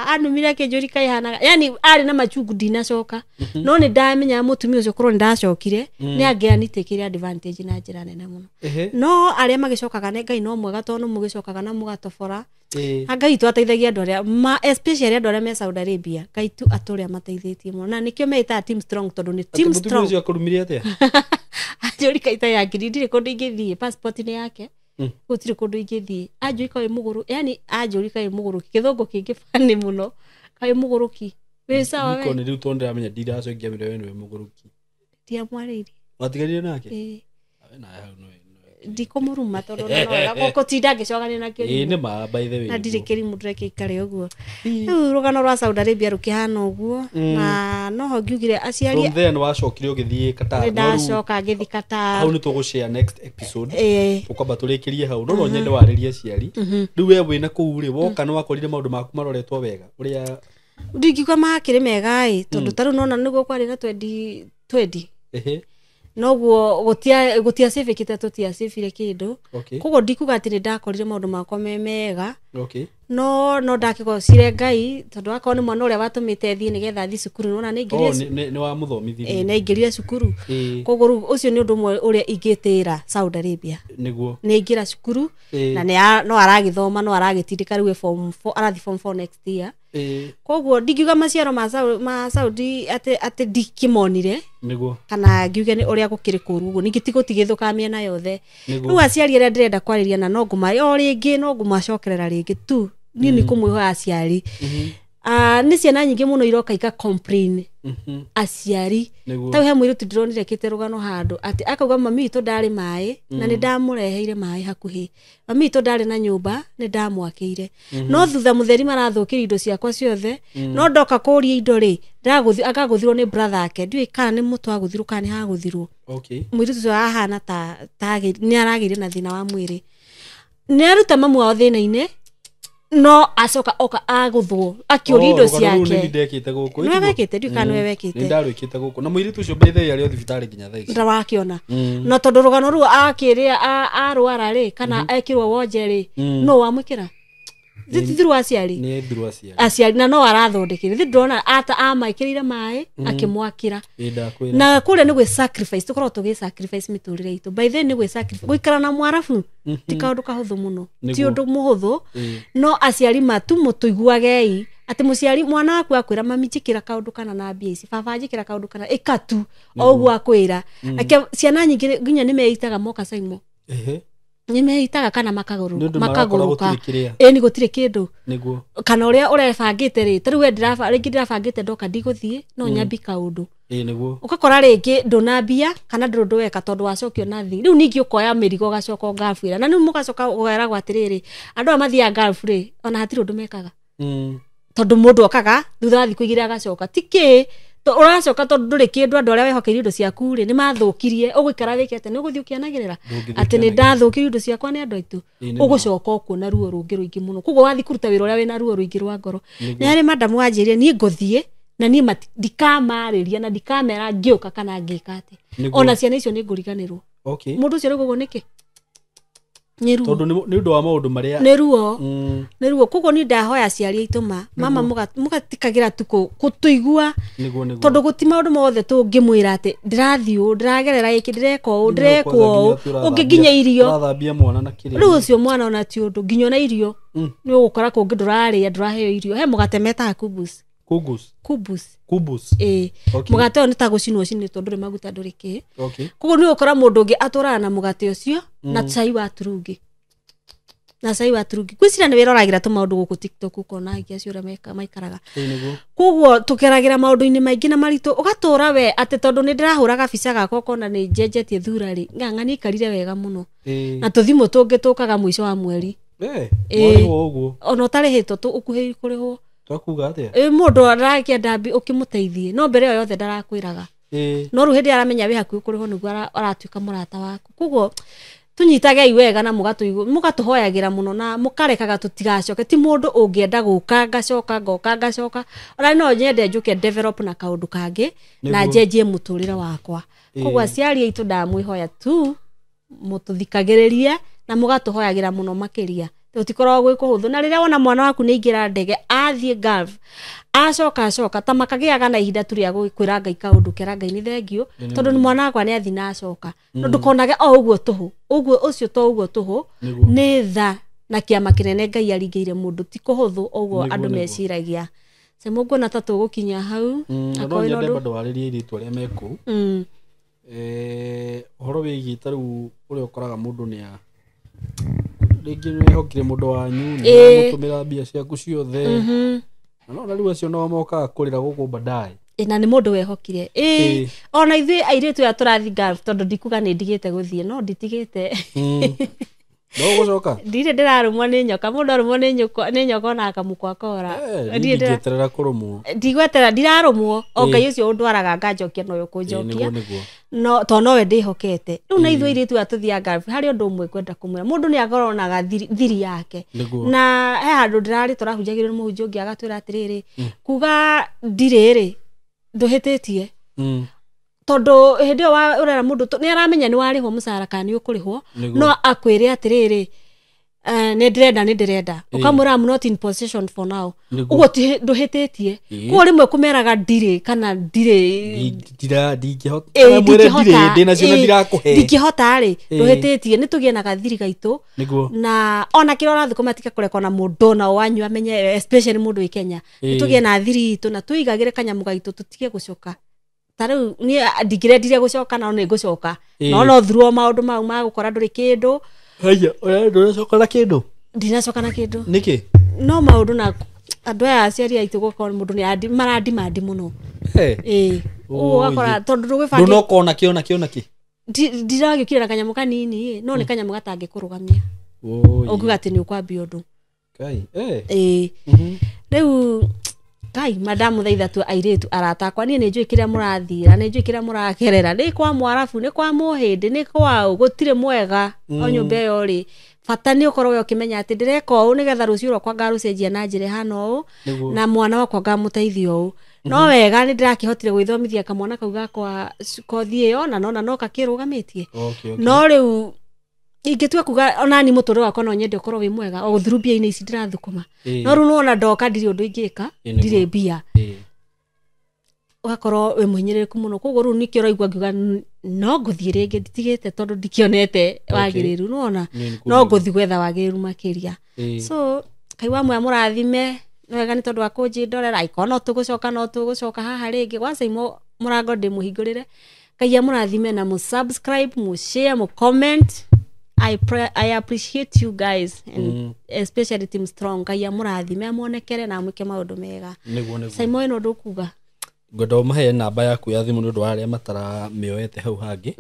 anumire akĩnjũrika ihana yani arĩ na machungu ndinacoka no nĩ ndamenya mũtumia ũcio korwo nĩ ndacokire nĩ angĩanitĩkĩre advantage na njĩra nene mũno no arĩa magĩcokaga nĩ Ngai no mwega tondũ mũgĩcokaga na mũgatobora Ngai tu ateithagia andũ arĩa especially andũ arĩa me Saudi Arabia Ngai tu atũrĩa mateithĩtie mũno na nĩkĩo metaga team strong tondũ nĩ team strong mũtumia ũcio akũrumire atĩa ajũrika ita yake ndirĩ kũndũ ingĩthiĩ passport nĩ yake gũtirĩ kũndũ ingĩthiĩ ajũrika wĩ mũgũrũ yani ajũrika wĩ mũgũrũki gĩthũngũ kĩngĩ fani mũno kaĩ mũgũrũki wĩ sawa we nĩ rĩu tondũ ndĩramenya ndiracokia mĩrĩ we nĩwe mũgũrũki ndiamwarĩire watigarire nake na hau no ndikomuruma tondũ no gũtinda ngĩcogania nakĩo nĩ ma by the way na ndirĩ kĩrimũ ndĩrekĩikare ũguo rĩu rũgano rwa Saudi Arabia rũkĩhana ũguo na noho ngiugire aciari from then wacokire ũgĩthiĩ Qatar ndacoka ngĩthiĩ Qatar hau nĩ tũgũshare next episode ũkamba tũrĩkĩrie hau no nyende warĩrie aciari rĩu we wĩna kũu rĩ woka nĩ wakorire maũndũ maku maroretwo wega ũrĩa ndingiuga makĩrĩ mega tondũ tarũ nona nĩguo kwarĩ na 2020 noguo gũtia save kita tũtia save kĩndũ koguo ndikuga atĩ ndakorire maũndũ makwa mega no ndakĩgocire Ngai tondũ akorwo nĩ mwana ũrĩa watũmĩte thiĩ nĩgetha thiĩ cukuru nona nĩ ingĩrire nĩ wa mũthomithia nĩ ingĩrire cukuru koguo ũcio nĩ ũndũ ũmwe ũrĩa ingĩtĩra Saudi Arabia nĩguo nĩ ingĩra cukuru na no aragĩthoma no aragĩtindĩka rĩu form 4 arathi form 4 next year koguo ndingiuga maciaro ma Saudi atĩ ndikĩmonire nĩguo kana ngiuge nĩ ũrĩa gũkĩrĩ kũru ũguo ningĩ tigũtigithũka mĩena yothe rĩu aciari arĩa ndĩrenda kwarĩria na no ngũma o rĩngĩ no ngũmacokerera rĩngĩ tu niĩ nĩ kũmwĩhoya aciari Nĩ ciana nyingĩ mũno iroka ika complain aciari ta he mũirĩtu ndĩronire kĩte rũgano handũ atĩ akauga mami witũ ndarĩ maĩ na nĩ ndamũreheire maĩ hakuhĩ, mami witũ ndarĩ na nyũmba nĩ ndamwakĩire, no thutha mũtheri marathũkĩria indo ciakwa ciothe, no ndoka kũria indo rĩ akagũthirwo nĩ brother ake, ndiũĩ kana nĩ mũtũ agũthirwo kana nĩ hagũthirwo. Mũirĩtu ũcio ahana ta nĩ aragĩire na thĩna wa mwĩrĩ, nĩ aruta mamu wao thĩna-inĩ, no acoka oka agũthwo akĩũria indo ciake. Nĩ ndekĩte gũkũ. Nĩ wekĩte ndiũĩ kana nĩ wekĩte. Nĩ ndarũĩkĩte gũkũ na mũirĩtu ũcio mbere ya arĩ thibitarĩ nginya thaa ici. Ndawakĩona. No tondũ rũgano rũu akĩrĩa arwara rĩ kana ekirwo wonje rĩ, no wamwĩkĩra. Thiru aciari. Nĩ thiru aciari. Aciari na no arathondekire. Thi ndona ata amaikĩrĩire maĩ akĩmwakĩra. Na kũrĩa nĩ gwĩ sacrifice, tũkorwo tũgĩ sacrifice mĩtũrĩre itũ. By then nĩ gwĩ sacrifice. Gũikara na mwarabu ti kaũndũ kahũthũ mũno. Ti ũndũ mũhũthũ. No aciari matu mũtũiguagei atĩ mũciari mwana waku akwĩra mami njĩkĩra kaũndũ kana na mbia ici, baba njĩkĩra kaũndũ kana ĩkatu o ũguo akwĩra. Ciana nyingĩ nginya nĩ meitaga moka caimo. Nĩ meitaga kana makagũrũka. Nĩ gũtirĩ kĩndũ. Kana ũrĩa ũrebangĩte rĩ, tarĩu rĩngĩ ndĩrabangĩte ndoka ndigũthiĩ no nyambi kaũndũ. Ũgakora rĩngĩ ndũna mbia kana ndũndũ weka tondũ wacokio na thiri. Rĩu ningĩ ũkoya mĩrigo ũgacoka ũgabuĩra. Na rĩu mũgacoka ũgeragwo atĩrĩrĩ, andũ aya mathiaga ngabu rĩ, ona hatirĩ ũndũ mekaga. Tondũ mũndũ okaga thutha wa thikũ igĩrĩ agacoka. Tikĩ ũracoka tondũ ndũrĩ kĩndũ, andũ arĩa wehokeire indo ciaku rĩ nĩ mathũkirie, ũgũikara wĩkete nĩ ũgũthiĩ ũkĩanagĩrĩra atĩ nĩ ndathũkirie indo ciakwa nĩ andũ aitũ. Ũgũcoka ũkuona ruo rũngĩ rũingĩ mũno. Koguo wathiĩ kũruta wĩra ũrĩa wĩna ruo rũingĩ rwa ngoro. Nĩ harĩ madamu wanjĩrire niĩ ngũthiĩ na niĩ ndikamarĩria na ndikamera ngĩũka kana ngĩka atĩ. Ona ciana icio nĩ ngũriganĩrwo. Mũndũ ũcio rĩu nĩkĩ? Tondũ nĩ ũndũ wa maũndũ marĩa nĩ ruo. Koguo ni ndahoya aciari aitũ mama mũgatikagĩra tu gũtũigua tondũ gũti maũndũ mothe tũngĩmwĩra atĩ ndĩrathiĩ ndĩragerera gĩkĩ ndĩreka ũũ ndĩrekwo ũũ ũngĩ nginya irio rĩu ũcio mwana ona ti ũndũ nginya na irio nĩ ũgũkora kũngĩ ndũrarĩa ndũraheo irio he mũgate metaga kubus. Mũgate ũyũ nĩ ta gũcinwo tondũ ndũrĩ maguta ndũrĩ kĩ. Koguo nĩ ũgũkora mũndũ ũngĩ atũraga na mũgate ũcio na cai wa turungi. Gwĩciria nĩ wĩroragĩra tũmaũndũ gũkũ TikTok ũkona aingĩ acio ũrĩa maikaraga. Koguo tũkeragĩra maũndũ-inĩ maingĩ na maritũ ũgatũra we atĩ tondũ nĩ ndĩrahũra gabica gakwa ũkona nĩ njenjetie thura rĩ ng'ang'a nĩ ikarire wega mũno. Na tũthimũ tũngĩ tũkaga mũico wa mweri. Ona ũtarĩhĩtwo ũkuhĩrĩirie kũrĩhwo. Twakuga atĩa? Mũndũ arakĩenda ũkĩmũteithie no mbere ĩyo yothe ndarakwĩraga. No rĩu hĩndĩ aramenya wĩ hakuhĩ kũrĩhwo nĩguo aratuĩka mũrata waku. Koguo tũnyitagei wega na mũgatũhoyagĩra mũno na mũkarekaga tũtigacoke. Ti mũndũ ũngĩenda gũka ngacoka ona no nyende njũke develop na kaũndũ kangĩ na njenjie mũtũrĩre wakwa. Koguo aciari aitũ ndamwĩhoya tu mũtũthikagĩrĩrie na mũgatũhoyagĩra mũno makĩria. Tũtikoragwo gwĩ kũhũthũ na rĩrĩa wona mwana waku nĩ ingĩra ndege athiĩ Gulf acoka ta makagĩaga na ihinda tu rĩa gwĩkwĩra Ngai kaũndũ kera Ngai nĩ thengio tondũ nĩ mwana wakwa nĩ athi na acoka. No ndũkonage o ũguo tũhũ ũguo ũcio to ũguo tũhũ nĩ tha na kĩama kĩnene Ngai aringĩire mũndũ ti kũhũthũ ũguo andũ meciragia. Semo nguona ta tũgũkinya hau akoĩ no ndũ warĩrie iritũ arĩa mekũ ũhoro wĩgiĩ tarĩu ũrĩa ũkoraga mũndũ nĩ rĩngĩ nĩ hokire mũndũ wanyu nĩ mũtũmĩra mbia ciaku ciothe no rĩu acio no mokaga kũrĩra gũkũ baadaye. Na nĩ mũndũ wehokire ona ithuĩ airĩtu aya tũrathi Gulf tondũ ndikuga nĩ ndigĩte gũthiĩ no nditigĩte. No gũcoka ndirĩ ndĩrarũmwo nĩ nyoka mũndũ arũmwo nĩ nyoka ona akamũkwa akora. Ndigĩeterera kũrũmwo ndigweterera ndirarũmwo o Ngai ũcio ũndwaraga nganjokia no kũnjokia no to nowe ndĩhokete. Rĩu na ithuĩ airĩtu aya tũthiaga Gulf harĩ ũndũ ũmwe kwenda kũmwĩra mũndũ nĩ akoronaga thiri yake na he handũ ndĩrarĩ tũrahunjagĩrwo nĩ mũhunjia ũngĩ agatwĩra atĩrĩrĩ kuga ndirĩ ndũhĩtĩtie tondũ hĩndĩ ĩyo ũrera mũndũ nĩ aramenya nĩ warĩhwo mũcara kana nĩ ũkũrĩhwo no akwĩre atĩrĩrĩ nĩ ndĩrenda ũkamwĩra I'm not in possession for now ũguo ndũhĩtĩtie. Kuo rĩmwe kũmeraga ndirĩ kana ndingĩhota rĩ ndũhĩtĩtie. Nĩ tũgĩe na gathiri gaitũ na ona kĩrĩa ũrathiĩ kũmatika kũreka ona mũndũ ona wanyu amenye especially mũndũ wĩ Kenya nĩ tũgĩe na thiri itũ na tũigagĩre kanyamũ gaitũ tũtige gũcoka. Tarĩu niĩ ndingĩrendire gũcoka no nĩ ngũcoka no through maũndũ mau ma gũkora ndũrĩ kĩndũ. Haya ndũracoka na kĩndũ? Ndinacoka na kĩndũ. Nĩkĩ? No maũndũ na andå aya aciari aitå gåkorwo må ndå nä maradimandi må no gakora tondå ndå gwä no kona kä ndiragä kire na kanyamå kanini no nä kanyamå gatangä kå rå gamia å ngiuga atä nä å kwambia å ndå rä u Kai madamu thaitha tu airetu aratakwa niĩ nĩ njũĩ kĩrĩa mũrathira nĩ njũĩ kĩrĩa mũrakerera nĩ kwa mwarabu nĩ kwa mũhĩndĩ nĩ kwao gũtirĩ mwega o nyũmba ĩyo rĩ bata nĩ ũkorwo ũkĩmenya atĩ ndĩreka ũũ nĩgetha rũciũ rwakwa ngarũcenjia na njĩra hana ũũ na mwana wakwa ngamũteithia ũũ no wega nĩ ndĩrakĩhotire gwĩthomithia kamwana kau gakwa kothi ĩyo na nona no kakĩrũgamĩtie no rĩu ingĩtua kuga ona ni mũtũrĩre wakwa no nyende ũkorwo wĩ mwega o through mbia-inĩ ici ndĩrathũkũma no rĩu nona ndoka ndirĩ ũndũ ingĩka ndirĩ mbia ũgakorwo wĩ mũhinyĩrĩrĩku mũno koguo rĩu nĩkĩo ũraigua ngiuga no ngũthiĩ rĩngĩ nditigĩte tondũ ndikĩonete wagĩrĩru nona no ngũthiĩ gwetha wagĩrĩru makĩria so Kai wa mwaya mũrathime no wega nĩ tondũ wa kũnjĩndorera aikorwo no tũgũcoka haha rĩngĩ gwaca imo mũrango ndĩmũhingũrĩre Kai mũrathime na mũsubscribe mũshare mũcomment I appreciate you guys and especially Team Strong Kai mũrathime amonekere na mwĩke maũndũ mega Simon no ndũkuga ngondo mahe namba yaku ya thimũ nĩ ũndũ wa arĩa mataramĩoete hau hangĩ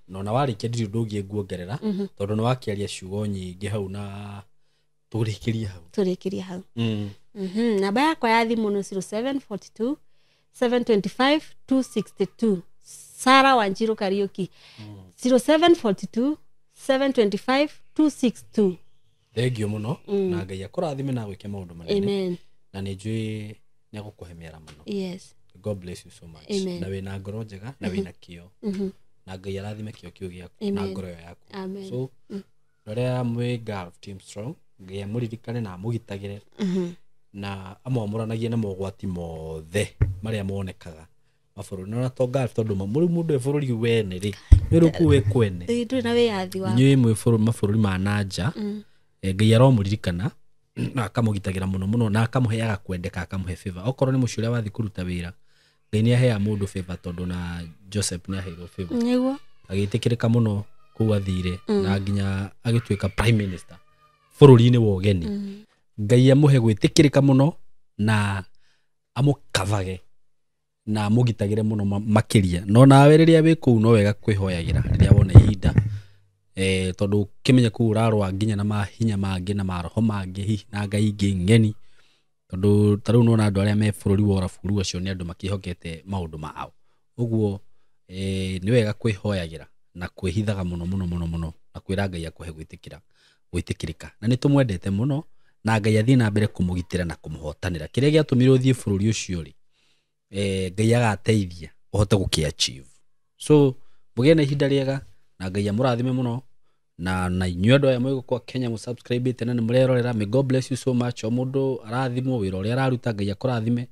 no na warĩkia ndirĩ ũndũ ũngĩ nguongerera tondũ nĩ wakĩaria ciugo nyingĩ hau na tũrĩkĩrie hau namba yakwa ya thimũ nĩ 0742 725 262 Sarah Wanjiru Kariuki 0742 725 262 thengio mũno na Ngai akũrathime na gwĩke maũndũ manene na nĩ njũĩ nĩ agũkũhe mĩara mũno yes God bless you so much na wĩna ngoro njega na wĩna kĩo na Ngai arathime kĩo kĩu gĩaku na ngoro yaku so rĩrĩa mwĩ Gulf Team Strong Ngai amũririkane na amũgitagĩre na amwamũranagie na mogwati mothe marĩa monekaga mabũrũri na to Gulf tondũ mũndũ bũrũri wene rĩ nĩ kuwe kwene ndũrĩ na wĩyathi wa nyuĩ mwĩ mabũrũri ma nanja Ngai aromũririkana na akamũgitagĩra mũno mũno na akamũheaga kwendeka akamũhe favor okorwo nĩ mũciĩ ũrĩa wathi kũruta wĩra Ngai nĩ aheaga mũndũ favor tondũ na Joseph nĩ aheirwo favor nĩguo agĩtĩkĩrĩka mũno kũu athire na nginya agĩtuĩka prime minister bũrũri-inĩ wa ũgeni Ngai amũhe gwĩtĩkĩrĩka mũno na amũkavage na amũgitagĩre mũno makĩria no nawe rĩrĩa wĩ kũu no wega kwĩhoyagĩra rĩrĩa wona ihinda tondũ kĩmenye kũu ũrarũa nginya na mahinya mangĩ na maroho mangĩ hihi na ngai ingĩ ng'eni tondũ ta rĩu nona andũ arĩa me bũrũri wa ũraburu acio nĩ andũ makĩhokete maũndũ mao ũguo nĩ wega kwĩhoyagĩra na kwĩhithaga mũno mũno mũno mũno na kwĩra Ngai akũhe gwĩtĩkĩrĩka na nĩ tũmwendete mũno na Ngai athiĩ na mbere kũmũgitĩra na kũmũhotanĩra kĩrĩa gĩatũmire ũthiĩ bũrũri ũcio rĩ Ngai agateithia ũhote gũkĩachieve so mũgĩe na ihinda rĩega na Ngai amũrathime mũno na inyuĩ andũ aya mwĩgũkwa Kenya mũsubscribe na nĩ mũrerorera may God bless you so much o mũndũ arathimwo wĩra ũrĩa araruta Ngai akũrathime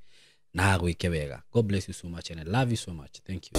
na agwĩke wega God bless you so much and I love you so much thank you